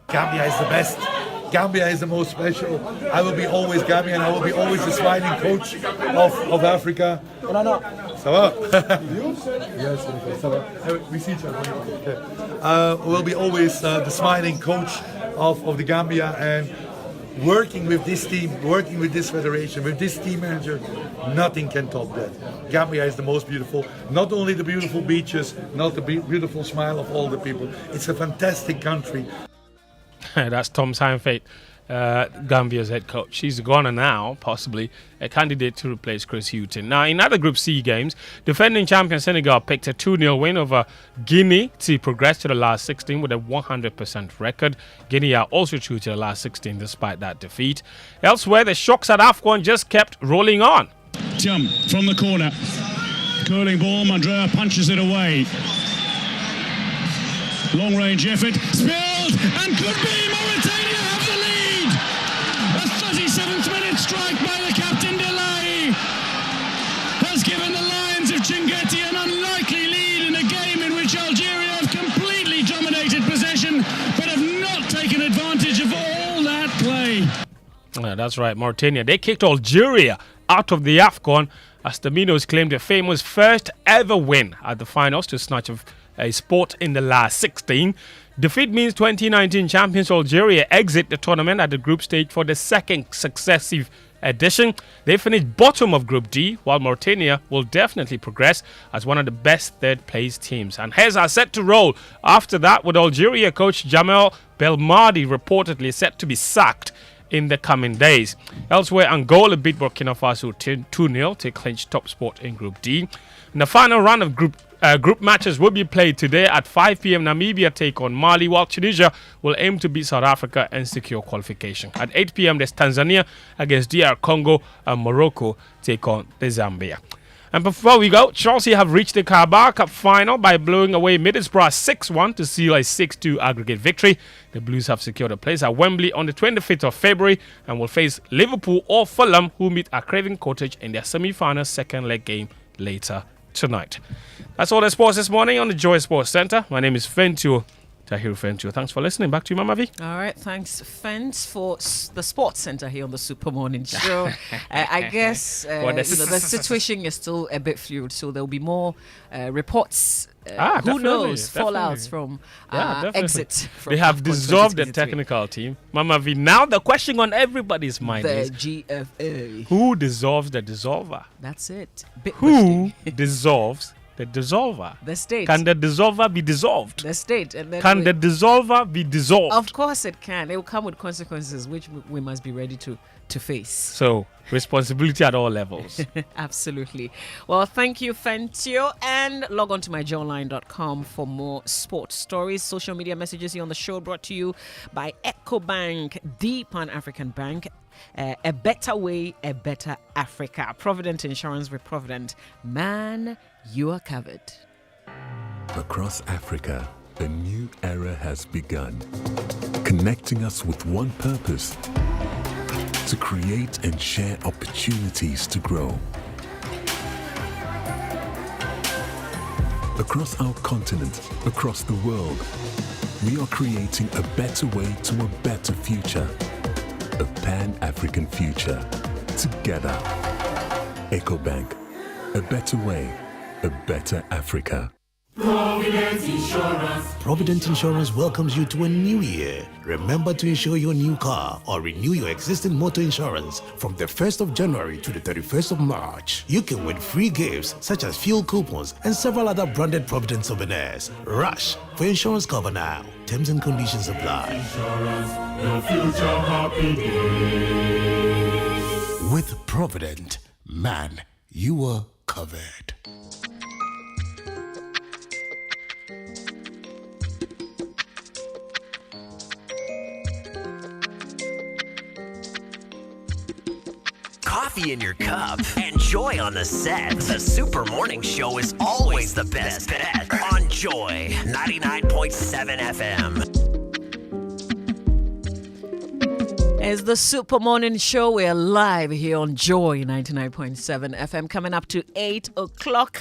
Gambia is the best. Gambia is the most special. I will be always Gambian. I will be always the smiling coach of Africa. Ça va? Yes, ça va. We see each other. We'll be always the smiling coach of the Gambia, and working with this team, working with this federation, with this team manager, nothing can top that. Gambia is the most beautiful. Not only the beautiful beaches, not the beautiful smile of all the people. It's a fantastic country. That's Tom Saintfiet, Gambia's head coach. He's gone now, possibly a candidate to replace Chris Hughton. Now, in other Group C games, defending champion Senegal picked a 2-0 win over Guinea to progress to the last 16 with a 100% record. Guinea are also through to the last 16 despite that defeat. Elsewhere, the shocks at AFCON just kept rolling on. Jump from the corner. Curling ball, Mandrea punches it away. Long range effort, spilled, and could be Mauritania have the lead. A 37th minute strike by the captain Delay has given the Lions of Chinguetti an unlikely lead in a game in which Algeria have completely dominated possession but have not taken advantage of all that play. Yeah, that's right, Mauritania. They kicked Algeria out of the AFCON as the Minos claimed their famous first ever win at the finals to snatch a spot in the last 16. Defeat means 2019 champions Algeria exit the tournament at the group stage for the second successive edition. They finished bottom of Group D, while Mauritania will definitely progress as one of the best third-place teams. And heads are set to roll after that, with Algeria coach Jamel Belmadi reportedly set to be sacked in the coming days. Elsewhere, Angola beat Burkina Faso 2-0 to clinch top spot in Group D. In the final round of group matches will be played today at 5 p.m. Namibia take on Mali, while Tunisia will aim to beat South Africa and secure qualification. At 8 p.m. there's Tanzania against DR Congo, and Morocco take on the Zambia. And before we go, Chelsea have reached the Carabao Cup final by blowing away Middlesbrough 6-1 to seal a 6-2 aggregate victory. The Blues have secured a place at Wembley on the 25th of February and will face Liverpool or Fulham, who meet at Craven Cottage in their semi-final second leg game later tonight. That's all the sports this morning on the Joy Sports Centre. My name is Fentio, Tahiru Fentio. Thanks for listening. Back to you, Mama V. All right, thanks, Fence, for the Sports Centre here on the Super Morning Show. I guess the situation is still a bit fluid, so there'll be more reports. Who knows? Fallouts from exit. From they have dissolved the technical team. Mama V. Now the question on everybody's mind is GFA. Who dissolves the dissolver? That's it. Who dissolves the dissolver? The state. Can the dissolver be dissolved? The state. And then can the dissolver be dissolved? Of course it can. It will come with consequences which we must be ready to face. So, responsibility at all levels. Absolutely. Well, thank you, Fentio. And log on to myjoyline.com for more sports stories. Social media messages here on the show brought to you by EcoBank, the Pan-African Bank. A better way, a better Africa. Provident Insurance with Provident. Man, you are covered. Across Africa, a new era has begun, connecting us with one purpose: to create and share opportunities to grow. Across our continent, across the world, we are creating a better way to a better future. A Pan-African future. Together. EcoBank. A better way. A better Africa. Provident Insurance. Provident Insurance welcomes you to a new year. Remember to insure your new car or renew your existing motor insurance from the 1st of January to the 31st of March. You can win free gifts such as fuel coupons and several other branded Provident souvenirs. Rush for insurance cover now. Terms and conditions apply. Insurance, your future happy days. With Provident, man, you are covered. Coffee in your cup and Joy on the set. The Super Morning Show is always the best bet on Joy 99.7 FM. It's the Super Morning Show. We're live here on Joy 99.7 FM. Coming up to 8 o'clock.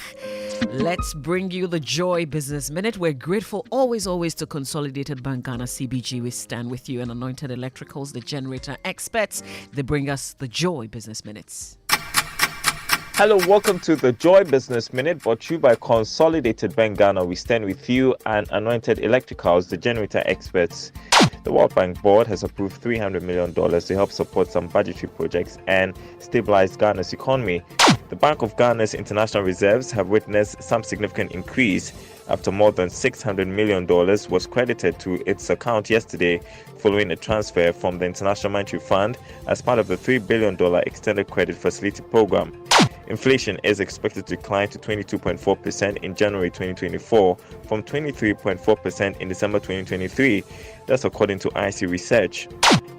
Let's bring you the Joy Business Minute. We're grateful always to Consolidated Bank Ghana CBG. We stand with you, and Anointed Electricals, the generator experts. They bring us the Joy Business Minutes. Hello, welcome to the Joy Business Minute, brought to you by Consolidated Bank Ghana. We stand with you and Anointed Electricals, the generator experts. The World Bank Board has approved $300 million to help support some budgetary projects and stabilize Ghana's economy. The Bank of Ghana's international reserves have witnessed some significant increase after more than $600 million was credited to its account yesterday following a transfer from the International Monetary Fund as part of the $3 billion Extended Credit Facility Program. Inflation is expected to decline to 22.4% in January 2024 from 23.4% in December 2023. That's according to IC Research.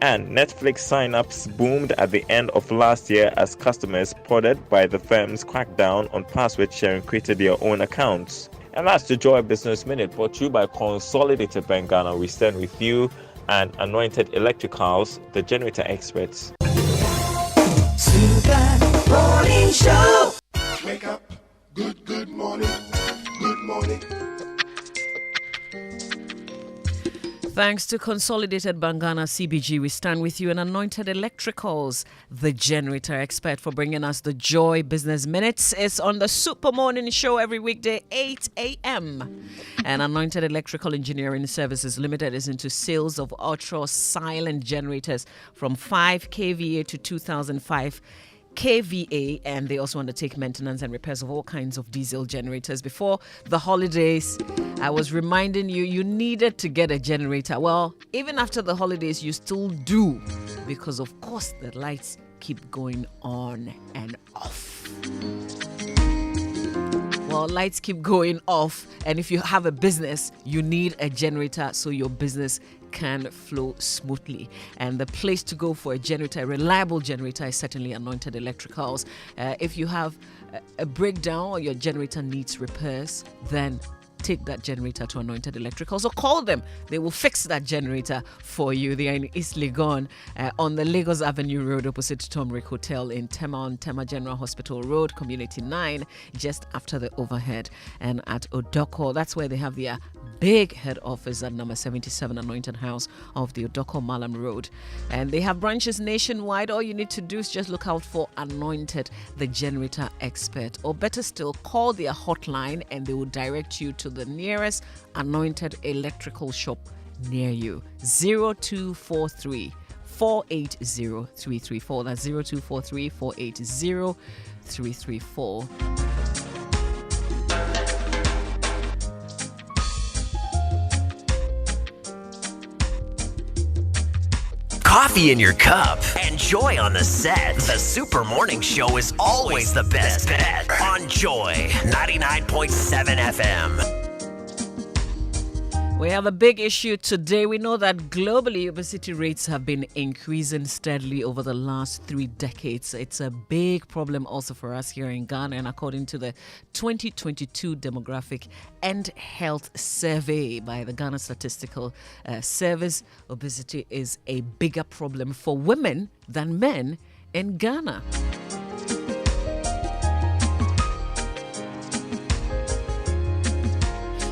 And Netflix sign-ups boomed at the end of last year as customers, prodded by the firm's crackdown on password sharing, created their own accounts. And that's the Joy Business Minute, brought to you by Consolidated Bank Ghana. We stand with you and Anointed Electricals, the generator experts. Super Morning Show. Wake up. Good morning. Good morning. Thanks to Consolidated Bank Ghana CBG, we stand with you and Anointed Electricals, the generator expert, for bringing us the Joy Business Minutes. It's on the Super Morning Show every weekday, 8 a.m. And Anointed Electrical Engineering Services Limited is into sales of ultra silent generators from 5 kVA to 2005 kVA, and they also undertake maintenance and repairs of all kinds of diesel generators. Before the holidays, I was reminding you needed to get a generator. Well, even after the holidays, you still do, because of course the lights keep going on and off. Well, lights keep going off, and if you have a business, you need a generator so your business can flow smoothly. And the place to go for a generator, a reliable generator, is certainly Anointed Electricals. If you have a breakdown or your generator needs repairs, then take that generator to Anointed Electricals or call them. They will fix that generator for you. They are in East Legon on the Lagos Avenue Road opposite Tomrick Hotel in Tema General Hospital Road, Community 9, just after the overhead. And at Odoko, that's where they have their big head office at number 77 Anointed House of the Odoko Malam Road. And they have branches nationwide. All you need to do is just look out for Anointed, the generator expert. Or better still, call their hotline and they will direct you to the nearest Anointed Electrical shop near you. 0243 480 334. That's 0243 480 334. Coffee in your cup and Joy on the set. The Super Morning Show is always the best bet on Joy 99.7 FM. We have a big issue today. We know that globally, obesity rates have been increasing steadily over the last 3 decades. It's a big problem also for us here in Ghana. And according to the 2022 Demographic and Health Survey by the Ghana Statistical Service, obesity is a bigger problem for women than men in Ghana.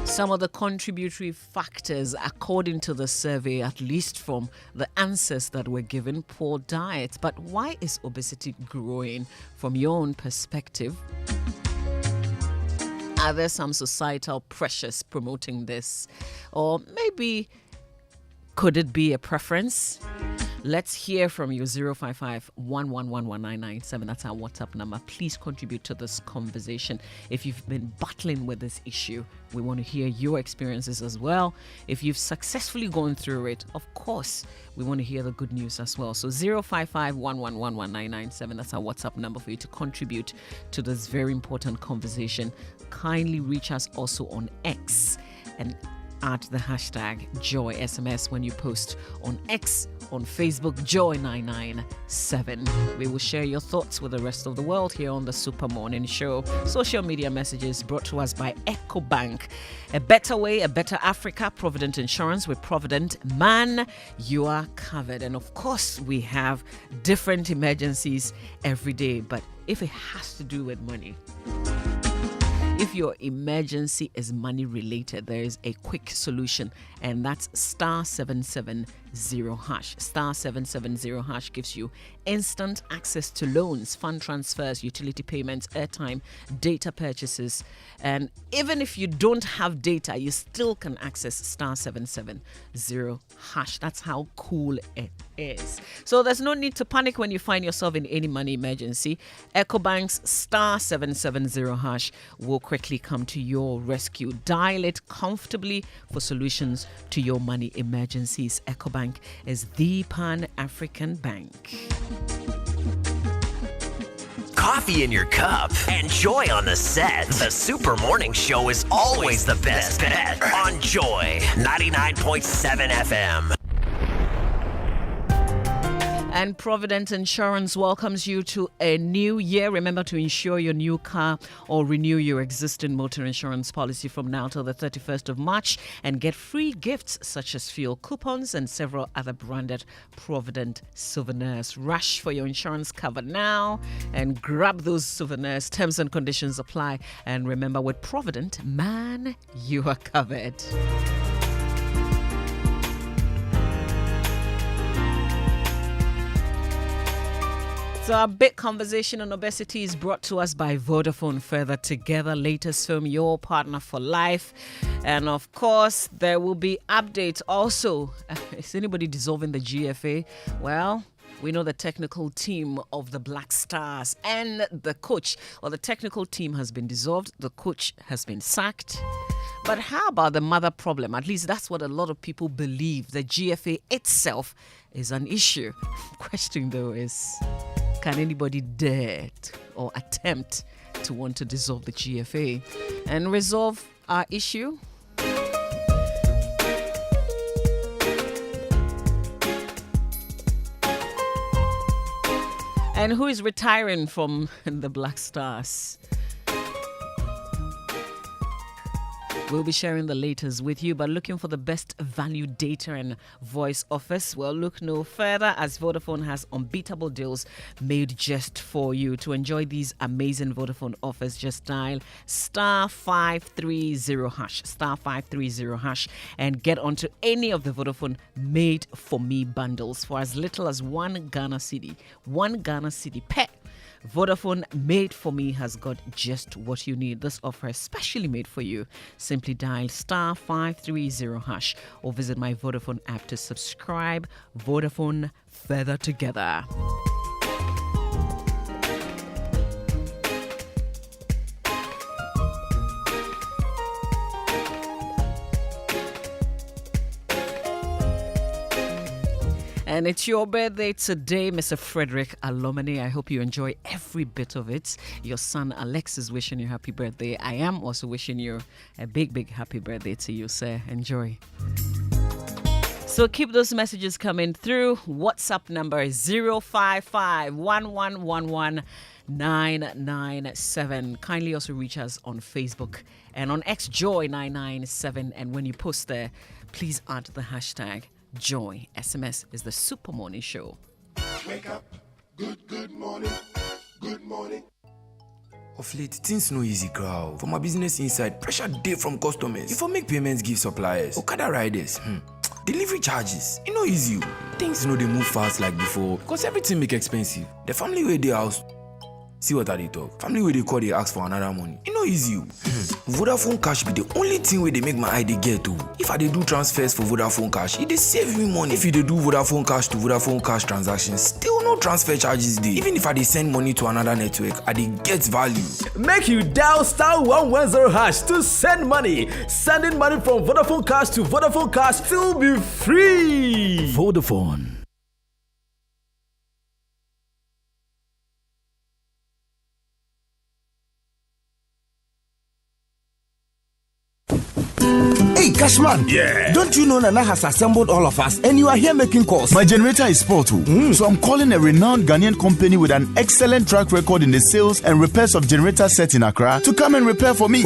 Some of the contributory factors, according to the survey, at least from the answers that were given: poor diet. But why is obesity growing from your own perspective? Are there some societal pressures promoting this? Or maybe could it be a preference? Let's hear from you. 055 1111997. That's our WhatsApp number. Please contribute to this conversation. If you've been battling with this issue, we want to hear your experiences as well. If you've successfully gone through it, of course, we want to hear the good news as well. So 055 1111997. That's our WhatsApp number for you to contribute to this very important conversation. Kindly reach us also on X and add the hashtag Joy SMS when you post on X, on Facebook, Joy997. We will share your thoughts with the rest of the world here on the Super Morning Show. Social media messages brought to us by EcoBank. A better way, a better Africa. Provident Insurance. With Provident, man, you are covered. And of course, we have different emergencies every day. But if it has to do with money, If your emergency is money related, there is a quick solution, and that's star 770 hash. Star 770 hash gives you instant access to loans, fund transfers, utility payments, airtime, data purchases. And even if you don't have data, you still can access star 770 hash. That's how cool it is. So there's no need to panic when you find yourself in any money emergency. EcoBank's star 770 hash will quickly come to your rescue. Dial it comfortably for solutions to your money emergencies. EcoBank is the Pan-African bank. Coffee in your cup and joy on the set. The Super Morning Show is always the best bet on Joy 99.7 FM. And Provident Insurance welcomes you to a new year. Remember to insure your new car or renew your existing motor insurance policy from now till the 31st of March and get free gifts such as fuel coupons and several other branded Provident souvenirs. Rush for your insurance cover now and grab those souvenirs. Terms and conditions apply. And remember, with Provident, man, you are covered. So our big conversation on obesity is brought to us by Vodafone. Further Together, latest film, your partner for life. And of course, there will be updates also. Is anybody dissolving the GFA? Well, we know the technical team of the Black Stars and the coach, or the technical team has been dissolved. The coach has been sacked. But how about the mother problem? At least that's what a lot of people believe. The GFA itself is an issue. Question though is, can anybody dare or attempt to want to dissolve the GFA and resolve our issue? And who is retiring from the Black Stars? We'll be sharing the latest with you, but looking for the best value data and voice offers? Well, look no further, as Vodafone has unbeatable deals made just for you. To enjoy these amazing Vodafone offers, just dial star 530 hash, star 530 hash, and get onto any of the Vodafone made for me bundles for as little as one Ghana cedi per. Vodafone Made for Me has got just what you need. This offer is specially made for you. Simply dial star 530 hash or visit my Vodafone app to subscribe. Vodafone, Further Together. And it's your birthday today, Mr. Frederick Alomani. I hope you enjoy every bit of it. Your son Alex is wishing you happy birthday. I am also wishing you a big, big happy birthday to you, sir. Enjoy. So keep those messages coming through. WhatsApp number is 055 1111 997. Kindly also reach us on Facebook and on XJoy997. And when you post there, please add the hashtag Joy. SMS is the Super Morning Show. Wake up, good morning, good morning. Of late, things no easy, crowd. For my business inside, pressure day from customers. If I make payments, give suppliers, Okada riders, delivery charges, it no easy. Things no they move fast like before because everything make expensive. The family where they house. See what I talk. Family where they call, they ask for another money. It no easy. Vodafone Cash be the only thing where they make my ID get to. If I dey do transfers for Vodafone Cash, it dey save me money. If you dey do Vodafone Cash to Vodafone Cash transactions, still no transfer charges dey. Even if I dey send money to another network, I dey get value. Make you dial star 110 hash to send money. Sending money from Vodafone Cash to Vodafone Cash still be free. Vodafone. Hey, Cashman. Yeah. Don't you know Nana has assembled all of us and you are here making calls? My generator is spoiled too. So I'm calling a renowned Ghanaian company with an excellent track record in the sales and repairs of generator sets in Accra to come and repair for me.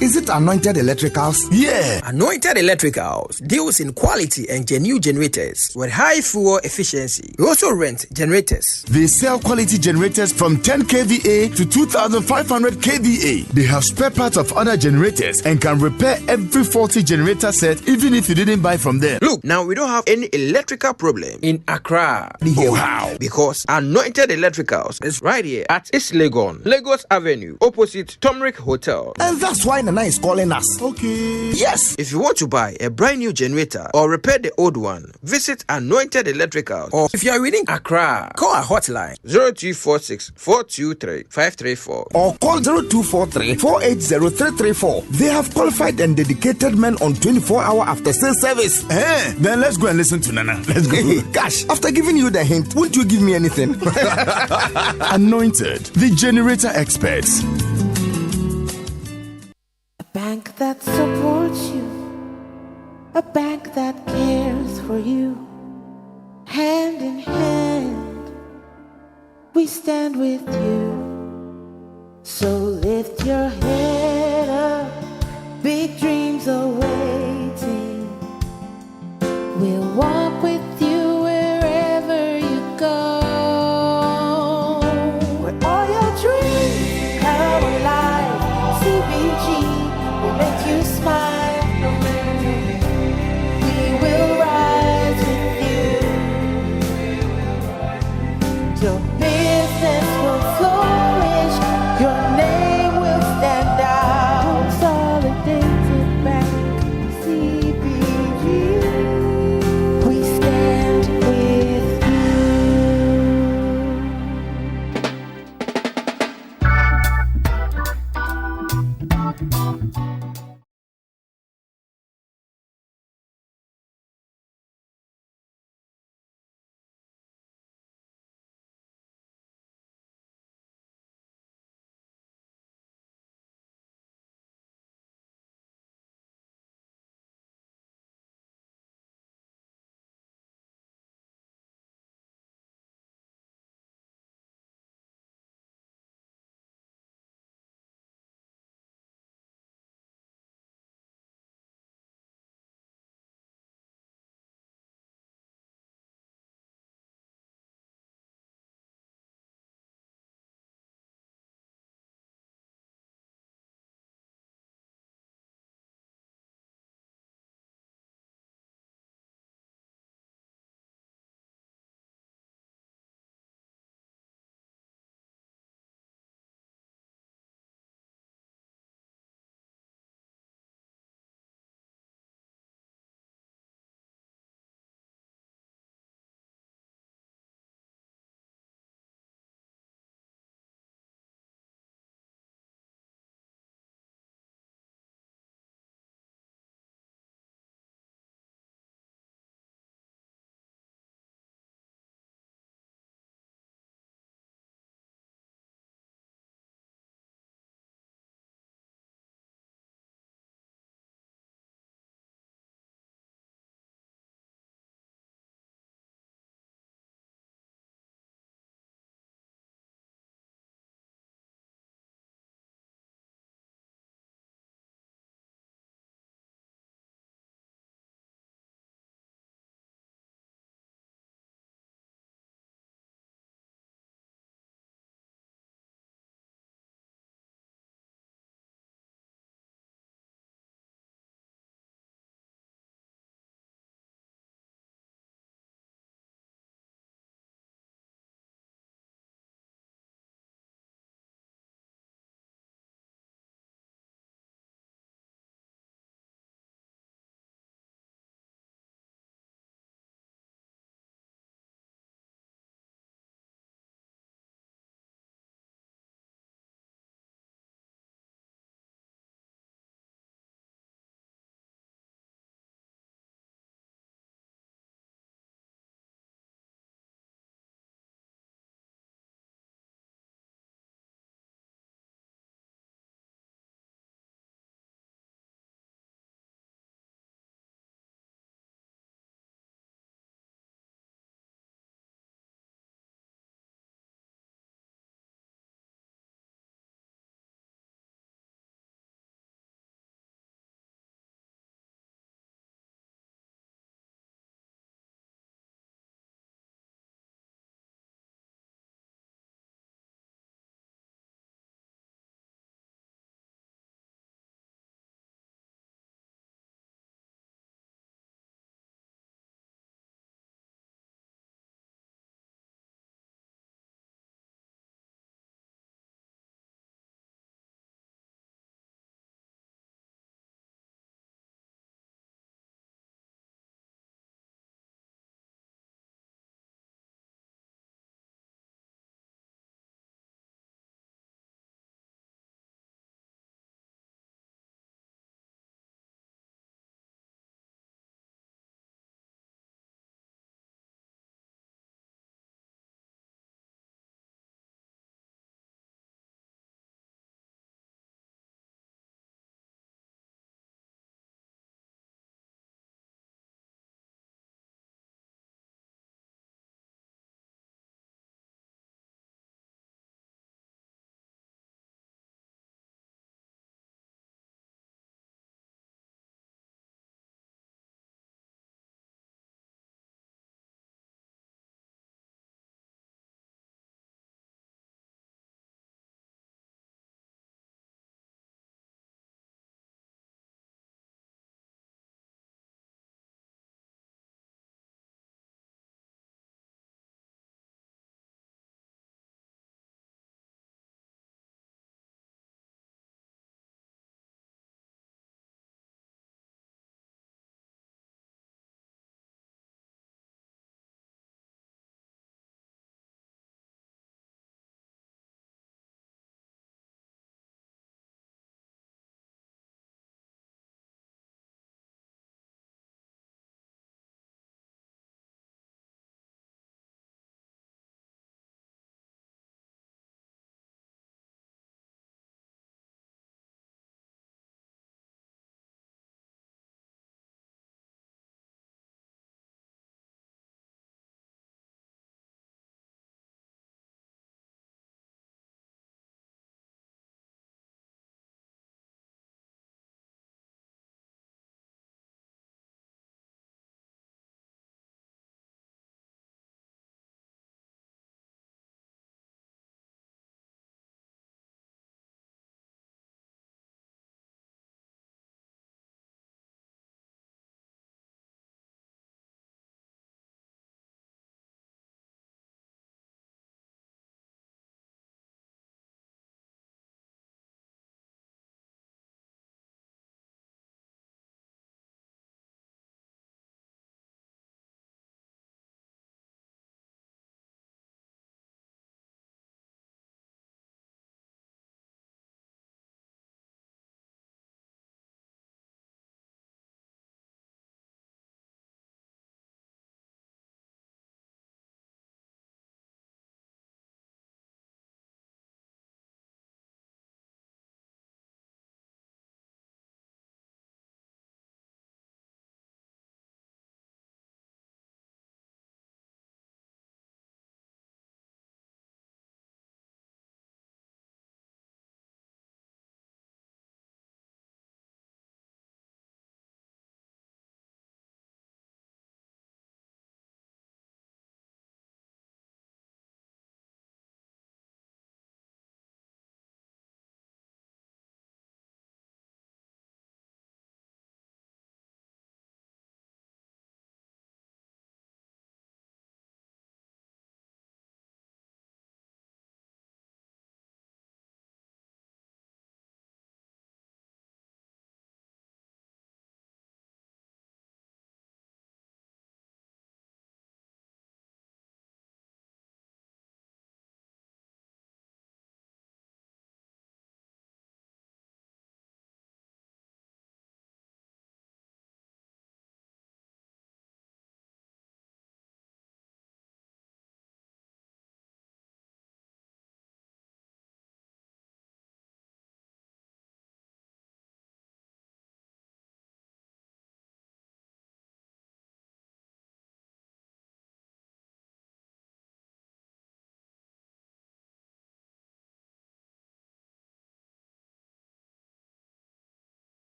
Is it Anointed Electricals? Yeah. Anointed Electricals deals in quality and genuine generators with high fuel efficiency. We also rent generators. They sell quality generators from 10 kVA to 2500 kVA. They have spare parts of other generators and can repair every faulty generator set even if you didn't buy from them. Look, now we don't have any electrical problem in Accra. How? Because Anointed Electricals is right here at East Legon, Lagos Avenue, opposite Tomric Hotel. And that's why Nana is calling us. Okay. Yes. If you want to buy a brand new generator or repair the old one, visit Anointed Electricals. Or if you are within Accra, call our hotline 0246 423 534 or call 0243 480 334. They have qualified and dedicated men on 24-hour after sales service. Then let's go and listen to Nana. Let's go. Gosh, after giving you the hint, won't you give me anything? Anointed, the generator experts. A bank that supports you, a bank that cares for you. Hand in hand, we stand with you. So lift your head up, big dreams are waiting. We'll walk with you wherever you go. Where all your dreams come alive, CBG will make you smile. We will rise with you. Your business will flourish, your name will stand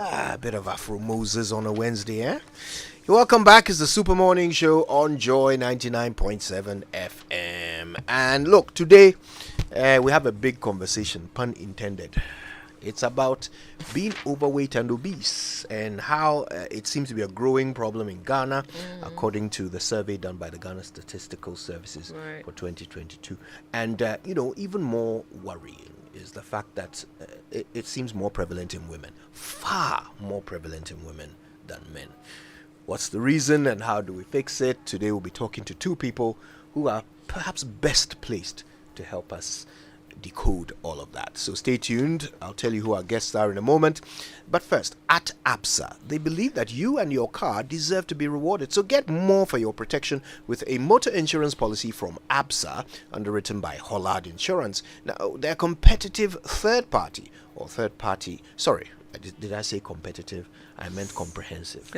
A bit of Afro Moses on a Wednesday, eh? Welcome back. It's the Super Morning Show on Joy 99.7 FM. And look, today we have a big conversation, pun intended. It's about being overweight and obese and how it seems to be a growing problem in Ghana, according to the survey done by the Ghana Statistical Services for 2022. And, even more worrying is the fact that it seems more prevalent in women, far more prevalent in women than men. What's the reason and how do we fix it? Today we'll be talking to two people who are perhaps best placed to help us decode all of that. So stay tuned. I'll tell you who our guests are in a moment. But first, at ABSA, they believe that you and your car deserve to be rewarded. So get more for your protection with a motor insurance policy from ABSA, underwritten by Hollard Insurance. Now, they're competitive third party. Sorry, did I say competitive? I meant comprehensive.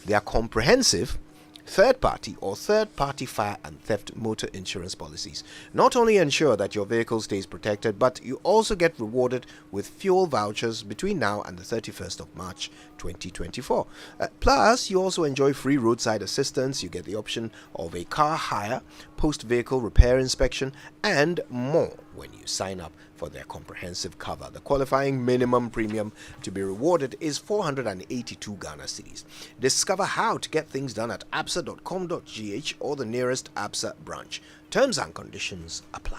They are comprehensive third-party or third-party fire and theft motor insurance policies not only ensure that your vehicle stays protected, but you also get rewarded with fuel vouchers between now and the 31st of March 2024. Plus, you also enjoy free roadside assistance. You get the option of a car hire, post-vehicle repair inspection, and more when you sign up for their comprehensive cover. The qualifying minimum premium to be rewarded is 482 Ghana cedis. Discover how to get things done at absa.com.gh or the nearest ABSA branch. Terms and conditions apply.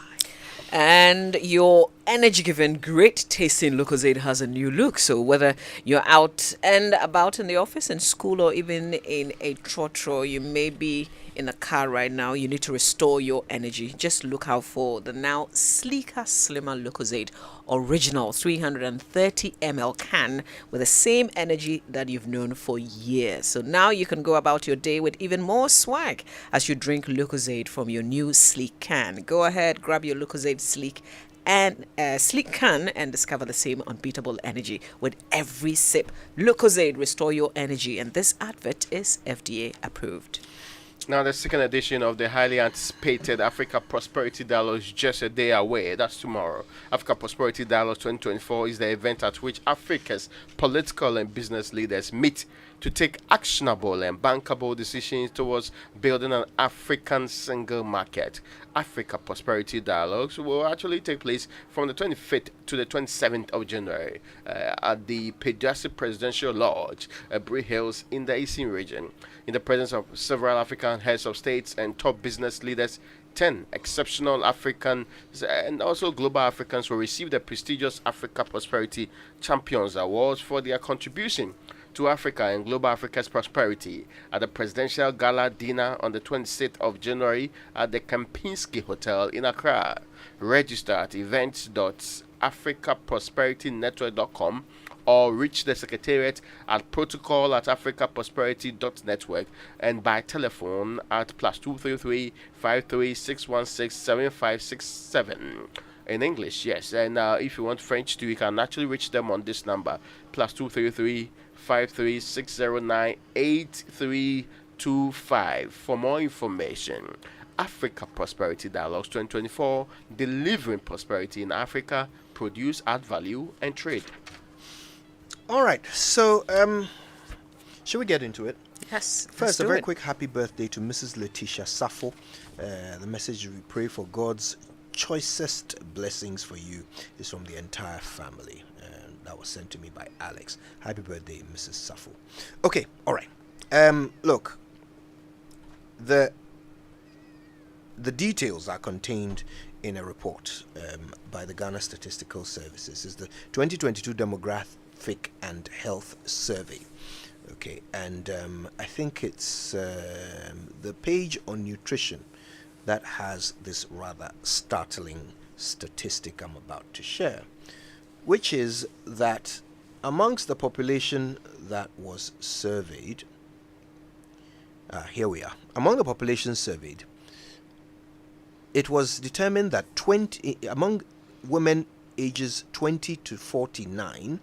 And your energy-giving, great-tasting Lucozade has a new look. So whether you're out and about in the office, in school, or even in a trotro, you may be in a car right now, you need to restore your energy. Just look out for the now sleeker, slimmer Lucozade original 330 ml can with the same energy that you've known for years. So now you can go about your day with even more swag as you drink Lucozade from your new sleek can. Go ahead, grab your Lucozade sleek can and discover the same unbeatable energy with every sip. Lucozade, restore your energy, and this advert is FDA approved. Now, the second edition of the highly anticipated Africa Prosperity Dialogue is just a day away. That's tomorrow. Africa Prosperity Dialogue 2024 is the event at which Africa's political and business leaders meet to take actionable and bankable decisions towards building an African single market. Africa Prosperity Dialogues will actually take place from the 25th to the 27th of January at the Pediastic Presidential Lodge, Bray Hills in the Eastern region. In the presence of several African heads of states and top business leaders, 10 exceptional Africans and also global Africans will receive the prestigious Africa Prosperity Champions Awards for their contribution to Africa and global Africa's prosperity at the Presidential Gala Dinner on the 26th of January at the Kempinski Hotel in Accra. Register at events.africaprosperitynetwork.com or reach the Secretariat at protocol@africaprosperity.network and by telephone at +233 53616 7567. In English, yes. And if you want French too, you can actually reach them on this number, +233 53609 8325 for more information. Africa Prosperity Dialogues 2024, delivering prosperity in Africa, produce, add value, and trade. All right, so should we get into it? Yes. First, a very quick happy birthday to Mrs. Letitia Safo. The message we pray for God's choicest blessings for you is from the entire family. That was sent to me by Alex. Happy birthday, Mrs. Safo. Okay, all right. Look, the details are contained in a report by the Ghana Statistical Services. It's the 2022 Demographic and Health Survey. Okay, and I think it's the page on nutrition that has this rather startling statistic I'm about to share, which is that amongst the population that was surveyed, here we are. Among the population surveyed, it was determined that among women ages 20 to 49,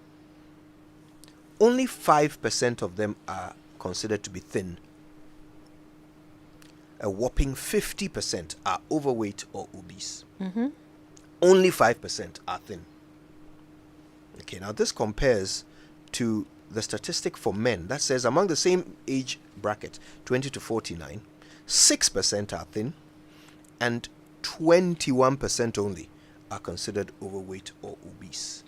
only 5% of them are considered to be thin. A whopping 50% are overweight or obese. Mm-hmm. Only 5% are thin. Okay, now this compares to the statistic for men that says among the same age bracket, 20 to 49, 6% are thin and 21% only are considered overweight or obese.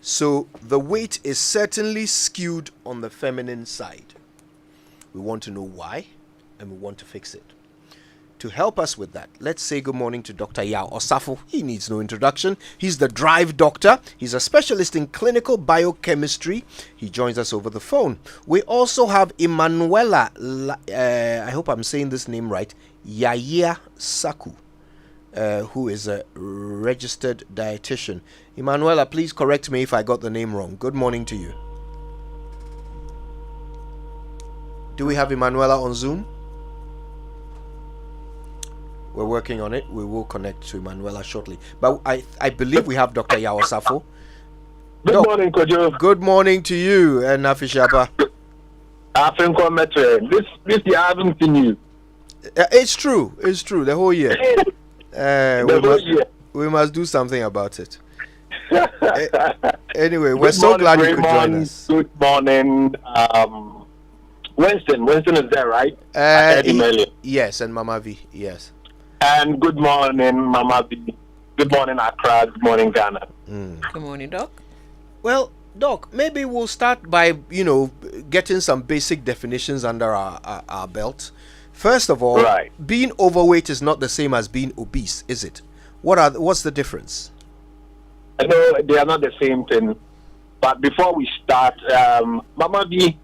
So the weight is certainly skewed on the feminine side. We want to know why, and we want to fix it. To help us with that, let's say good morning to Dr. Yao Osafo. He needs no introduction. He's the Drive Doctor. He's a specialist in clinical biochemistry. He joins us over the phone. We also have Emanuela, I hope I'm saying this name right, Yaya Saku, who is a registered dietitian. Emanuela, please correct me if I got the name wrong. Good morning to you. Do we have Emanuela on Zoom? We're working on it. We will connect to Emanuela shortly. But I believe we have Dr. Yao Osafo. Good morning, Kojo. Good morning to you, Nafishapa. This year I haven't seen you. It's true. It's true. The whole year. We must do something about it. Anyway, we're so glad you could join us. Good morning. Winston is there, right? Yes, and Mama V. Yes. And good morning, Mama B. Good morning, Accra. Good morning, Ghana. Good morning, Doc. Well, Doc, maybe we'll start by, getting some basic definitions under our belt. First of all, being overweight is not the same as being obese, is it? What's the difference? No, they are not the same thing. But before we start, Mama B,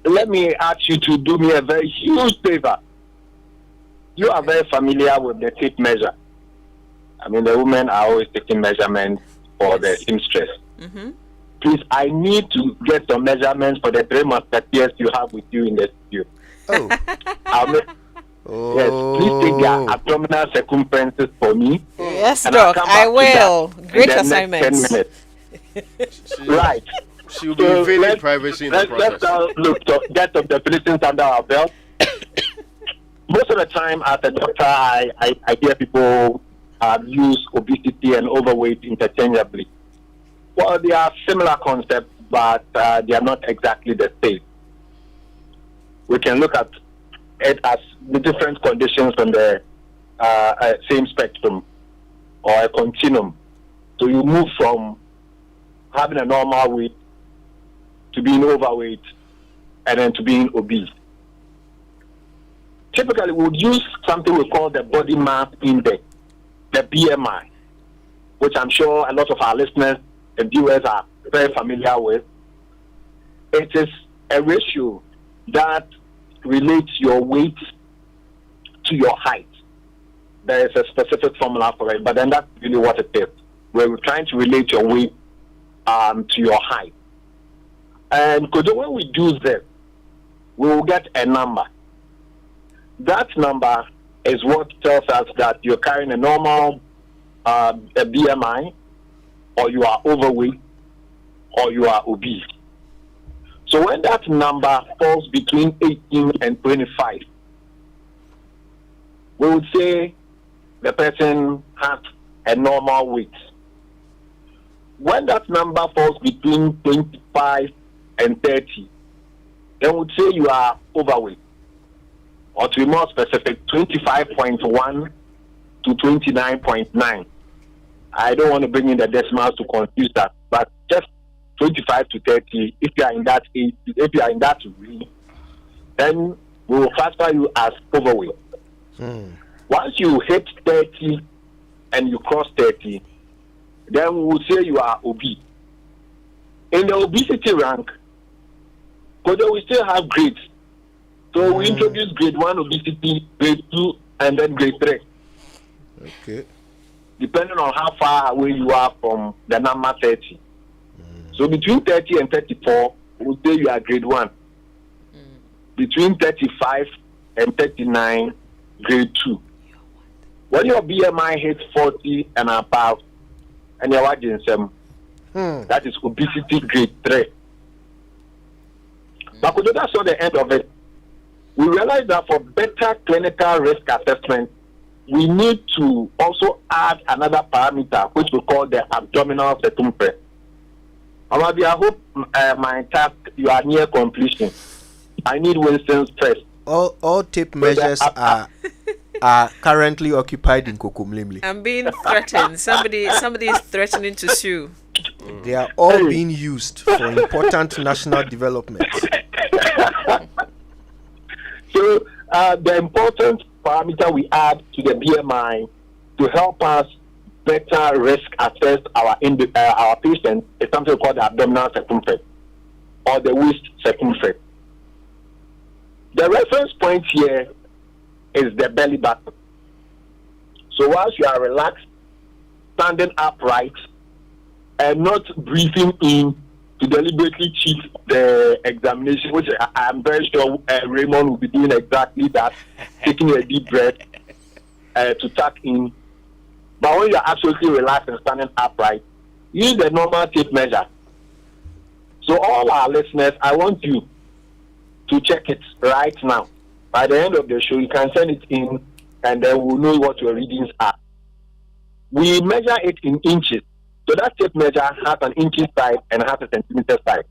let me ask you to do me a very huge favor. You are very familiar with the tape measure. I mean, the women are always taking measurements for the seamstress. Mm-hmm. Please, I need to get some measurements for the 3 musketeers you have with you in the studio. Yes, please take their abdominal circumferences for me. Yes, Doc, I will. Great assignment. 10 minutes. Right. She'll be invading privacy in the process. Let's get some definitions under our belt. Most of the time, as a doctor, I hear people use obesity and overweight interchangeably. Well, they are similar concepts, but they are not exactly the same. We can look at it as the different conditions on the same spectrum or a continuum. So you move from having a normal weight to being overweight and then to being obese. Typically, we would use something we call the body mass index, the BMI, which I'm sure a lot of our listeners and viewers are very familiar with. It is a ratio that relates your weight to your height. There is a specific formula for it, but then that's really what it is. We're trying to relate your weight to your height. And when we do this, we will get a number. That number is what tells us that you're carrying a normal a BMI, or you are overweight, or you are obese. So when that number falls between 18 and 25, we would say the person has a normal weight. When that number falls between 25 and 30, then we would say you are overweight. Or to be more specific, 25.1 to 29.9. I don't want to bring in the decimals to confuse that, but just 25 to 30, if you are in that age, if you are in that range, then we will classify you as overweight. Once you hit 30 and you cross 30, then we will say you are obese. In the obesity rank, because we still have grades. So we introduce grade 1 obesity, grade 2, and then grade 3. Okay. Depending on how far away you are from the number 30. So between 30 and 34, we'll say you are grade 1. Between 35 and 39, grade 2. When your BMI hits 40 and above, and you're watching some, that is obesity grade 3. But that's not the end of it. We realize that for better clinical risk assessment, we need to also add another parameter, which we call the abdominal circumference. Amabi, I hope my task you are near completion. I need Winston's first. All tape measures are currently occupied in Kokumlimli. I'm being threatened. Somebody is threatening to sue. They are all being used for important national development. So the important parameter we add to the BMI to help us better risk assess our patients is something called the abdominal circumference or the waist circumference. The reference point here is the belly button. So whilst you are relaxed, standing upright, and not breathing in to deliberately cheat the examination, which I am very sure Raymond will be doing exactly that, taking a deep breath to tuck in. But when you are absolutely relaxed and standing upright, use the normal tape measure. So all our listeners, I want you to check it right now. By the end of the show, you can send it in, and then we'll know what your readings are. We measure it in inches. So that tape measure has an inches side and has a centimeter side.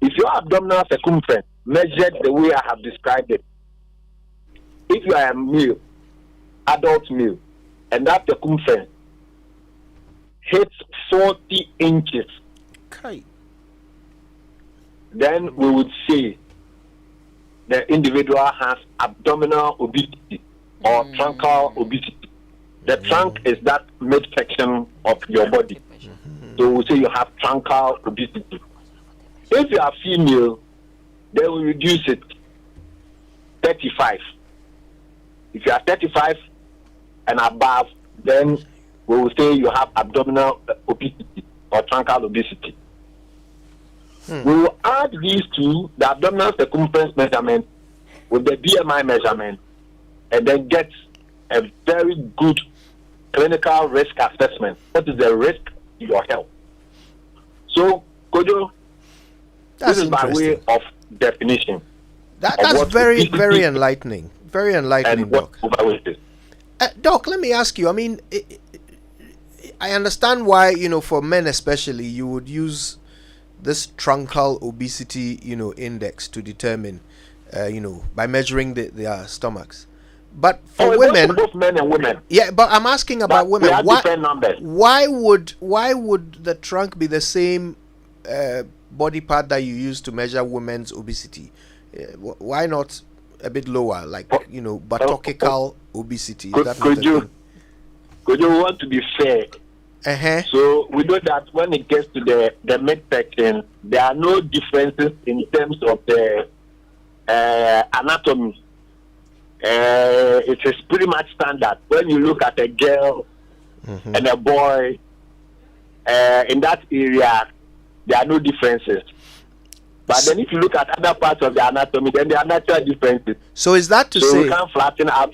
If your abdominal circumference measured the way I have described it, if you are a male, adult male, and that circumference hits 40 inches, okay, then we would say the individual has abdominal obesity or truncal obesity. The trunk is that midsection of your body. So we say you have truncal obesity. If you are female, then we reduce it 35. If you are 35 and above, then we will say you have abdominal obesity or truncal obesity. We will add these two, the abdominal circumference measurement with the BMI measurement, and then get a very good clinical risk assessment. What is the risk to your health? So, Kojo, this is by way of definition. That's very, very enlightening. Very enlightening, Doc. Doc, let me ask you. I mean, I understand why, for men especially, you would use this truncal obesity, index to determine, by measuring their stomachs. But for women, both men and women. Yeah, but I'm asking about women. Why would the trunk be the same body part that you use to measure women's obesity? Why not a bit lower, like buttockical obesity? Could you want to be fair? So we know that when it gets to the midsection, there are no differences in terms of the anatomy. It is pretty much standard. When you look at a girl and a boy in that area, there are no differences. But then if you look at other parts of the anatomy, then there are natural differences. So is that to so say we can't flatten out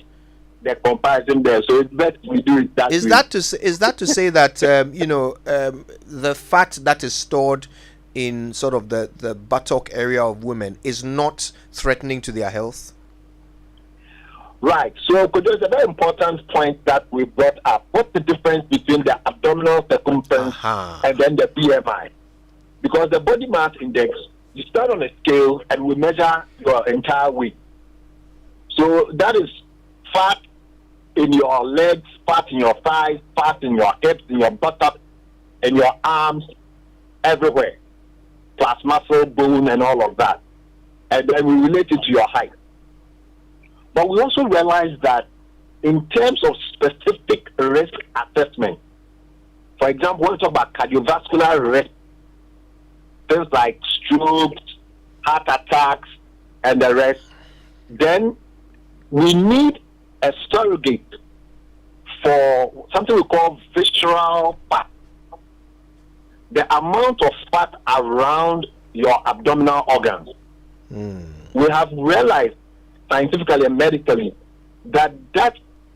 the comparison there? So it's best we do it that way. Is that to say that the fat that is stored in sort of the buttock area of women is not threatening to their health? Right. So there's a very important point that we brought up. What's the difference between the abdominal circumference and then the BMI? Because the body mass index, you start on a scale and we measure your entire weight. So that is fat in your legs, fat in your thighs, fat in your hips, in your buttock, in your arms, everywhere, plus muscle, bone, and all of that. And then we relate it to your height. But we also realize that in terms of specific risk assessment, for example, when we talk about cardiovascular risk, things like strokes, heart attacks, and the rest, then we need a surrogate for something we call visceral fat. The amount of fat around your abdominal organs. We have realized scientifically and medically that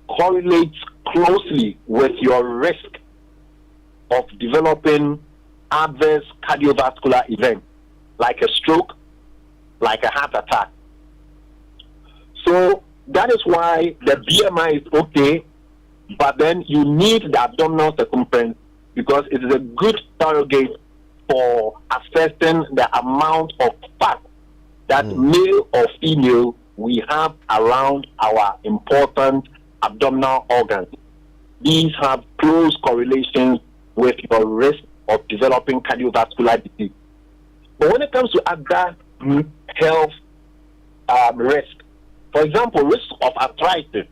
correlates closely with your risk of developing adverse cardiovascular events like a stroke, like a heart attack. So that is why the BMI is okay, but then you need the abdominal circumference because it is a good surrogate for assessing the amount of fat that male or female we have around our important abdominal organs. These have close correlations with your risk of developing cardiovascular disease. But when it comes to other health risk, for example, risk of arthritis,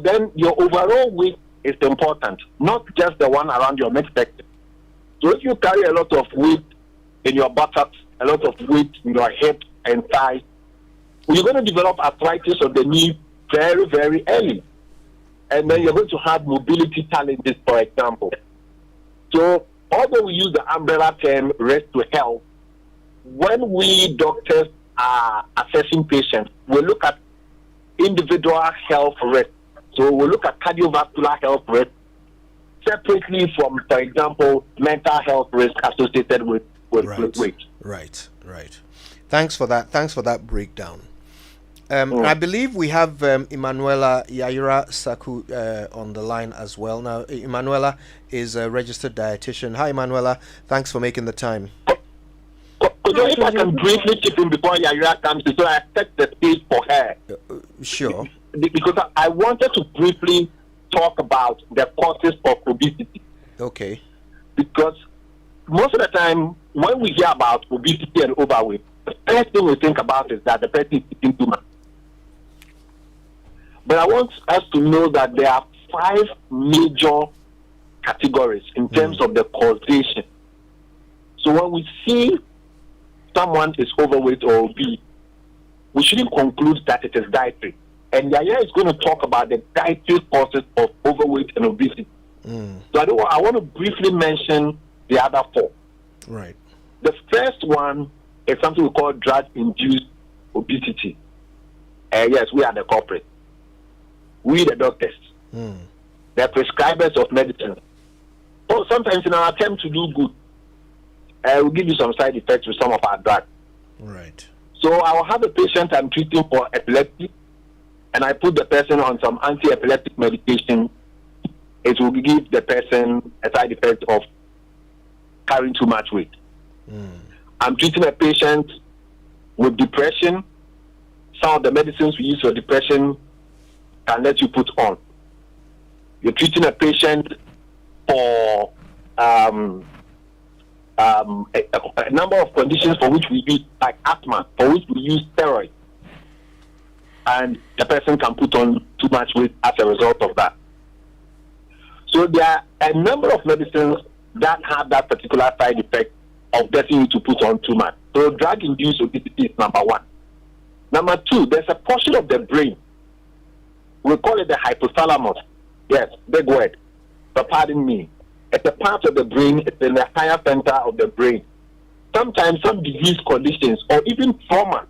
then your overall weight is important, not just the one around your midsection. So if you carry a lot of weight in your buttocks, a lot of weight in your hips and thighs, you're going to develop arthritis of the knee very, very early. And then you're going to have mobility challenges, for example. So although we use the umbrella term risk to health, when we doctors are assessing patients, we look at individual health risk. So we look at cardiovascular health risk separately from, for example, mental health risk associated with weight. Right. Thanks for that breakdown. I believe we have Emanuela Yaira Saku on the line as well. Now, Emanuela is a registered dietitian. Hi, Emanuela. Thanks for making the time. If I can briefly chip in before Yaira comes in, so I set the stage for her. Sure. Because I wanted to briefly talk about the causes of obesity. Okay. Because most of the time, when we hear about obesity and overweight, the first thing we think about is that the person is eating too much. But I want us to know that there are 5 major categories in terms of the causation. So when we see someone is overweight or obese, we shouldn't conclude that it is dietary. And Yaya is going to talk about the dietary causes of overweight and obesity. So I want to briefly mention the other 4. Right. The first one is something we call drug-induced obesity. Yes, we are the culprit. We, the doctors, the prescribers of medicine. Sometimes in our attempt to do good, we'll give you some side effects with some of our drugs. Right. So I will have a patient I'm treating for epilepsy, and I put the person on some anti-epileptic medication. It will give the person a side effect of carrying too much weight. I'm treating a patient with depression. Some of the medicines we use for depression can let you put on. You're treating a patient for a number of conditions for which we use, like asthma, for which we use steroids. And the person can put on too much weight as a result of that. So there are a number of medicines that have that particular side effect of getting you to put on too much. So drug-induced obesity is number 1. Number 2, there's a portion of the brain. We call it the hypothalamus. Yes, big word. But pardon me. It's a part of the brain. It's in the higher center of the brain. Sometimes some disease conditions or even trauma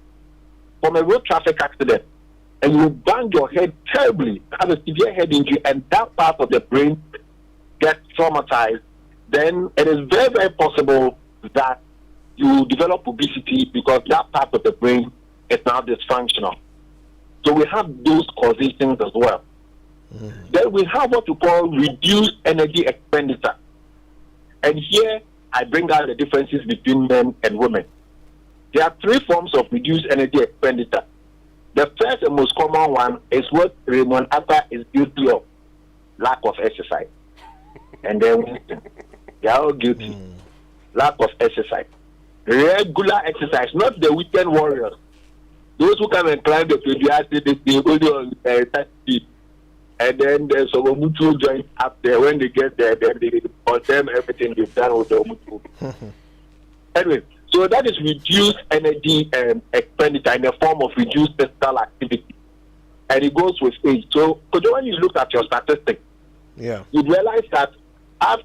from a road traffic accident, and you bang your head terribly, have a severe head injury, and that part of the brain gets traumatized, then it is very, very possible that you develop obesity because that part of the brain is now dysfunctional. So we have those causations as well. Then we have what we call reduced energy expenditure. And here I bring out the differences between men and women. There are 3 forms of reduced energy expenditure. The first and most common one is what Raymond Atta is guilty of, lack of exercise. And then they are all guilty. Lack of exercise. Regular exercise, not the weekend warriors. Those who come and climb the Pediatric, they only on 30. And then there's some mutual joint up there. When they get there, then they condemn everything they've done with the mutual. Anyway, so that is reduced energy expenditure in the form of reduced physical activity. And it goes with age. So when you look at your statistics, you realize that as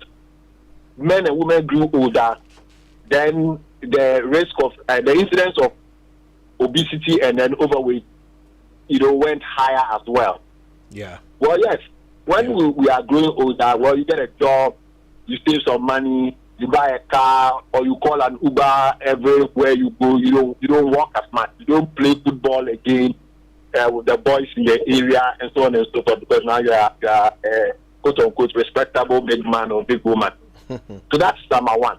men and women grew older, then the risk of the incidence of obesity and then overweight, went higher as well. Yeah. Well, yes. When we are growing older, well, you get a job, you save some money, you buy a car, or you call an Uber everywhere you go. You don't walk as much. You don't play football again with the boys in the area and so on and so forth, because now you are a quote unquote respectable big man or big woman. So that's number 1.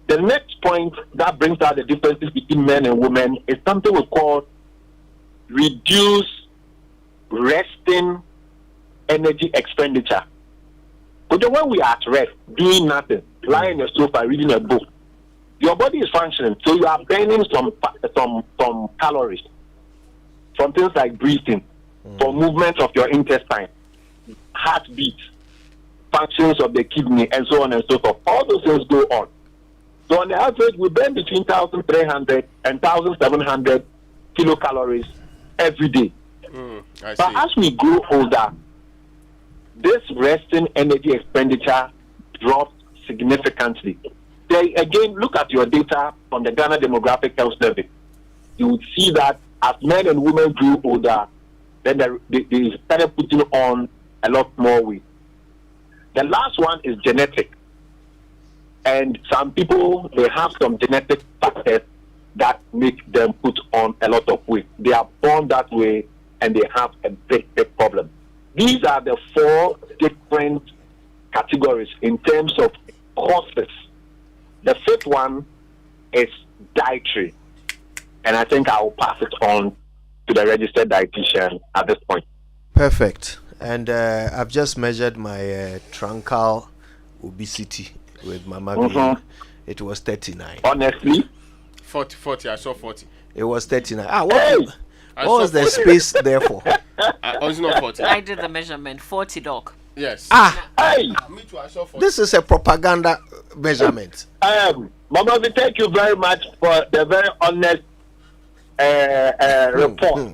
The next point that brings out the differences between men and women is something we call reduce resting energy expenditure. But when we are at rest, doing nothing, lying on the sofa, reading a book, your body is functioning, so you are burning some calories from things like breathing, from movement of your intestine, heartbeat, functions of the kidney, and so on and so forth. All those things go on. So on the average, we burn between 1,300 and 1,700 kilocalories every day. But as we grow older, this resting energy expenditure drops significantly. They, again, look at your data from the Ghana Demographic Health Survey. You would see that as men and women grew older, then they started putting on a lot more weight. The last one is genetic. And some people, they have some genetic factors that make them put on a lot of weight. They are born that way and they have a big problem. These are the 4 different categories in terms of causes. The 5th one is dietary. And I think I will pass it on to the registered dietitian at this point. Perfect. And I've just measured my truncal obesity with Mama B. It was 39. Honestly? 40, I saw 40. It was 39. What was the space there for? It's not 40. I did the measurement, 40 dog. Yes. Hey! Me too, I saw 40. This is a propaganda measurement. Mama B, thank you very much for the very honest report.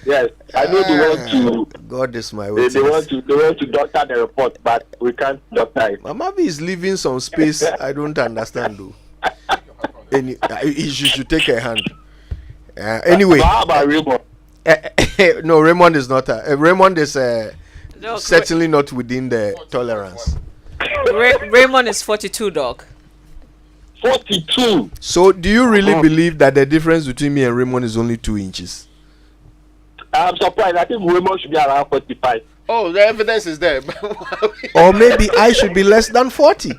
Yes, I know they want to. God is my witness. witness. They want to doctor the report, but we can't doctor it. Mama B is leaving some space. I don't understand though. You should take a hand. Anyway. How about Raymond? No, Raymond is not. Raymond is certainly not within the tolerance. Raymond is 42, dog. 42. So, do you really believe that the difference between me and Raymond is only 2 inches? I'm surprised. I think Raymond should be around 45. Oh, the evidence is there. Or maybe I should be less than 40.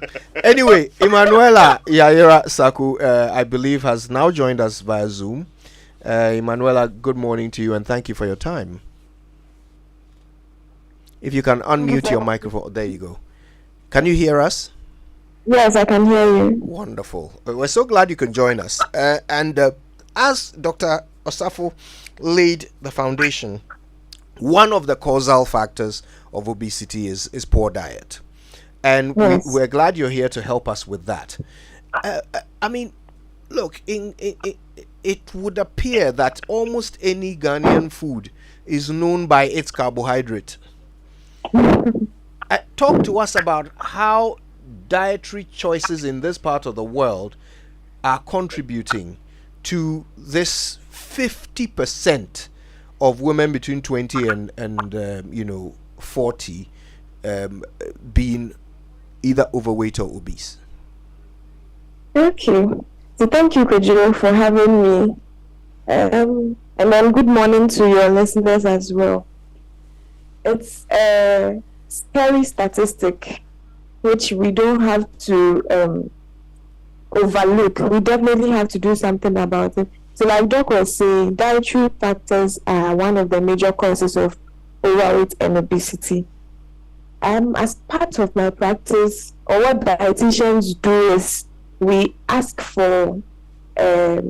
Anyway, Emanuela Yaira Saku, I believe, has now joined us via Zoom. Emanuela, good morning to you and thank you for your time. If you can unmute your microphone, there you go. Can you hear us? Yes, I can hear you. Wonderful. We're so glad you can join us. And as Dr. Osafo laid the foundation, one of the causal factors of obesity is poor diet. And we're glad you're here to help us with that. I mean, look, it would appear that almost any Ghanaian food is known by its carbohydrate. Talk to us about how dietary choices in this part of the world are contributing to this 50% of women between 20 and 40 being either overweight or obese. Okay. So thank you, Kejiro, for having me. And then good morning to your listeners as well. It's a scary statistic which we don't have to overlook. We definitely have to do something about it. So like Doc was saying, dietary factors are one of the major causes of overweight and obesity. As part of my practice, or what dietitians do is we ask for a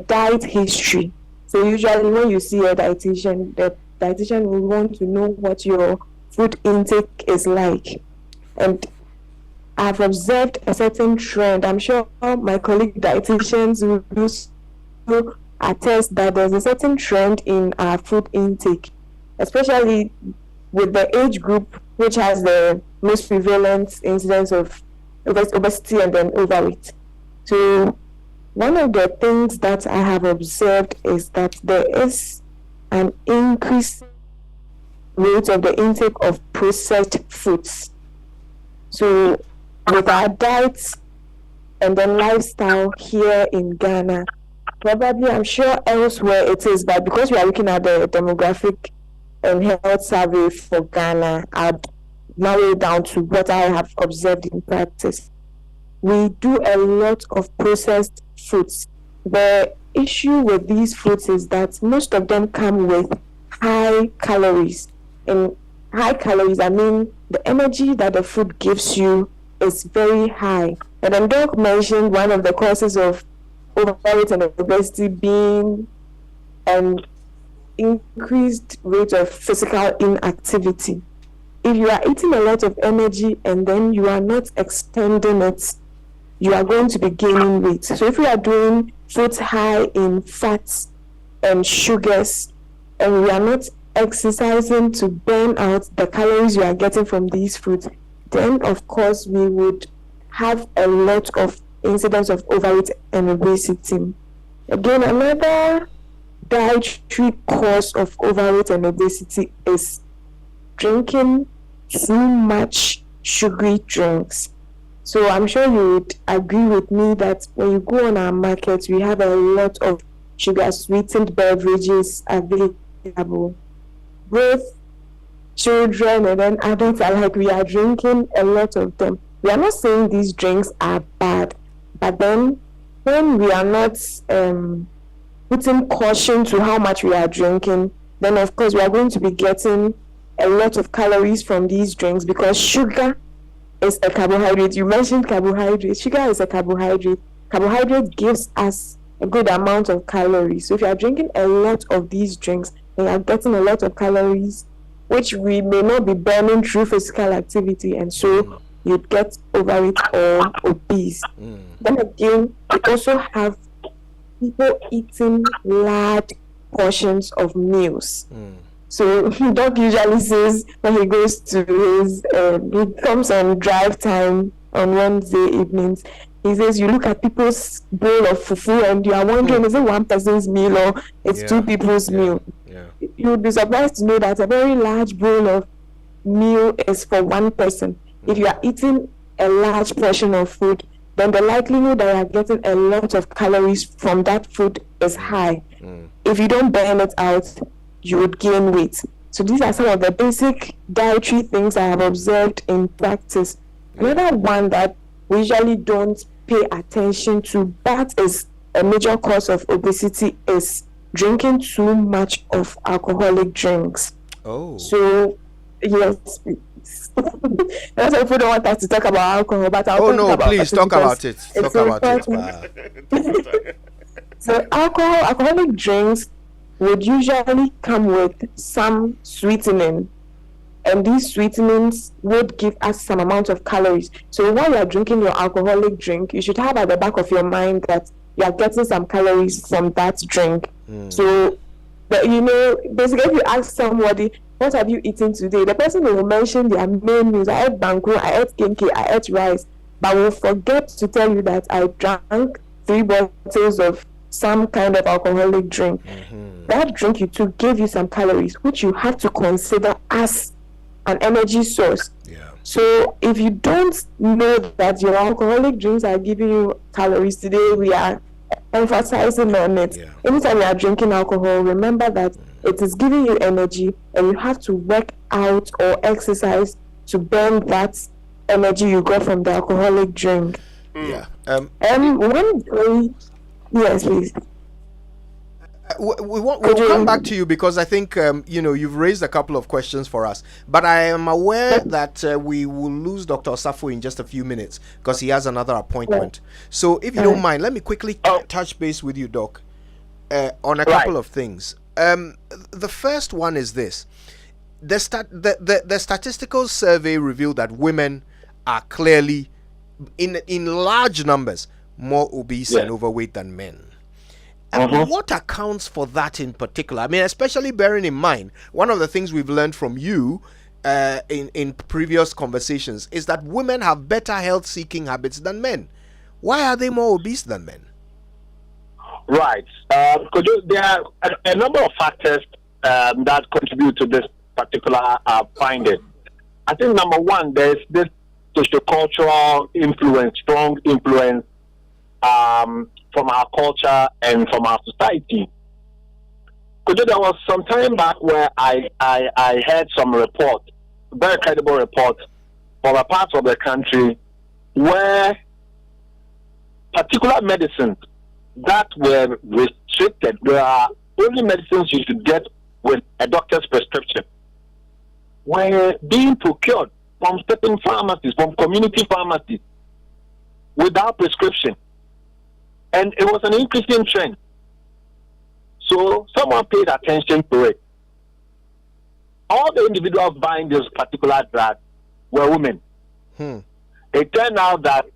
diet history. So usually when you see a dietitian, the dietitian will want to know what your food intake is like. And I've observed a certain trend. I'm sure my colleague dietitians will also attest that there's a certain trend in our food intake, especially with the age group which has the most prevalent incidence of obesity and then overweight. So one of the things that I have observed is that there is an increase rate of the intake of processed foods. So with our diets and then lifestyle here in Ghana, probably I'm sure elsewhere it is, but because we are looking at the demographic and health survey for Ghana, I'd narrow it down to what I have observed in practice. we do a lot of processed foods. The issue with these foods is that most of them come with high calories. And high calories, I mean the energy that the food gives you is very high. And then Doc mentioned one of the causes of overweight and obesity being an increased rate of physical inactivity. If you are eating a lot of energy and then you are not extending it, you are going to be gaining weight. So if you are doing foods high in fats and sugars, and we are not exercising to burn out the calories you are getting from these foods, then of course we would have a lot of incidents of overweight and obesity. Again, another dietary cause of overweight and obesity is drinking too much sugary drinks. So I'm sure you would agree with me that when you go on our markets, we have a lot of sugar sweetened beverages available. Both children and then adults alike, we are drinking a lot of them. We are not saying these drinks are bad, but then when we are not putting caution to how much we are drinking, then of course we are going to be getting a lot of calories from these drinks, because sugar is a carbohydrate. You mentioned carbohydrate. Sugar is a carbohydrate. Carbohydrate gives us a good amount of calories. So if you are drinking a lot of these drinks, then you are getting a lot of calories, which we may not be burning through physical activity, and so you'd get overweight or obese. Then again, we also have people eating large portions of meals. So Doc usually says when he goes to his, he comes on drive time on Wednesday evenings. He says you look at people's bowl of fufu and you are wondering, is it one person's meal or it's two people's meal? You would be surprised to know that a very large bowl of meal is for one person. If you are eating a large portion of food, then the likelihood that you are getting a lot of calories from that food is high. If you don't burn it out, you would gain weight. So these are some of the basic dietary things I have observed in practice. Another one that we usually don't pay attention to, but is a major cause of obesity, is drinking too much of alcoholic drinks. So yes, please. Lots of people don't want us to talk about alcohol, but I'll talk about please talk about it. Talk about it. So alcoholic drinks would usually come with some sweetening, and these sweetenings would give us some amount of calories. So while you are drinking your alcoholic drink, you should have at the back of your mind that you are getting some calories from that drink. So, basically, if you ask somebody, what have you eaten today? The person will mention their main meals. I ate banku, I ate kinky, I ate rice, but will forget to tell you that I drank 3 bottles of some kind of alcoholic drink. That drink you took gave you some calories, which you have to consider as an energy source. So if you don't know that your alcoholic drinks are giving you calories, today we are emphasizing on it. Anytime you are drinking alcohol, remember that it is giving you energy, and you have to work out or exercise to burn that energy you got from the alcoholic drink. One day, yes, please. We'll come back to you, because I think you've raised a couple of questions for us, but I am aware that we will lose Dr. Osafo in just a few minutes because he has another appointment. So if you don't mind, let me quickly touch base with you, Doc, on a couple of things. The first one is this: the statistical survey revealed that women are clearly, in large numbers, more obese and overweight than men. What accounts for that in particular? I mean, especially bearing in mind, one of the things we've learned from you in previous conversations is that women have better health-seeking habits than men. Why are they more obese than men? Right. There are a number of factors that contribute to this particular finding. I think number one, there's this sociocultural influence, strong influence from our culture and from our society. There was some time back where I heard some report, very credible report, from a part of the country where particular medicines that were restricted. There are only medicines you should get with a doctor's prescription were being procured from certain pharmacies, from community pharmacies, without prescription. And it was an increasing trend. So someone paid attention to it. All the individuals buying this particular drug were women. It turned out that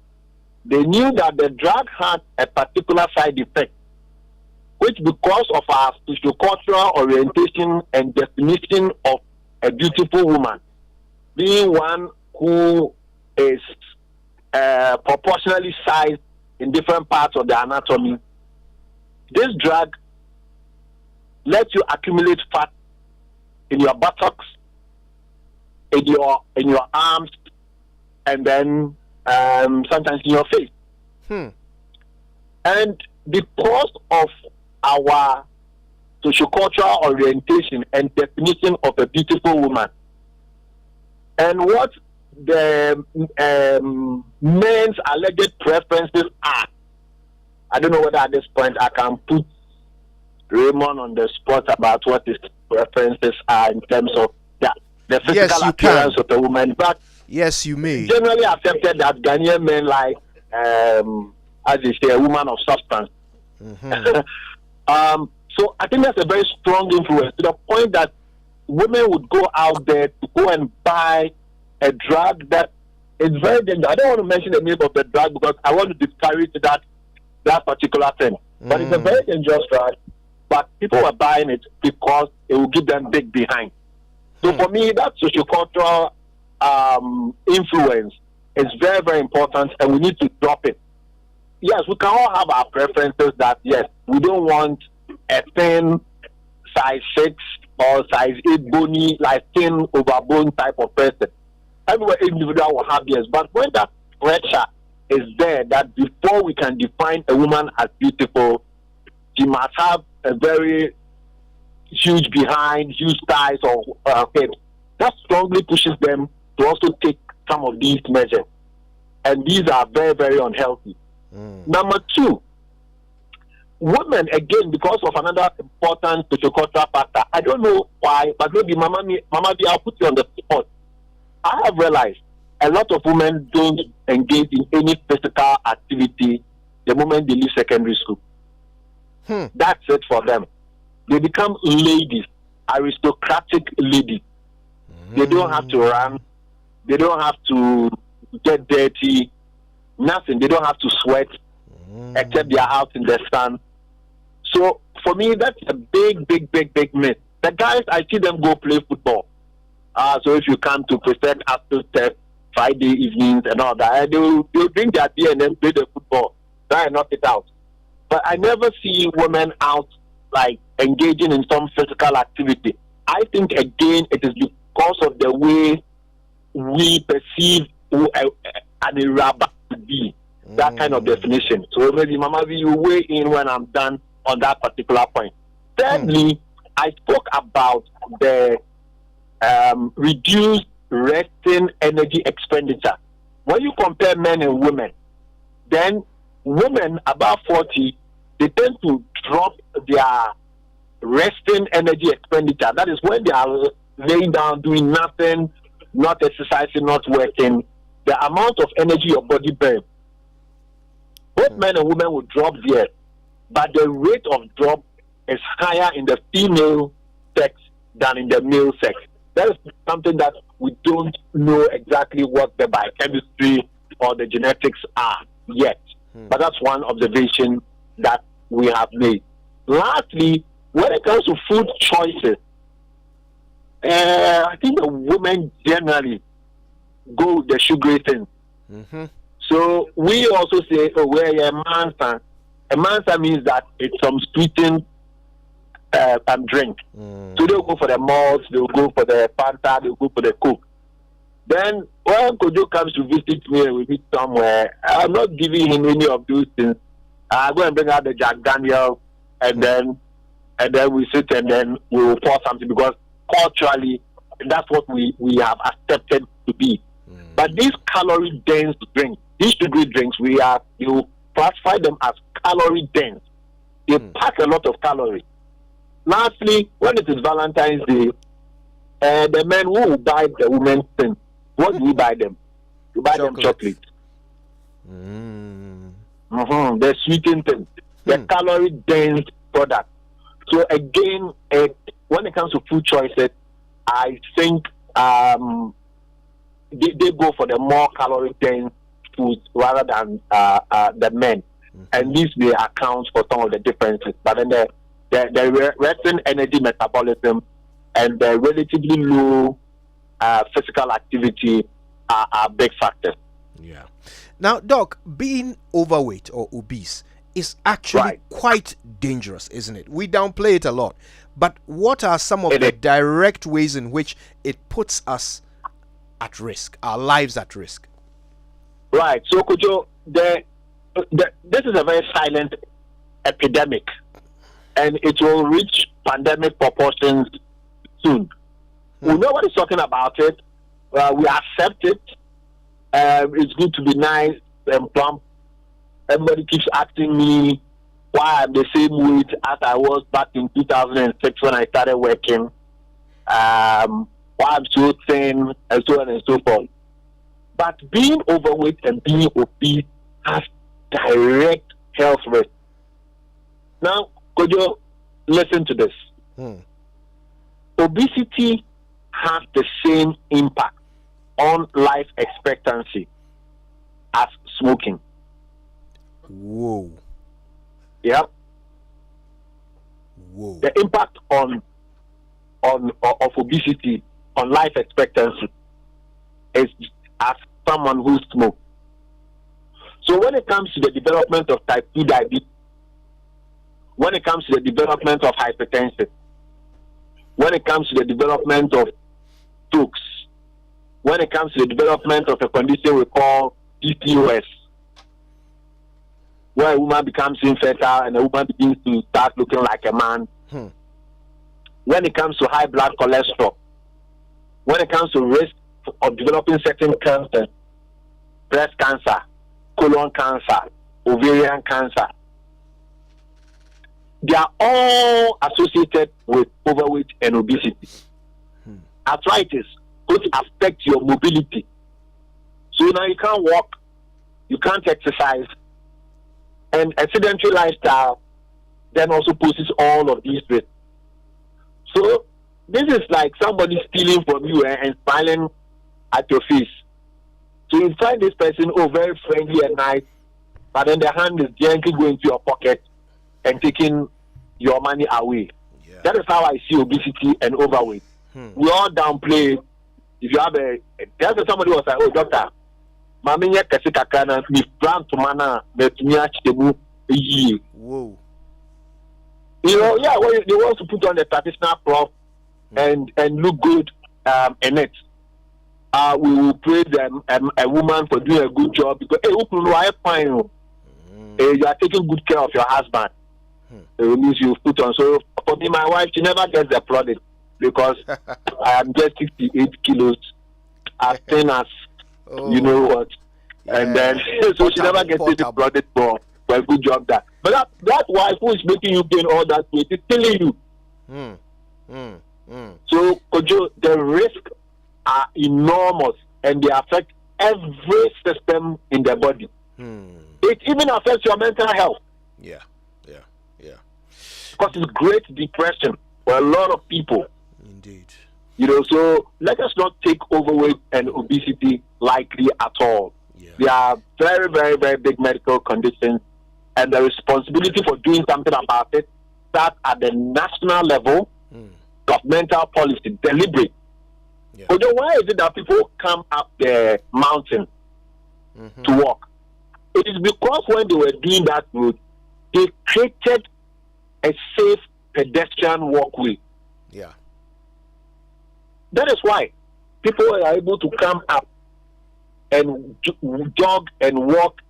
they knew that the drug had a particular side effect, which, because of our sociocultural orientation and definition of a beautiful woman, being one who is proportionally sized in different parts of the anatomy, this drug lets you accumulate fat in your buttocks, in your arms, and then sometimes in your face. And because of our sociocultural orientation and definition of a beautiful woman, and what the men's alleged preferences are, I don't know whether at this point I can put Raymond on the spot about what his preferences are in terms of the physical appearance of a woman, but yes, you may. Generally accepted that Ghanaian men like, as they say, a woman of substance. So I think that's a very strong influence, to the point that women would go out there to go and buy a drug that is very dangerous. I don't want to mention the name of the drug because I want to discourage that particular thing. But it's a very dangerous drug. But people were buying it because it will give them big behind. So for me, that sociocultural influence is very, very important, and we need to drop it. Yes, we can all have our preferences that, yes, we don't want a thin size 6 or size 8 bony, like thin overbone type of person. Every individual will have theirs. But when that pressure is there, that before we can define a woman as beautiful, she must have a very huge behind, huge thighs or hips, that strongly pushes them to also take some of these measures. And these are very, very unhealthy. Number two, women, again, because of another important sociocultural factor, I don't know why, but maybe Mama B, I'll put you on the spot. I have realized a lot of women don't engage in any physical activity the moment they leave secondary school. That's it for them. They become ladies, aristocratic ladies. They don't have to run. They don't have to get dirty. Nothing. They don't have to sweat, except they are out in the sun. So for me, that's a big, big, big, big myth. The guys, I see them go play football. So if you come to present after test Friday evenings and all that, they'll drink their beer and then play the football. Try and knock it out. But I never see women out like engaging in some physical activity. I think again it is because of the way we perceive an Arab to be. That kind of definition. So maybe Mama V, you weigh in when I'm done on that particular point. Thirdly, I spoke about the reduced resting energy expenditure. When you compare men and women, then women above 40, they tend to drop their resting energy expenditure. That is when they are laying down, doing nothing, not exercising, not working. The amount of energy your body burns. Both men and women will drop there, but the rate of drop is higher in the female sex than in the male sex. That is something that we don't know exactly what the biochemistry or the genetics are yet. But that's one observation that we have made. Lastly, when it comes to food choices, I think the women generally go with the sugary thing. So we also say, oh, we're a mansa. A mansa means that it's some sweetened drink. So they'll go for the malts, they'll go for the Fanta, they'll go for the Coke. Then when Kojo comes to visit me and we meet somewhere, I'm not giving him any of those things. I go and bring out the Jack Daniel, and then we sit and then we will pour something, because culturally that's what we have accepted to be. But these calorie dense drinks, these sugary drinks, classify them as calorie dense. They pack a lot of calories. Lastly, when it is Valentine's Day, the men who will buy the women's things, what do we buy them? We buy them chocolate. The sweetened things, the calorie dense product. So again, when it comes to food choices, I think they go for the more calorie dense foods rather than the men, and this may account for some of the differences. But then the resting energy metabolism and the relatively low physical activity are big factors. Yeah. Now, Doc, being overweight or obese is actually quite dangerous, isn't it? We downplay it a lot. But what are some of the direct ways in which it puts us at risk, our lives at risk? Right. So, Kojo, this is a very silent epidemic, and it will reach pandemic proportions soon. Nobody's talking about it. We accept it. It's good to be nice and plump. Everybody keeps asking me why I'm the same weight as I was back in 2006 when I started working. Why I'm so thin, and so on and so forth. But being overweight and being obese has direct health risks. Now, could you listen to this? Obesity has the same impact on life expectancy as smoking. Whoa. Yep. Whoa. The impact of obesity on life expectancy is as someone who smokes. So when it comes to the development of type 2 diabetes, when it comes to the development of hypertension, when it comes to the development of strokes, when it comes to the development of a condition we call PCOS, where a woman becomes infertile and a woman begins to start looking like a man, when it comes to high blood cholesterol, when it comes to risk of developing certain cancers, breast cancer, colon cancer, ovarian cancer, they are all associated with overweight and obesity. Arthritis could affect your mobility. So now you can't walk, you can't exercise, and a sedentary lifestyle then also poses all of these risks. So this is like somebody stealing from you and smiling at your face. So you find this person, very friendly and nice, but then the hand is gently going to your pocket and taking your money away. Yeah. That is how I see obesity and overweight. We all downplay. If you have there's somebody was like, doctor, mami nye kese kakana mi plan to mana betunya chitebu yi. Whoa. You know, yeah, well, they want to put on the traditional cloth and look good in it. We will praise a woman for doing a good job because you are taking good care of your husband. It means you put on. So for me, my wife, she never gets applauded because I am just 68 kilos, as thin as you know what, and then so she never gets applauded for a good job done. But that wife who is making you gain all that weight is killing you. So Kojo, the risks are enormous and they affect every system in the body. It even affects your mental health. Yeah. Because it's great depression for a lot of people. Indeed. You know, so let us not take overweight and obesity lightly at all. They are very, very, very big medical conditions, and the responsibility for doing something about it starts at the national level, governmental policy, deliberate. But then why is it that people come up the mountain to walk? It is because when they were doing that route, they created a safe pedestrian walkway. Yeah. That is why people are able to come up and jog and walk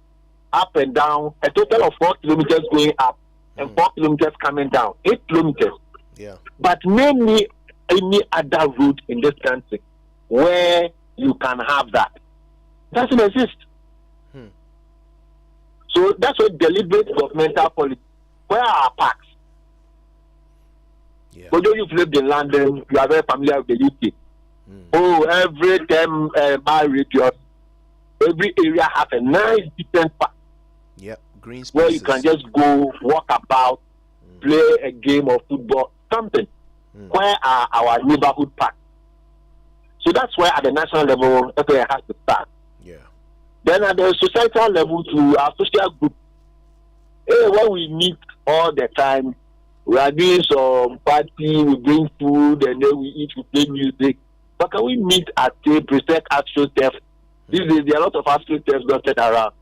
up and down a total of 4 kilometers going up and 4 kilometers coming down, 8 kilometers. Yeah. But name me any other route in this country where you can have that. It doesn't exist. So that's what deliberate governmental policy. Where are our parks? Yeah. Although you've lived in London, you are very familiar with the UK. Oh, every 10-mile radius, every area has a nice, decent park. Yep, green spaces. Where you can just go, walk about, play a game of football, something. Where are our neighborhood parks? So that's where at the national level, FAI has to start. Yeah. Then at the societal level, to our social group, when we meet all the time, we are doing some party, we bring food, and then we eat, we play music. But can we meet at a protect astro theft? These days, there are a lot of astro thefts dotted around.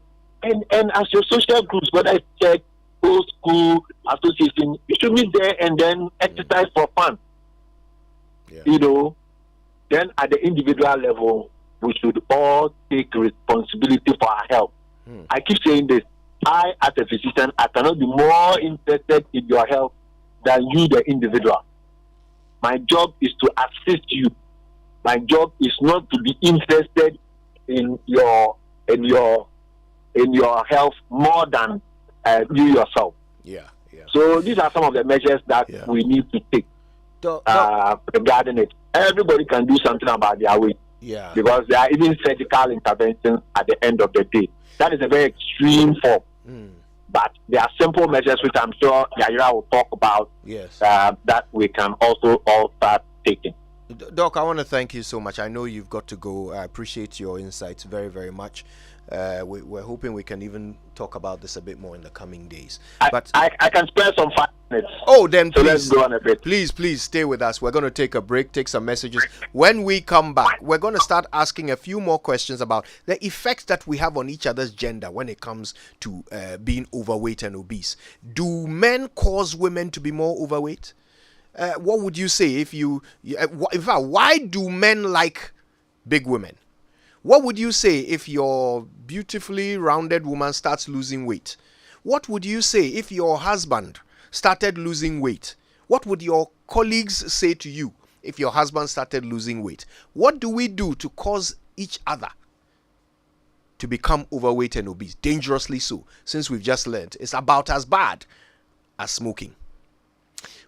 And as your social groups, whether it's church, school, association, you should meet there and then exercise for fun. You know, then at the individual level, we should all take responsibility for our health. I keep saying this. I, as a physician, I cannot be more interested in your health than you, the individual. My job is to assist you. My job is not to be interested in your health more than you yourself. Yeah. So these are some of the measures that we need to take regarding it. Everybody can do something about their weight. Yeah. Because there are even surgical interventions at the end of the day. That is a very extreme form. But there are simple measures which I'm sure Yaira will talk about. Yes. That we can also all start taking. Doc, I want to thank you so much. I know you've got to go. I appreciate your insights very, very much. We're hoping we can even talk about this a bit more in the coming days. But I can spare some 5 minutes. Oh, then so please, let's go on a bit. Please stay with us. We're going to take a break, take some messages. When we come back, we're going to start asking a few more questions about the effects that we have on each other's gender when it comes to being overweight and obese. Do men cause women to be more overweight? What would you say if you... in fact, why do men like big women? What would you say if your beautifully rounded woman starts losing weight? What would you say if your husband started losing weight? What would your colleagues say to you if your husband started losing weight? What do we do to cause each other to become overweight and obese? Dangerously so, since we've just learned it's about as bad as smoking.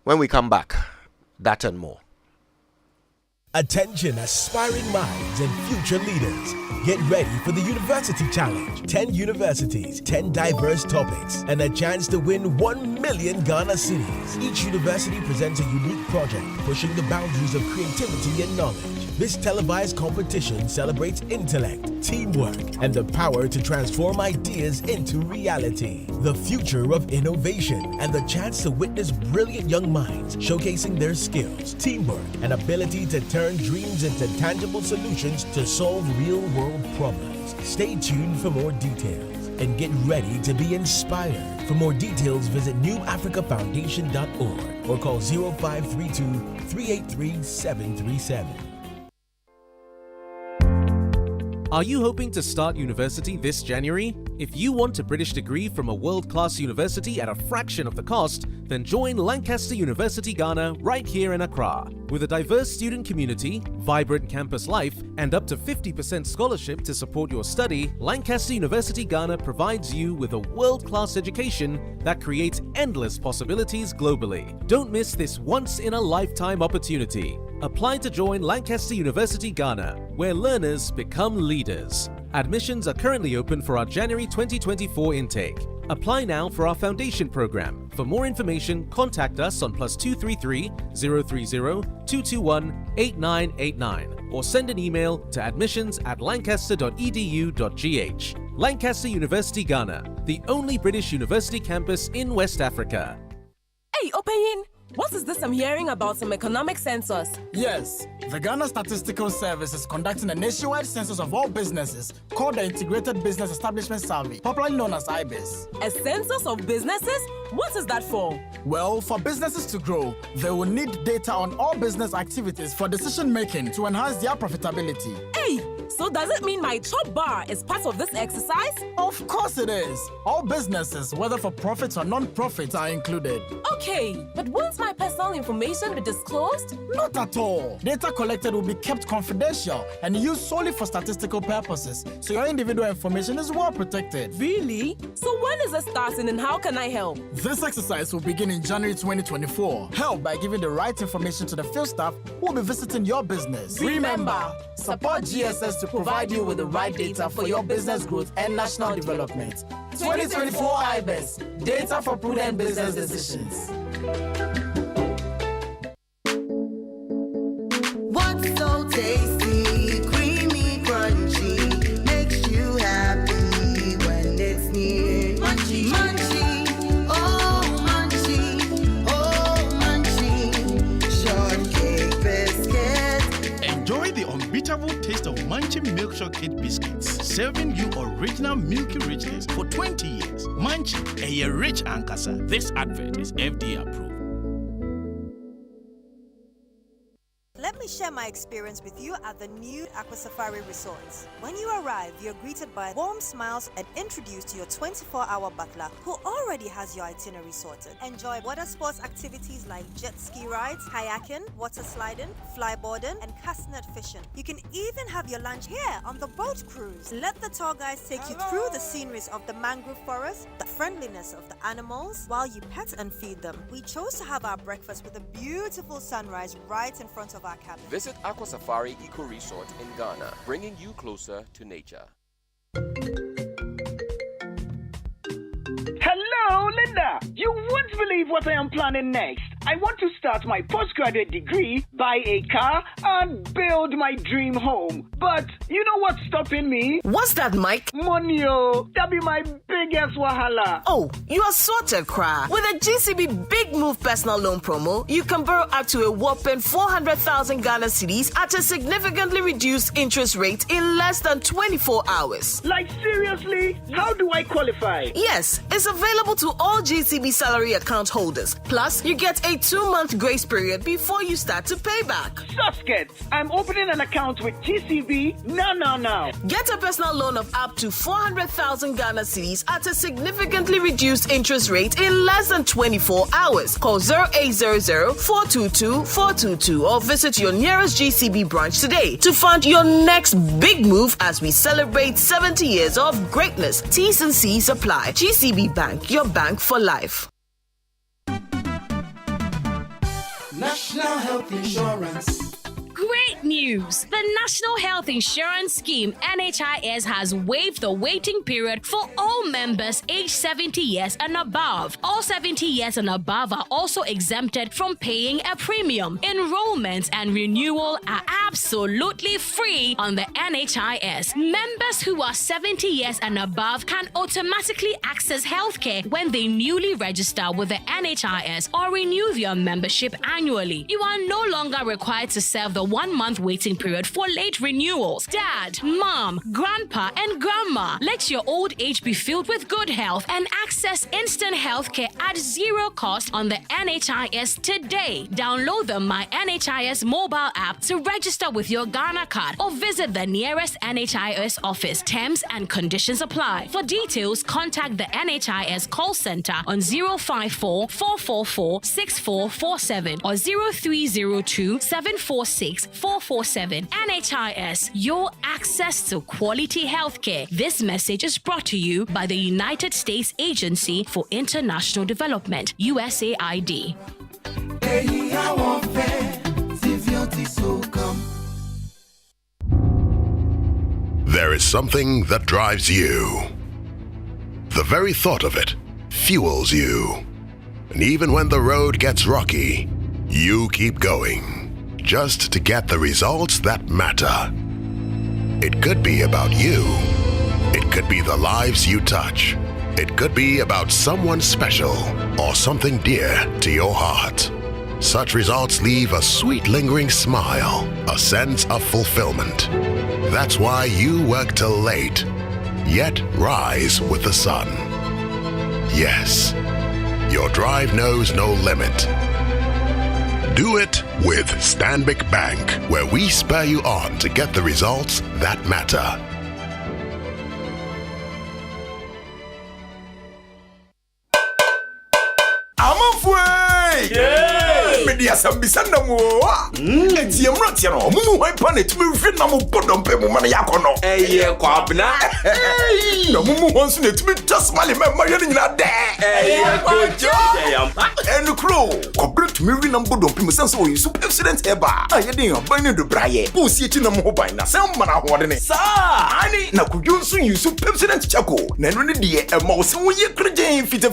When we come back, that and more. Attention aspiring minds and future leaders. Get ready for the University Challenge. 10 universities, 10 diverse topics, and a chance to win 1 million Ghana cedis. Each university presents a unique project, pushing the boundaries of creativity and knowledge. This televised competition celebrates intellect, teamwork, and the power to transform ideas into reality. The future of innovation and the chance to witness brilliant young minds showcasing their skills, teamwork, and ability to turn dreams into tangible solutions to solve real-world problems. Stay tuned for more details and get ready to be inspired. For more details, visit newafricafoundation.org or call 0532 383 737. Are you hoping to start university this January? If you want a British degree from a world-class university at a fraction of the cost, then join Lancaster University Ghana right here in Accra. With a diverse student community, vibrant campus life, and up to 50% scholarship to support your study, Lancaster University Ghana provides you with a world-class education that creates endless possibilities globally. Don't miss this once-in-a-lifetime opportunity. Apply to join Lancaster University Ghana, where learners become leaders. Admissions are currently open for our January 2024 intake. Apply now for our foundation program. For more information, contact us on +233 030 221 8989 or send an email to admissions@lancaster.edu.gh. Lancaster University Ghana, the only British university campus in West Africa. Hey, Opeyin! What is this I'm hearing about some economic census? Yes, the Ghana Statistical Service is conducting a nationwide census of all businesses called the Integrated Business Establishment Survey, popularly known as IBIS. A census of businesses? What is that for? Well, for businesses to grow, they will need data on all business activities for decision making to enhance their profitability. Hey, So does it mean my top bar is part of this exercise? Of course it is. All businesses, whether for profit or non-profit, are included. Okay, but won't my personal information be disclosed? Not at all. Data collected will be kept confidential and used solely for statistical purposes, so your individual information is well protected. Really? So when is it starting and how can I help? This exercise will begin in January 2024. Help by giving the right information to the field staff who will be visiting your business. Remember, support GSS to provide you with the right data for your business growth and national development. 2024 IBES, data for prudent business decisions. What's so tasty, creamy, crunchy, makes you happy when it's near? Munchy, munchy, oh munchy, oh munchy, shortcake biscuit. Enjoy the unbeatable taste of Munchie Milk Chocolate Biscuits, serving you original milky richness for 20 years. Munchie, a rich ankasa. This advert is FDA approved. Let me share my experience with you at the new Aqua Safari Resorts. When you arrive, you're greeted by warm smiles and introduced to your 24-hour butler who already has your itinerary sorted. Enjoy water sports activities like jet ski rides, kayaking, water sliding, flyboarding, and castanet fishing. You can even have your lunch here on the boat cruise. Let the tour guides take you through the sceneries of the mangrove forest, the friendliness of the animals, while you pet and feed them. We chose to have our breakfast with a beautiful sunrise right in front of our cabin. Visit Aqua Safari Eco Resort in Ghana, bringing you closer to nature. Hello, Linda. You won't believe what I am planning next. I want to start my postgraduate degree, buy a car, and build my dream home. But you know what's stopping me? What's that, Mike? Money, oh. That be my biggest wahala. Oh, you are sorted, Kra. With a GCB Big Move personal loan promo, you can borrow up to a whopping 400,000 Ghana cedis at a significantly reduced interest rate in less than 24 hours. Like, seriously? How do I qualify? Yes, it's available to all GCB salary account holders. Plus, you get a 2-month grace period before you start to pay back. Susket, I'm opening an account with GCB now. Get a personal loan of up to 400,000 Ghana cedis at a significantly reduced interest rate in less than 24 hours. Call 0800-422-422 or visit your nearest GCB branch today to fund your next big move as we celebrate 70 years of greatness. T's and C's apply. GCB Bank, your bank for life. National Health Insurance. Great news! The National Health Insurance Scheme (NHIS) has waived the waiting period for all members aged 70 years and above. All 70 years and above are also exempted from paying a premium. Enrollment and renewal are absolutely free on the NHIS. Members who are 70 years and above can automatically access healthcare when they newly register with the NHIS or renew their membership annually. You are no longer required to serve the 1-month waiting period for late renewals. Dad, mom, grandpa, and grandma, let your old age be filled with good health and access instant healthcare at zero cost on the NHIS today. Download the My NHIS mobile app to register with your Ghana card or visit the nearest NHIS office. Terms and conditions apply. For details, contact the NHIS call center on 054-444-6447 or 0302-746-447. NHIS, your access to quality healthcare. This message is brought to you by the United States Agency for International Development, USAID. There is something that drives you. The very thought of it fuels you. And even when the road gets rocky, you keep going. Just to get the results that matter. It could be about you. It could be the lives you touch. It could be about someone special or something dear to your heart. Such results leave a sweet lingering smile, a sense of fulfillment. That's why you work till late, yet rise with the sun. Yes, your drive knows no limit. Do it with Stanbic Bank, where we spur you on to get the results that matter. I'm afraid. Yeah. Media sambisanda mo. Eti emrati no. Mumu hwan pa na tumi hwe na mo bodom pe mo man yakono. Eye kwabna. Na mumu hwan so na tumi just mali me ma yene nyina de. Eye kojo. Yampa. Enu kro. Kobre tumi hwe na bodom pe mo sense o yisu accident eba. Ayede yan ban ne do braye. Bo si eti na mo ban na sem ma na hode ne. Sa. Ani na kudwo so yisu accident chako. Na enu ne de e ma wo se wo ye krejen fita.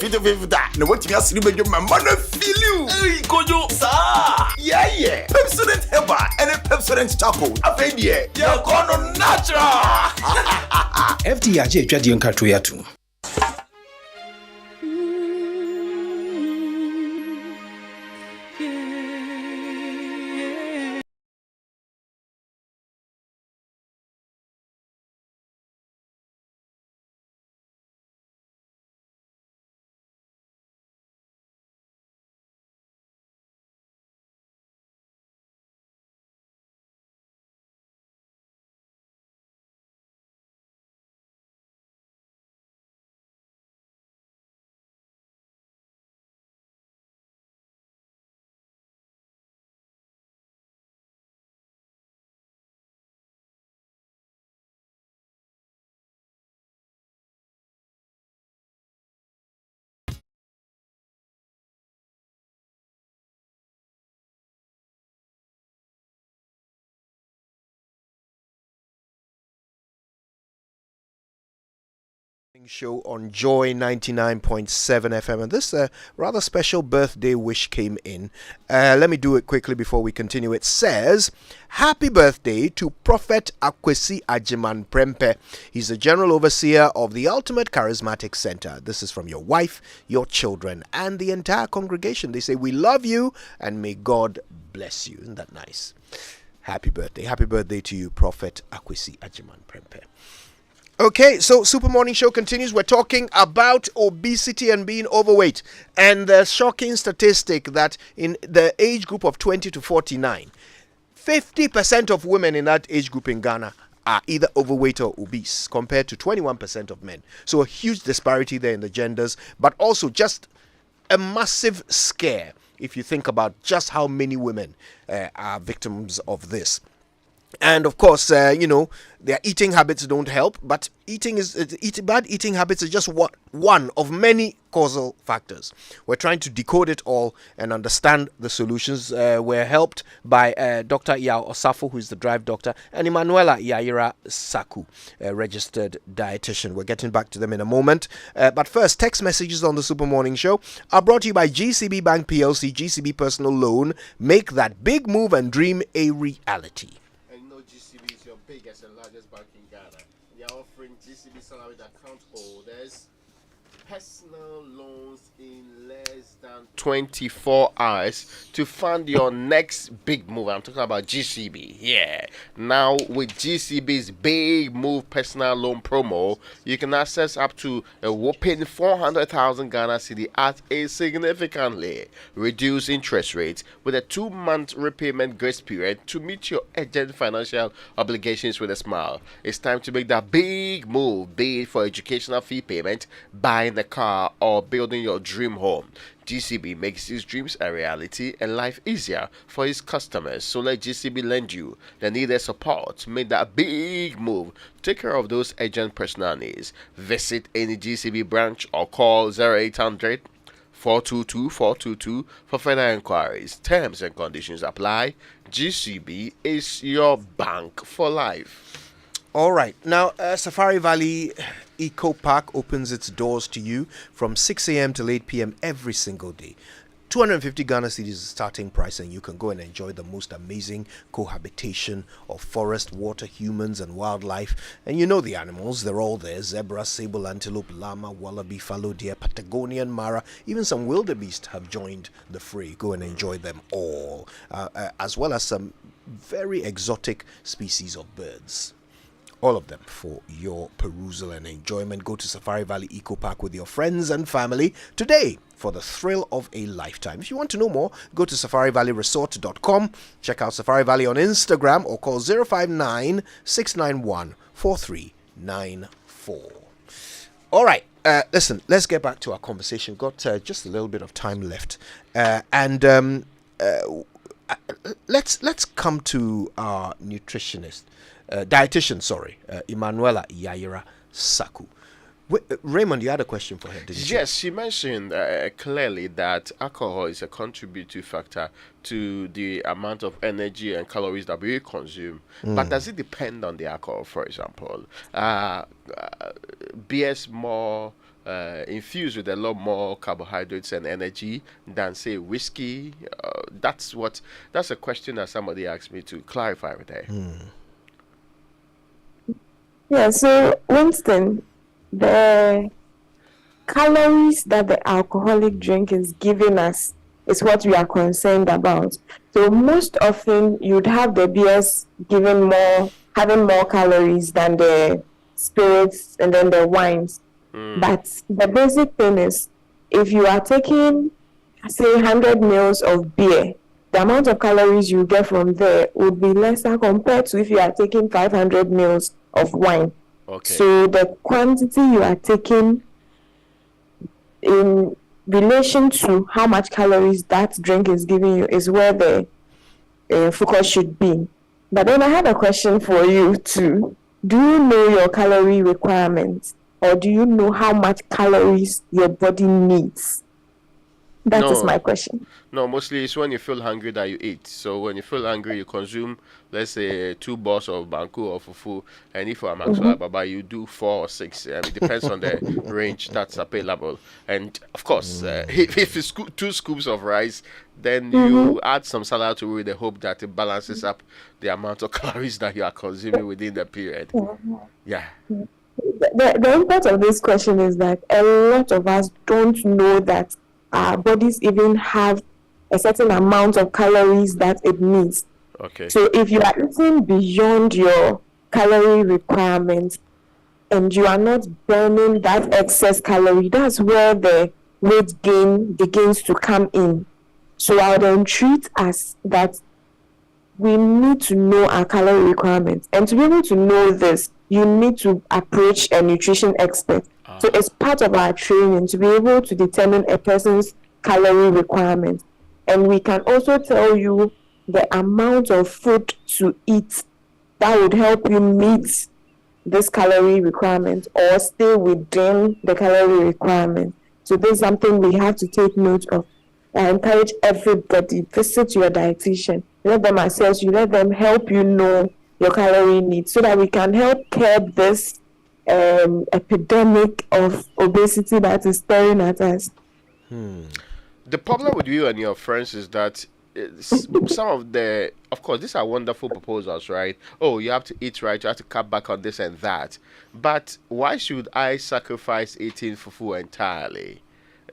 Na watimi asiri bejo mama na feel you. Hey kojo sa. Yeah. Pepsodent Heba and Pepsodent Charcoal. Afedie. Ya kono natural. FDIJ twadi nkato yatu. Show on Joy 99.7 FM, and this rather special birthday wish came in. Let me do it quickly before we continue. It says, happy birthday to Prophet Akwesi Ajiman Prempe. He's the general overseer of the Ultimate Charismatic Center. This is from your wife, your children, and the entire congregation. They say, we love you and may God bless you. Isn't that nice? Happy birthday to you, Prophet Akwesi Ajiman Prempe. Okay, so Super Morning Show continues. We're talking about obesity and being overweight, and the shocking statistic that in the age group of 20 to 49, 50% of women in that age group in Ghana are either overweight or obese, compared to 21% of men. So a huge disparity there in the genders, but also just a massive scare if you think about just how many women are victims of this. And of course, their eating habits don't help, but bad eating habits is just one of many causal factors. We're trying to decode it all and understand the solutions. We're helped by Dr. Yao Osafo, who is the drive doctor, and Emanuela Yaira Saku, a registered dietitian. We're getting back to them in a moment. But first, text messages on the Super Morning Show are brought to you by GCB Bank PLC, GCB Personal Loan. Make that big move and dream a reality. Biggest and largest bank in Ghana. They are offering GCB salary account holders personal loans in less than 24 hours to fund your next big move. I'm talking about GCB. Yeah. Now with GCB's big move personal loan promo, you can access up to a whopping 400,000 Ghana cedi at a significantly reduced interest rate with a 2-month repayment grace period to meet your urgent financial obligations with a smile. It's time to make that big move, be it for educational fee payment, buying a car, or building your dream home. GCB makes his dreams a reality and life easier for his customers. So let GCB lend you the needed support to make that big move. Take care of those urgent personal needs. Visit any GCB branch or call 0800 422 422 for further inquiries. Terms and conditions apply. GCB is your bank for life. All right. Now, Safari Valley Eco Park opens its doors to you from 6 a.m. till 8 p.m. every single day. 250 Ghana cedis is the starting price, and you can go and enjoy the most amazing cohabitation of forest, water, humans, and wildlife. And you know the animals, they're all there: zebra, sable, antelope, llama, wallaby, fallow deer, Patagonian mara. Even some wildebeest have joined the fray. Go and enjoy them all, as well as some very exotic species of birds. All of them for your perusal and enjoyment. Go to Safari Valley Eco Park with your friends and family today for the thrill of a lifetime. If you want to know more, go to safarivalleyresort.com. Check out Safari Valley on Instagram or call 059 691 4394. All right. Listen, let's get back to our conversation. Got just a little bit of time left. Let's come to our nutritionist. Dietitian, Emanuela Yaira Saku. Raymond, you had a question for her, didn't you? Yes, she mentioned clearly that alcohol is a contributing factor to the amount of energy and calories that we consume. But does it depend on the alcohol, for example? Beer's more infused with a lot more carbohydrates and energy than, say, whiskey. That's a question that somebody asked me to clarify with her. Yeah, so Winston, the calories that the alcoholic drink is giving us is what we are concerned about. So most often you'd have the beers having more calories than the spirits and then the wines. But the basic thing is, if you are taking, say, 100 mils of beer, the amount of calories you get from there would be lesser compared to if you are taking 500 mils of wine. Okay. So the quantity you are taking in relation to how much calories that drink is giving you is where the focus should be. But then I have a question for you too. Do you know your calorie requirements, or do you know how much calories your body needs? That is my question. No, mostly it's when you feel hungry that you eat. So when you feel hungry, you consume, let's say, 2 balls of banku or fufu. And if you're Maxwell Baba, you do 4 or 6. It depends on the range that's available. And of course, if it's 2 scoops of rice, then you add some salad to it with the hope that it balances up the amount of calories that you are consuming within the period. Yeah. The impact of this question is that a lot of us don't know that our bodies even have a certain amount of calories that it needs. Okay. So if you are eating beyond your calorie requirements and you are not burning that excess calorie, that's where the weight gain begins to come in. So I would entreat us that we need to know our calorie requirements. And to be able to know this, you need to approach a nutrition expert. So it's part of our training to be able to determine a person's calorie requirements. And we can also tell you the amount of food to eat that would help you meet this calorie requirement or stay within the calorie requirement. So this is something we have to take note of. I encourage everybody, visit your dietitian. Let them assess you, let them help you know your calorie needs so that we can help curb this epidemic of obesity that is staring at us. The problem with you and your friends is that some of course, these are wonderful proposals, right? Oh, you have to eat right, you have to cut back on this and that. But why should I sacrifice eating fufu entirely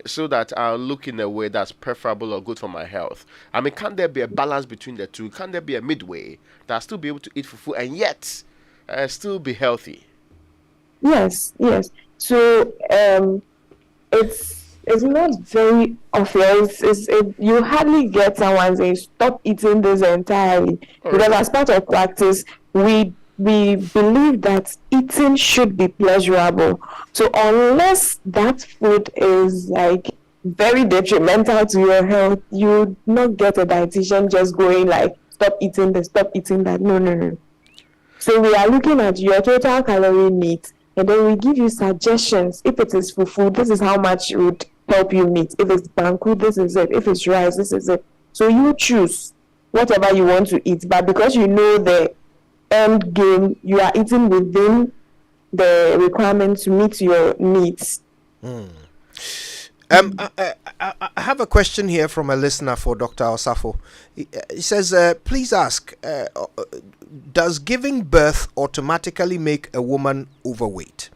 so that I'll look in a way that's preferable or good for my health? I mean, can't there be a balance between the two? Can't there be a midway that I'll still be able to eat fufu and yet still be healthy? Yes. So it's not very obvious. You hardly get someone saying stop eating this entirely, because as part of practice, we believe that eating should be pleasurable. So unless that food is like very detrimental to your health, you would not get a dietitian just going like stop eating this, stop eating that. No. So we are looking at your total calorie needs, and then we give you suggestions. If it is fufu, this is how much it would help you meet. If it's banku, this is it. If it's rice, this is it. So you choose whatever you want to eat. But because you know the end game, you are eating within the requirement to meet your needs. I have a question here from a listener for Dr. Osafo. He says, please ask, does giving birth automatically make a woman overweight?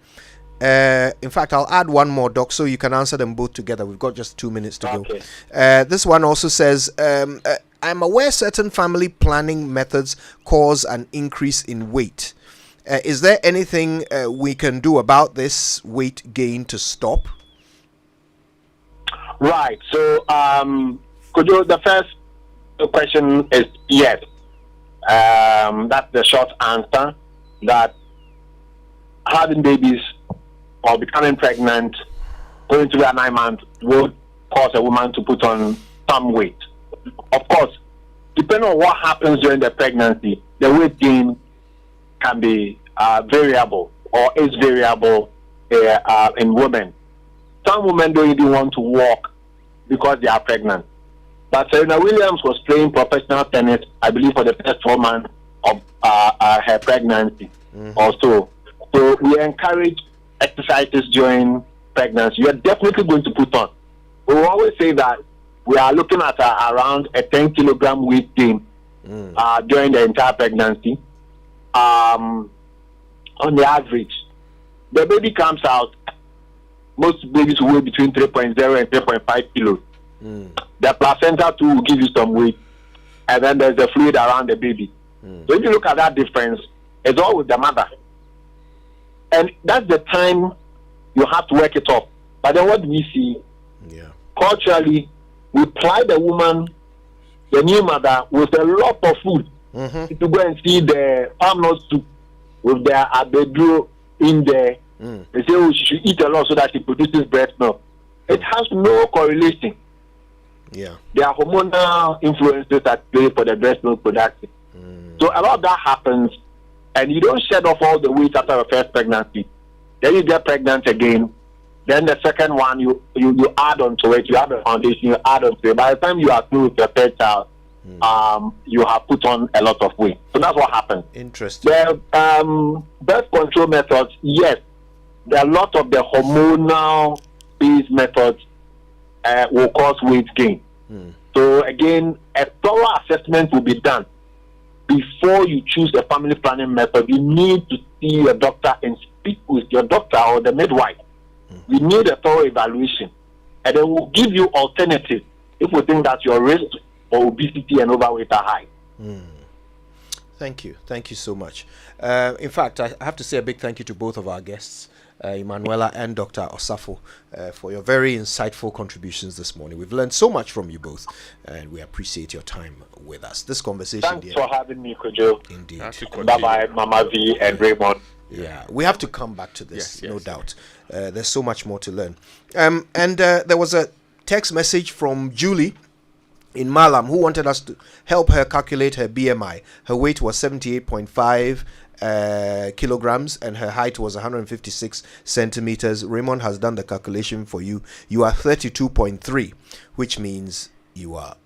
In fact, I'll add one more, Doc, so you can answer them both together. We've got just 2 minutes to go. This one also says, I'm aware certain family planning methods cause an increase in weight. Is there anything we can do about this weight gain to stop? Right. So, the first question is yes. That's the short answer. That having babies or becoming pregnant, going through a 9 month would cause a woman to put on some weight. Of course, depending on what happens during the pregnancy, the weight gain can be variable or is variable in women. Some women don't even want to walk because they are pregnant. But Serena Williams was playing professional tennis, I believe, for the first 4 months of her pregnancy or so. So we encourage exercises during pregnancy. You are definitely going to put on. We always say that we are looking at around a 10 kilogram weight gain during the entire pregnancy. On the average, the baby comes out, most babies weigh between 3.0 and 3.5 kilos. The placenta too will give you some weight, and then there's the fluid around the baby. So if you look at that difference, it's all with the mother. And that's the time you have to work it up. But then what do we see? Culturally, we ply the woman, the new mother, with a lot of food. To go and see the palm nut soup with their abedro in there. They say, oh, she should eat a lot so that she produces breast milk. It has no correlation. Yeah. There are hormonal influences that play for the breast milk production. So a lot of that happens, and you don't shed off all the weight after the first pregnancy. Then you get pregnant again. Then the second one, you add on to it. You have a foundation, you add on to it. By the time you are through with your third child, you have put on a lot of weight. So that's what happens. Interesting. The birth control methods, yes, there are a lot of the hormonal-based methods will cause weight gain. So again, a thorough assessment will be done before you choose a family planning method. You need to see a doctor and speak with your doctor or the midwife. We need a thorough evaluation, and then we'll give you alternatives if we think that your risk for obesity and overweight are high. Thank you so much. In fact, I have to say a big thank you to both of our guests, Emanuela and Dr. Osafo, for your very insightful contributions this morning. We've learned so much from you both, and we appreciate your time with us. This conversation, Thanks for having me, Kojo. Indeed. Bye-bye, Mama V and Raymond. Yeah, we have to come back to this, no doubt. There's so much more to learn. And there was a text message from Julie in Malam who wanted us to help her calculate her BMI. Her weight was 78.5 kilograms and her height was 156 centimeters. Raymond has done the calculation for you. You are 32.3, which means you are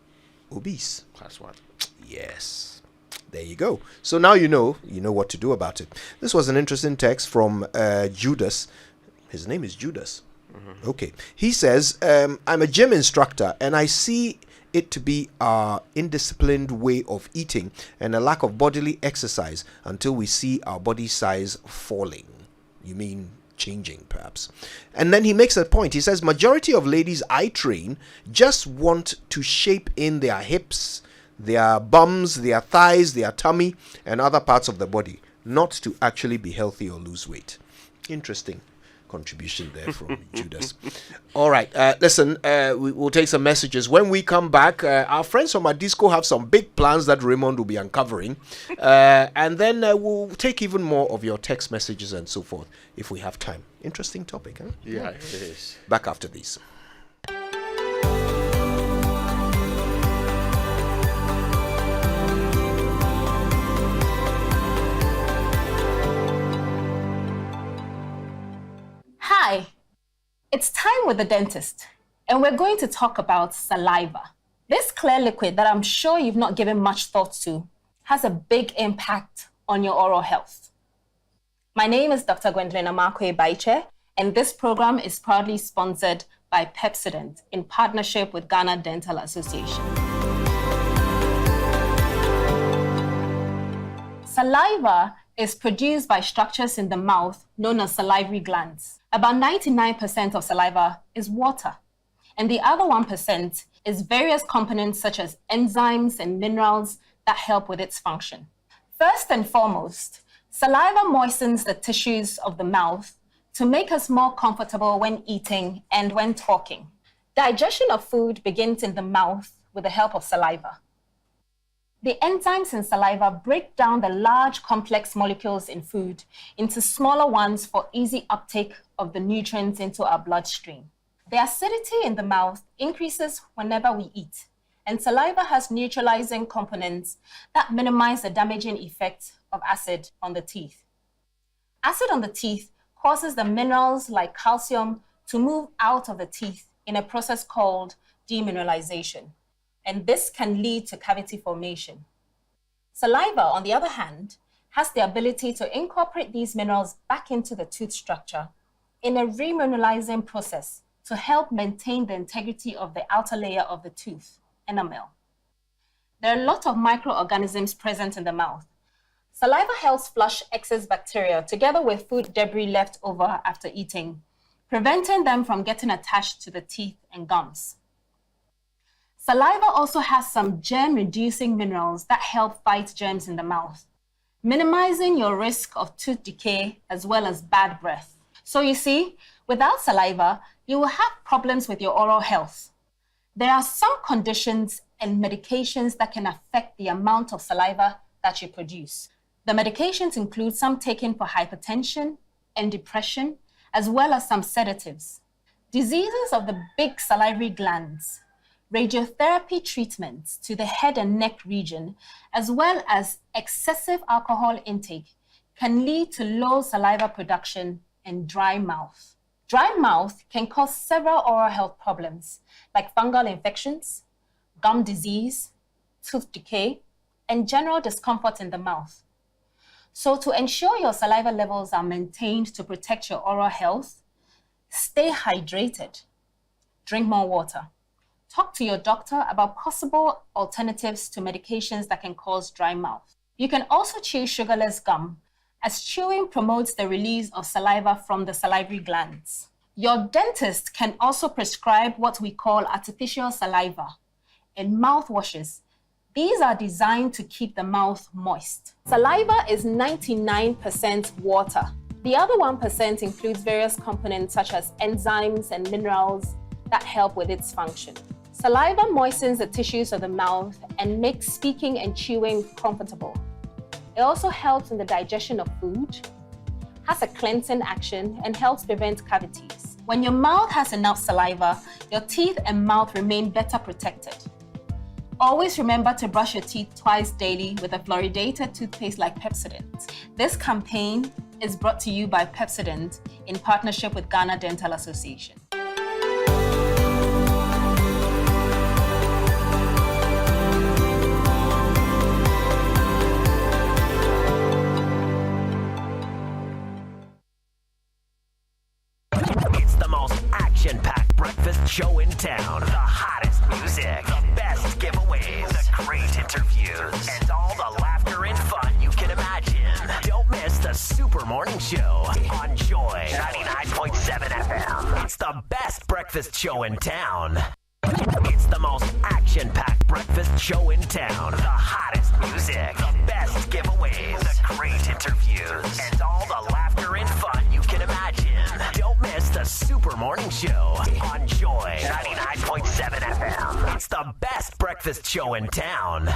obese. That's what. Yes. There you go. So now you know what to do about it. This was an interesting text from Judas. His name is Judas. Okay. He says, I'm a gym instructor and I see it to be our indisciplined way of eating and a lack of bodily exercise until we see our body size falling. You mean changing, perhaps? And then he makes a point. He says, majority of ladies I train just want to shape in their hips, their bums, their thighs, their tummy, and other parts of the body, not to actually be healthy or lose weight. Interesting contribution there from Judas. All right, listen, we'll take some messages. When we come back, our friends from Adisco have some big plans that Raymond will be uncovering. And then we'll take even more of your text messages and so forth if we have time. Interesting topic, huh? Yeah, it is. Back after these. Hi, it's time with the dentist, and we're going to talk about saliva. This clear liquid that I'm sure you've not given much thought to has a big impact on your oral health. My name is Dr. Gwendolyn Amakwe Baiche, and this program is proudly sponsored by Pepsodent in partnership with Ghana Dental Association. Saliva is produced by structures in the mouth known as salivary glands. About 99% of saliva is water, and the other 1% is various components such as enzymes and minerals that help with its function. First and foremost, Saliva moistens the tissues of the mouth to make us more comfortable when eating and when talking. Digestion of food begins in the mouth with the help of saliva. The enzymes in saliva break down the large complex molecules in food into smaller ones for easy uptake of the nutrients into our bloodstream. The acidity in the mouth increases whenever we eat, and saliva has neutralizing components that minimize the damaging effect of acid on the teeth. Acid on the teeth causes the minerals like calcium to move out of the teeth in a process called demineralization, and this can lead to cavity formation. Saliva, on the other hand, has the ability to incorporate these minerals back into the tooth structure in a remineralizing process to help maintain the integrity of the outer layer of the tooth, enamel. There are a lot of microorganisms present in the mouth. Saliva helps flush excess bacteria together with food debris left over after eating, preventing them from getting attached to the teeth and gums. Saliva also has some germ-reducing minerals that help fight germs in the mouth, minimizing your risk of tooth decay as well as bad breath. So you see, without saliva, you will have problems with your oral health. There are some conditions and medications that can affect the amount of saliva that you produce. The medications include some taken for hypertension and depression, as well as some sedatives. Diseases of the big salivary glands, radiotherapy treatments to the head and neck region, as well as excessive alcohol intake can lead to low saliva production and dry mouth. Dry mouth can cause several oral health problems like fungal infections, gum disease, tooth decay, and general discomfort in the mouth. So to ensure your saliva levels are maintained to protect your oral health, stay hydrated, drink more water. Talk to your doctor about possible alternatives to medications that can cause dry mouth. You can also chew sugarless gum, as chewing promotes the release of saliva from the salivary glands. Your dentist can also prescribe what we call artificial saliva and mouthwashes. These are designed to keep the mouth moist. Saliva is 99% water. The other 1% includes various components such as enzymes and minerals that help with its function. Saliva moistens the tissues of the mouth and makes speaking and chewing comfortable. It also helps in the digestion of food, has a cleansing action, and helps prevent cavities. When your mouth has enough saliva, your teeth and mouth remain better protected. Always remember to brush your teeth twice daily with a fluoridated toothpaste like Pepsodent. This campaign is brought to you by Pepsodent in partnership with Ghana Dental Association. Action-packed breakfast show in town. The hottest music, the best giveaways, the great interviews, and all the laughter and fun you can imagine. Don't miss the Super Morning Show on Joy 99.7 FM. It's the best breakfast show in town. It's the most action-packed breakfast show in town. The hottest music, the best giveaways, the great interviews, and all the laughter and fun you can imagine. Don't miss the Super Morning Show on Joy 99.7 FM. It's the best breakfast show in town.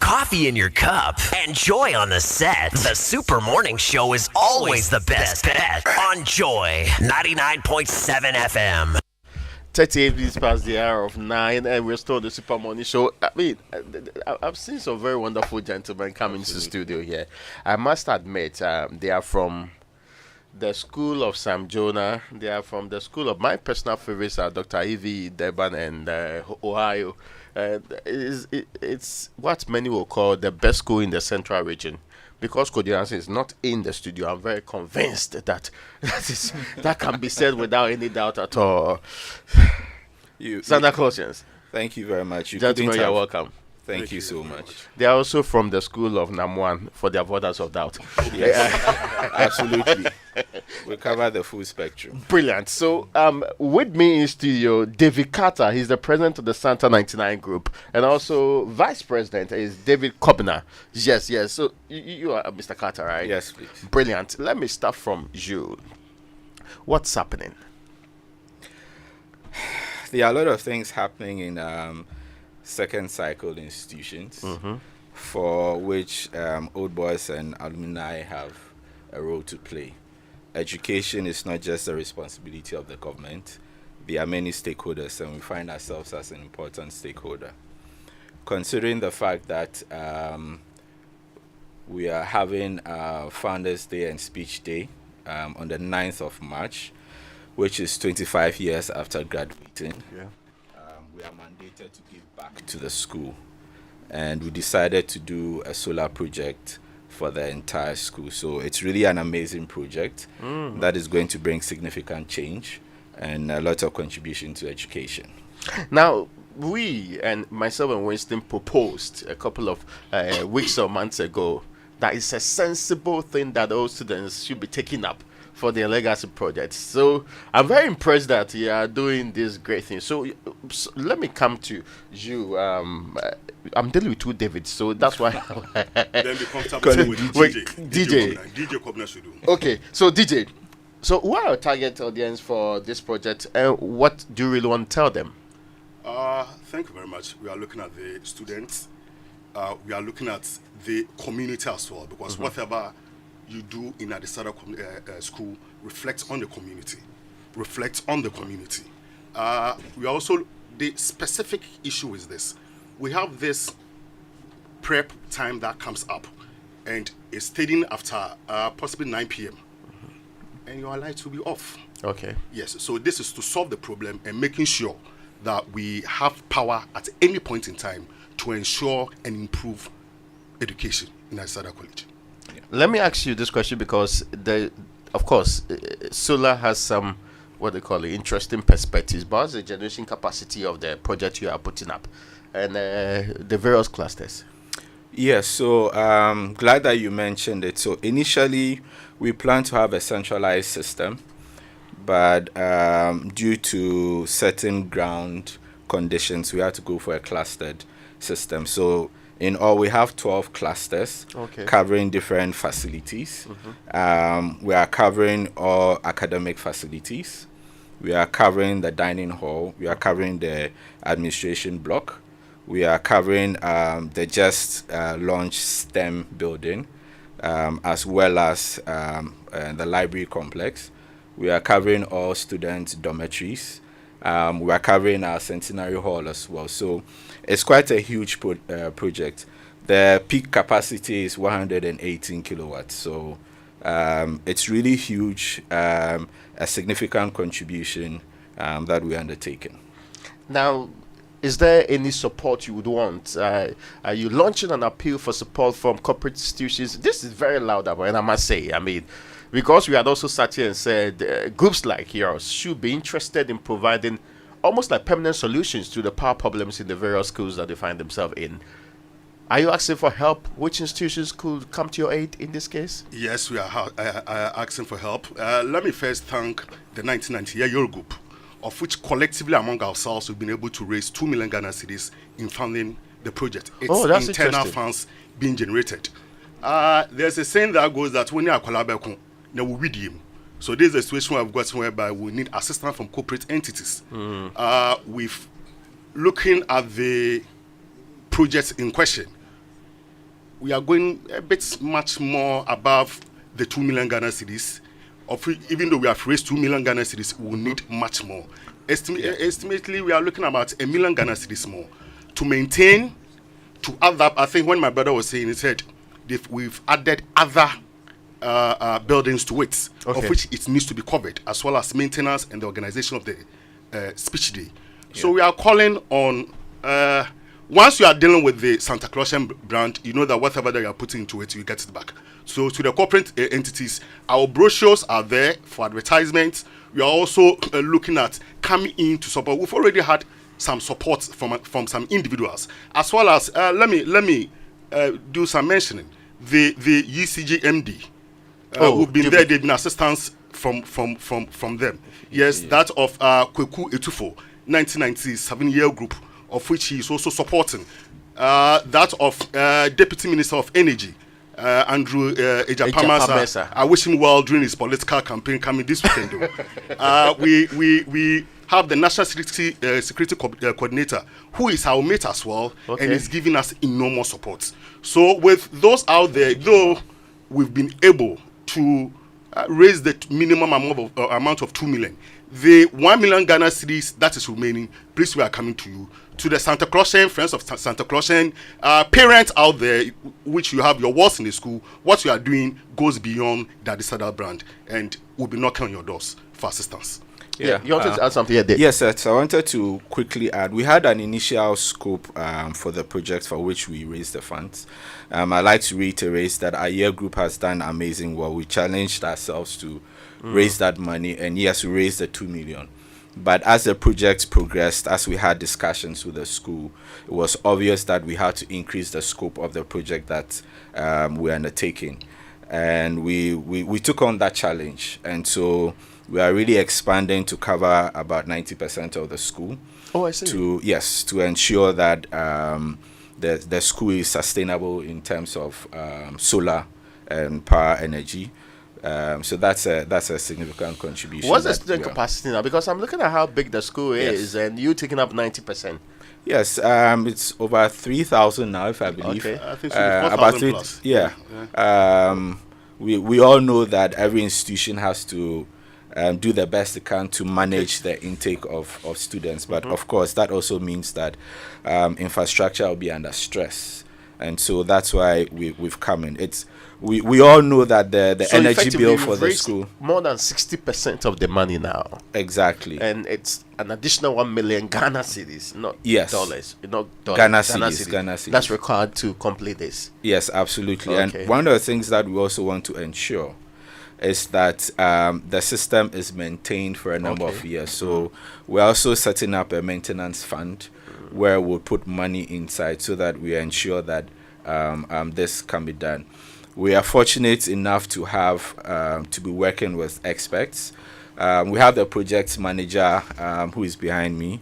Coffee in your cup and joy on the set. The Super Morning Show is always the best bet on Joy 99.7 FM. 38 minutes past the hour of 9, and we're still the Super Morning Show. I mean, I've seen some very wonderful gentlemen come into the studio here. I must admit, they are from the school of Sam Jonah. They are from the school of my personal favorites are Dr. Evie Deban and Ohio. It's what many will call the best school in the central region. Because Kodiansi is not in the studio, I'm very convinced that that can be said without any doubt at all. Santa Clausians. Thank you very much. Gentlemen, you're welcome. Thank you so much. They are also from the school of Namwan, for the avoidance of doubt. Yes, absolutely. We cover the full spectrum. Brilliant. So, with me in studio, David Carter. He's the president of the Santa 99 Group, and also vice president is David Kobner. Yes. So, you are Mr. Carter, right? Yes, please. Brilliant. Let me start from you. What's happening? There are a lot of things happening in second cycle institutions, for which old boys and alumni have a role to play. Education is not just the responsibility of the government. There are many stakeholders, and we find ourselves as an important stakeholder. Considering the fact that we are having Founders Day and Speech Day on the 9th of March, which is 25 years after graduating, we are mandated to give back to the school. And we decided to do a solar project for the entire school. So it's really an amazing project that is going to bring significant change and a lot of contribution to education. Now, we and myself and Winston proposed a couple of weeks or months ago that it's a sensible thing that those students should be taking up for their legacy projects. So I'm very impressed that you are doing this great thing. So let me come to you. I'm dealing with two Davids, so that's why. Then be comfortable with DJ. DJ Kobner should do. Okay, so DJ, so who are our target audience for this project, and what do you really want to tell them? Thank you very much. We are looking at the students. We are looking at the community as well, because whatever you do in Adisada school reflects on the community. We also, the specific issue is this. We have this prep time that comes up, and it's studying after possibly 9 p.m. And your lights will be off. Okay. Yes, so this is to solve the problem and making sure that we have power at any point in time to ensure and improve education in Adisada College. Let me ask you this question, because of course, solar has some, what they call it, interesting perspectives, but what's the generation capacity of the project you are putting up and the various clusters? Yes, so glad that you mentioned it. So initially, we plan to have a centralized system, but due to certain ground conditions, we had to go for a clustered system. So in all, we have 12 clusters covering different facilities. We are covering all academic facilities. We are covering the dining hall. We are covering the administration block. We are covering the just launched STEM building, as well as the library complex. We are covering all student dormitories. We are covering our centenary hall as well. So it's quite a huge project. The peak capacity is 118 kilowatts. So it's really huge, a significant contribution that we're undertaking. Now, is there any support you would want? Are you launching an appeal for support from corporate institutions? This is very loud, and I must say, because we had also sat here and said groups like yours should be interested in providing almost like permanent solutions to the power problems in the various schools that they find themselves in. Are you asking for help? Which institutions could come to your aid in this case? Yes, we are asking for help. Let me first thank the 1990 Yale Group, of which collectively among ourselves we've been able to raise 2 million Ghana cedis in funding the project. It's internal funds being generated. There's a saying that goes that when you are collaborating, we will him. So this is a situation we've got whereby we need assistance from corporate entities. We've looking at the projects in question. We are going a bit much more above the 2 million Ghana cedis. Even though we have raised 2 million Ghana cedis, we will need much more. Estimately, we are looking about 1 million Ghana cedis more to maintain, to add up. I think when my brother was saying, he said we've added other buildings to it, of which it needs to be covered, as well as maintenance and the organization of the speech day. So we are calling on, once you are dealing with the Santa Clausian brand, you know that whatever that you are putting into it, you get it back. So to the corporate entities, our brochures are there for advertisements. We are also looking at coming in to support. We've already had some support from some individuals, as well as let me do some mentioning. The ECG MD, who've been there, they've been assistance from them. Yes, that of Kweku Etufo, 1997-year group, of which he is also supporting. That of Deputy Minister of Energy, Andrew Ejapamasa. I wish him well during his political campaign coming this weekend. We have the National Security Coordinator, who is our mate as well, and is giving us enormous support. So with those out there, though we've been able to raise the minimum amount of 2 million, the 1 million Ghana cedis that is remaining, please, we are coming to you. To the Santa Clausian, friends of Santa Clausian, parents out there, which you have your walls in the school, what you are doing goes beyond the Adisada brand, and we'll be knocking on your doors for assistance. Yeah, you wanted to add something here, Dave? Yes, sir. So I wanted to quickly add, we had an initial scope for the project for which we raised the funds. I'd like to reiterate that our year group has done amazing work. We challenged ourselves to raise that money, and yes, we raised the 2 million. But as the project progressed, as we had discussions with the school, it was obvious that we had to increase the scope of the project that we're undertaking. And we took on that challenge. And so we are really expanding to cover about 90% of the school. Oh, I see. To ensure that the school is sustainable in terms of solar and power energy. So that's a significant contribution. What's the student capacity now? Because I'm looking at how big the school is, and you taking up 90%. Yes, it's over 3,000 now, if I believe. Okay. I think so, about 3 plus. Yeah. We all know that every institution has to do the best it can to manage the intake of students, but of course that also means that infrastructure will be under stress, and so that's why we've come in. We all know that the energy bill for the school, more than 60% of the money now. Exactly. And it's an additional 1 million Ghana cedis, not dollars, not dollars. Ghana cedis. That's required to complete this. Yes, absolutely. Okay. And one of the things that we also want to ensure is that the system is maintained for a number of years. So we're also setting up a maintenance fund where we'll put money inside so that we ensure that this can be done. We are fortunate enough to have to be working with experts. We have the project manager who is behind me,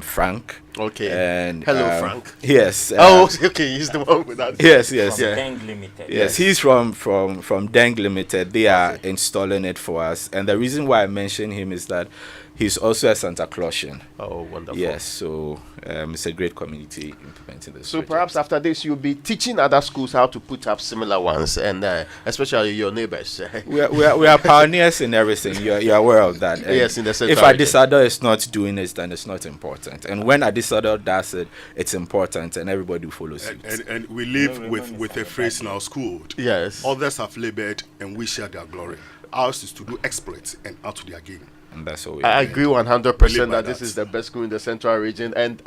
Frank. Okay. And hello, Frank. Yes. Okay. He's the one with that. Yes. From Deng Limited. Yes, he's from Deng Limited. They are installing it for us, and the reason why I mention him is that he's also a Santa Clausian. Oh, wonderful. Yes, so it's a great community implementing this. So project. perhaps after this, you'll be teaching other schools how to put up similar ones, and especially your neighbors. we are pioneers in everything. You're aware of that. And yes, in the sense. If Adisada is not doing it, then it's not important. And when Adisada does it, it's important, and everybody follows suit. And we live with a phrase in our school. Yes. Others have labored, and we share their glory. Ours is to do exploits and out to their gain. And that's all I agree 100% that this is the best school in the central region, and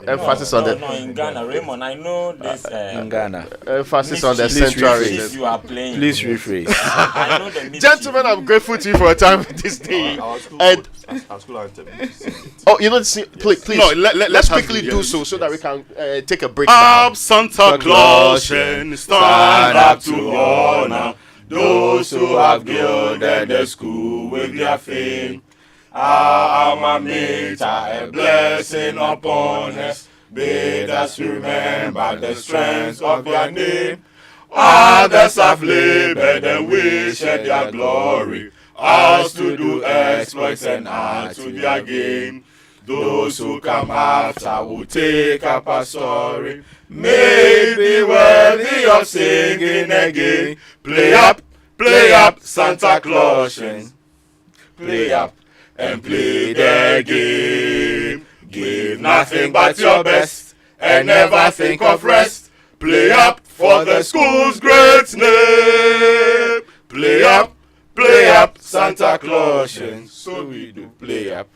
emphasis on the. No, in Ghana, Raymond, I know this. In Ghana, emphasis on the central region. You are playing. Please rephrase. I know the Gentlemen, I'm grateful to you for your time this day. Our school anthem. Oh, you know, please. No, let's quickly do so that we can take a break. Up, Santa Claus, and stand up to honor those who have gilded the school with their fame. Our alma mater, a blessing upon us. Bid us remember the strength of your name. Others have labored and we share their glory. Ours to do exploits and add to their gain. Those who come after will take up a story. May be worthy of singing again. Play up, Santa Clausian. Play up and play the game. Give nothing but your best and never think of rest. Play up for the school's great name. Play up, Santa Clausian. So we do play up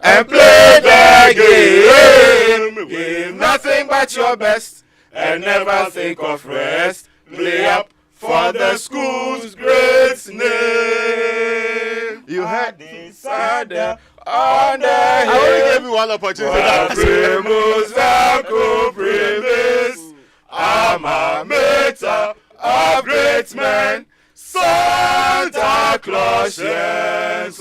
and play the game. Give nothing but your best and never think of rest. Play up for the school's great name. You had decided on the hill. I only gave you one opportunity. Primus Vaco Primus, alma mater of great men, Santa Colossians,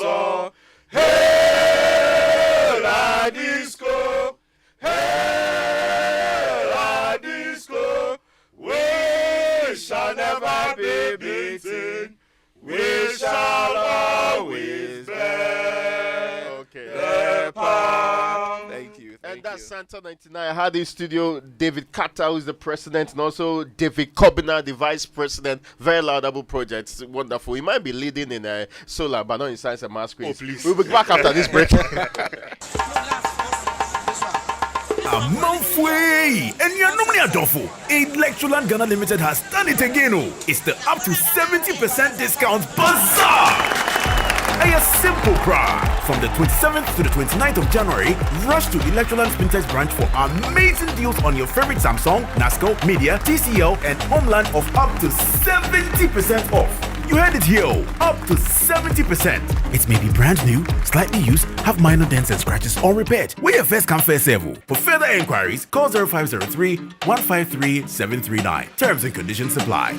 hey, la disco, hey, la disco, we shall never be beaten, we shall always bear the power. Thank you. And that's Santa 99. I had in studio David Carter, who's the president, and also David Kobina, the vice president. Very laudable projects. Wonderful. He might be leading in solar, but not in science and math. Oh, please. We'll be back after this break. A month way, and you're normally a doffo. Electroland Ghana Limited has done it again. It's the up to 70% discount bazaar. A simple cry. From the 27th to the 29th of January, rush to Electroland's Pinterest branch for amazing deals on your favorite Samsung, NASCO, Media, TCL, and Homeland of up to 70% off. You heard it here, up to 70%. It may be brand new, slightly used, have minor dents and scratches, or repaired. We are first come, first serve. For further inquiries, call 0503 153 739. Terms and conditions apply.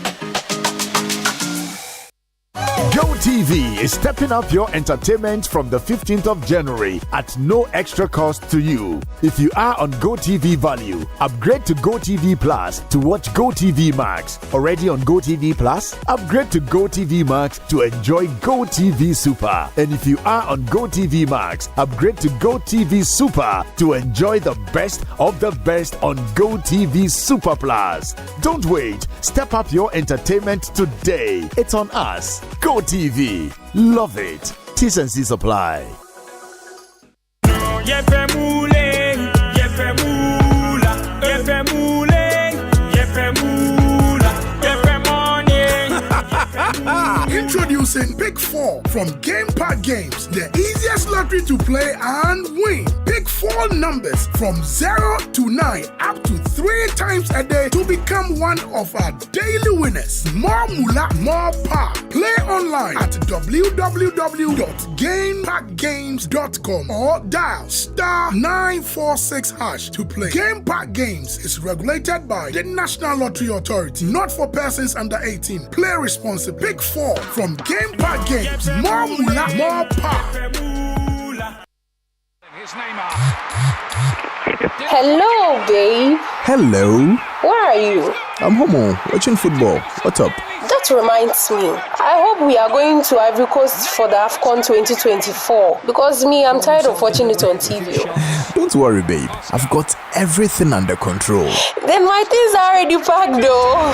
GoTV is stepping up your entertainment from the 15th of January at no extra cost to you. If you are on GoTV Value, upgrade to GoTV Plus to watch GoTV Max. Already on GoTV Plus? Upgrade to GoTV Max to enjoy GoTV Super. And if you are on GoTV Max, upgrade to GoTV Super to enjoy the best of the best on GoTV Super Plus. Don't wait. Step up your entertainment today. It's on us. GoTV. Love it. T&C's apply. Introducing Pick 4 from Game Park Games, the easiest lottery to play and win. Pick 4 numbers from 0 to 9 up to 3 times a day to become one of our daily winners. More moolah, more power. Play online at www.gameparkgames.com or dial *946# to play. Game Park Games is regulated by the National Lottery Authority, not for persons under 18. Play responsibly. Pick 4 from Game Park Games. More moolah, more power. Hello, babe. Hello. Where are you? I'm home watching football. What's up? That reminds me. I hope we are going to Ivory Coast for the AFCON 2024 because I'm tired of watching it on TV. Don't worry, babe. I've got everything under control. Then my things are already packed though.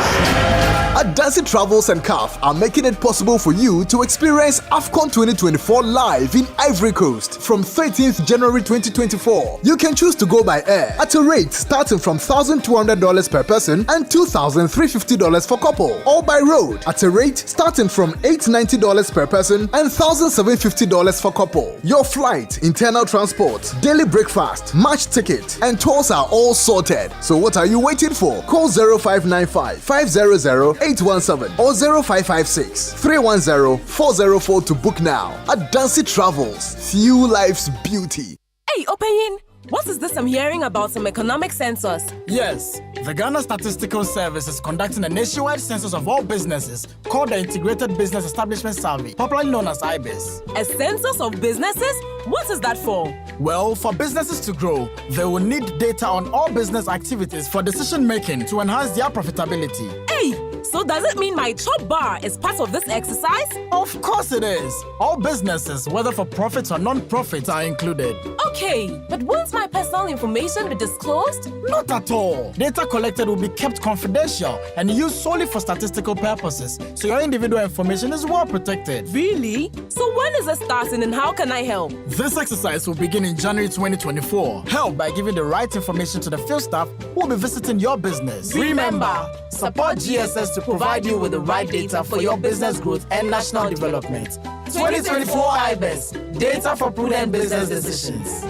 Adansi Travels and CAF are making it possible for you to experience AFCON 2024 live in Ivory Coast from 13th January 2024. You can choose to go by air at a rate starting from $1,200 per person and $2,350 for couple, or by road at a rate starting from $890 per person and $1,750 for couple. Your flight, internal transport, daily breakfast, match ticket, and tours are all sorted. So what are you waiting for? Call 0595 500 817 or 0556 310 404 to book now. Adansi Travels, fuel life's beauty. Hey, Opeyin, what is this I'm hearing about some economic census? Yes, the Ghana Statistical Service is conducting a nationwide census of all businesses called the Integrated Business Establishment Survey, popularly known as IBIS. A census of businesses? What is that for? Well, for businesses to grow, they will need data on all business activities for decision making to enhance their profitability. Hey! So does it mean my top bar is part of this exercise? Of course it is. All businesses, whether for profit or non-profit, are included. Okay, but won't my personal information be disclosed? Not at all. Data collected will be kept confidential and used solely for statistical purposes, so your individual information is well protected. Really? So when is it starting and how can I help? This exercise will begin in January 2024. Help by giving the right information to the field staff who will be visiting your business. Remember, support GSS to provide you with the right data for your business growth and national development. 2024 IBIS, data for prudent business decisions.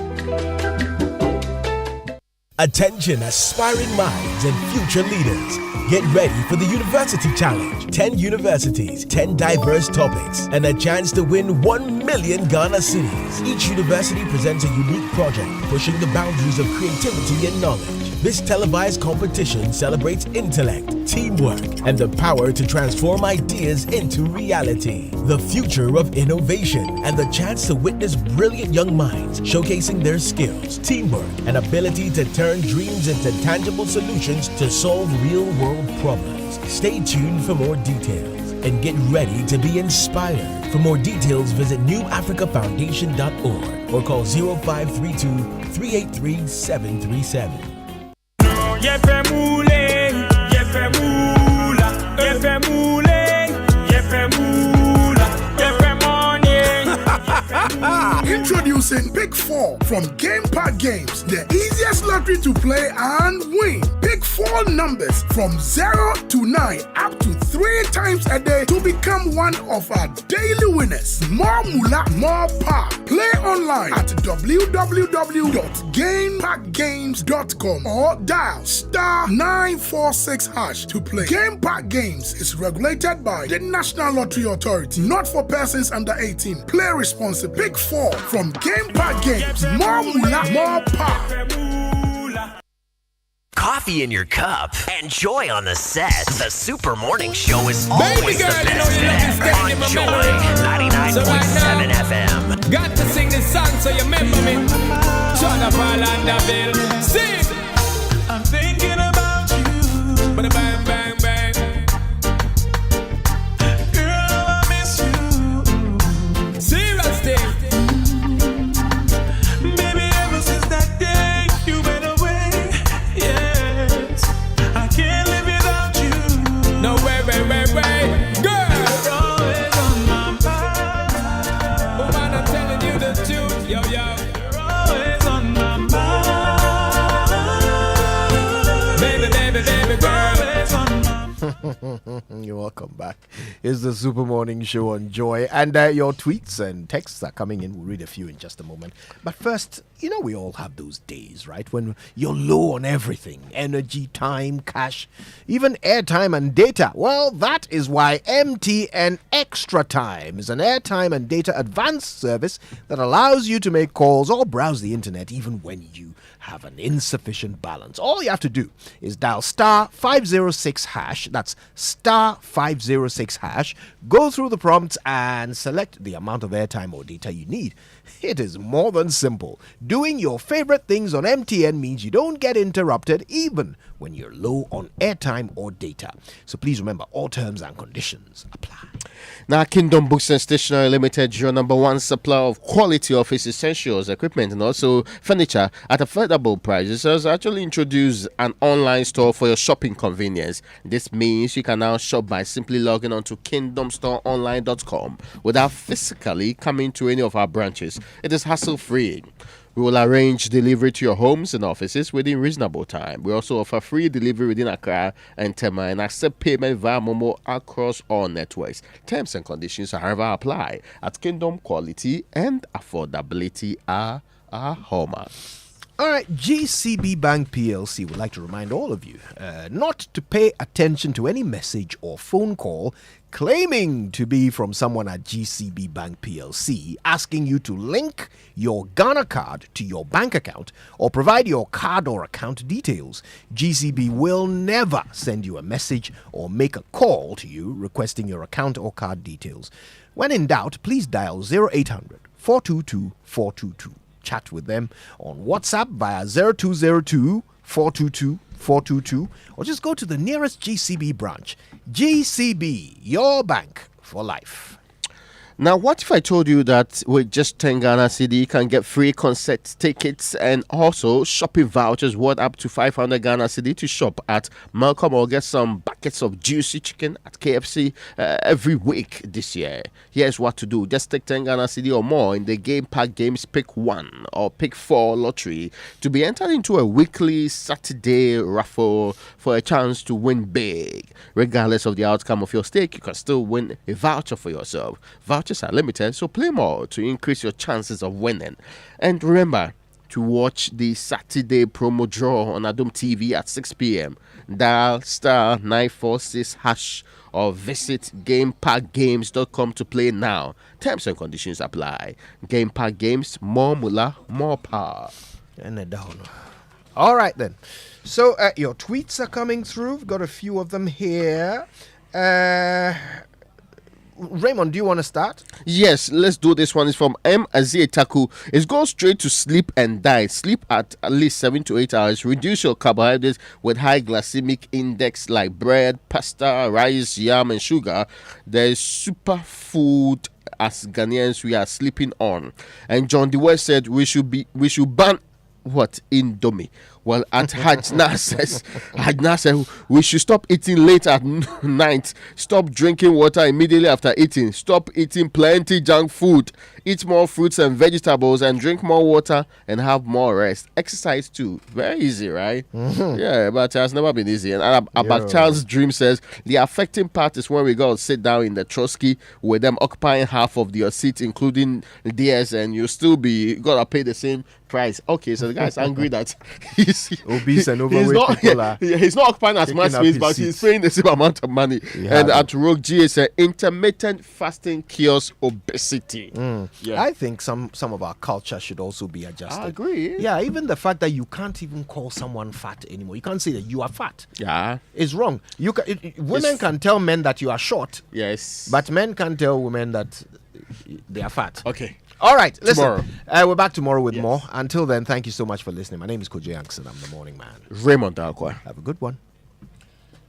Attention aspiring minds and future leaders. Get ready for the University Challenge. 10 universities, 10 diverse topics, and a chance to win 1 million Ghana cedis. Each university presents a unique project, pushing the boundaries of creativity and knowledge. This televised competition celebrates intellect, teamwork, and the power to transform ideas into reality. The future of innovation and the chance to witness brilliant young minds showcasing their skills, teamwork, and ability to turn dreams into tangible solutions to solve real-world problems. Stay tuned for more details and get ready to be inspired. For more details, visit newafricafoundation.org or call 0532 383 737. Introducing Pick 4 from Game Pack Games, the easiest lottery to play and win. Pick 4 numbers from 0 to 9 up to 3 times a day to become one of our daily winners. More moolah, more power. Play online at www.gamepackgames.com or dial star 946 hash to play. Game Pack Games is regulated by the National Lottery Authority, not for persons under 18. Play responsibly. Pick 4 from Game Pack Games. More moolah, more power. Coffee in your cup and joy on the set. The Super Morning Show is always the best bet on Joy 99.7 FM. Got to sing this song so you remember me. Jonathan Landaville. Sing. I'm thinking about you. Bang, bang, bang. Girl, I miss you. Serious thing. Baby, ever since that day you went away. Yes, I can't live without you. No way. Girl, you're always on my mind. Woman, I'm telling you the truth. Yo. You're always on my mind. Baby, girl. You're welcome back. It's the Super Morning Show on Joy, and your tweets and texts are coming in. We'll read a few in just a moment. But first, we all have those days, right? When you're low on everything: energy, time, cash, even airtime and data. Well, that is why MTN Extra Time is an airtime and data advanced service that allows you to make calls or browse the internet even when you have an insufficient balance. All you have to do is dial star 506 hash. That's star 506 hash. Go through the prompts and select the amount of airtime or data you need. It is more than simple. Doing your favorite things on MTN means you don't get interrupted even when you're low on airtime or data. So please remember, all terms and conditions apply. Now, Kingdom Books and Stationery Limited, your number one supplier of quality office essentials, equipment, and also furniture at affordable prices, has actually introduced an online store for your shopping convenience. This means you can now shop by simply logging on to kingdomstoreonline.com without physically coming to any of our branches. It is hassle-free. We will arrange delivery to your homes and offices within reasonable time. We also offer free delivery within Accra and Tema and accept payment via Momo across all networks. Terms and conditions, however, apply. At Kingdom, quality and affordability are our hallmark. All right, GCB Bank PLC would like to remind all of you not to pay attention to any message or phone call claiming to be from someone at GCB Bank PLC asking you to link your Ghana card to your bank account or provide your card or account details. GCB will never send you a message or make a call to you requesting your account or card details. When in doubt, please dial 0800 422 422. Chat with them on WhatsApp via 0202 422 422 or just go to the nearest GCB branch. GCB, your bank for life. Now, what if I told you that with just 10 Ghana cedi, you can get free concert tickets and also shopping vouchers worth up to 500 Ghana cedi to shop at Malcolm or get some buckets of juicy chicken at KFC every week this year? Here's what to do. Just take 10 Ghana cedi or more in the Game Pack Games Pick 1 or Pick 4 lottery to be entered into a weekly Saturday raffle for a chance to win big. Regardless of the outcome of your stake, you can still win a voucher for yourself. Vouchers are limited, so play more to increase your chances of winning. And remember to watch the Saturday promo draw on Adom TV at 6 p.m. Dial star 946 hash or visit GamePackGames.com to play now. Terms and conditions apply. Game Pack Games, more moolah, more power. And down. All right then. So your tweets are coming through. We've got a few of them here. Raymond, do you want to start? Yes, let's do this one. It's from M. Azietaku. It's go straight to sleep and die. Sleep at least 7 to 8 hours. Reduce your carbohydrates with high glycemic index like bread, pasta, rice, yam, and sugar. There is superfood as Ghanaians we are sleeping on. And John DeWest said we should ban what? Indomie. Well, at Hajna says we should stop eating late at night. Stop drinking water immediately after eating. Stop eating plenty junk food. Eat more fruits and vegetables and drink more water and have more rest. Exercise too. Very easy, right? Yeah, but it has never been easy. And Abak Charles' dream says the affecting part is when we go and sit down in the Trotsky with them occupying half of your seat, including theirs, and you still be gotta pay the same price. Okay, so the guy's angry that he's obese and overweight people he's not occupying as much space, but he's paying the same amount of money. And at Rogue G, it's intermittent fasting cures obesity. Yeah. I think some of our culture should also be adjusted. I agree. Yeah, even the fact that you can't even call someone fat anymore. You can't say that you are fat. Yeah, it's wrong. Women can tell men that you are short. Yes, but men can't tell women that they are fat. Okay. All right, listen. Tomorrow. We're back tomorrow with more. Until then, thank you so much for listening. My name is Kojo Yankson. I'm the morning man. Raymond Dalkwa. Have a good one.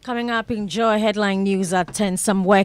Coming up, enjoy headline news at 10. Some work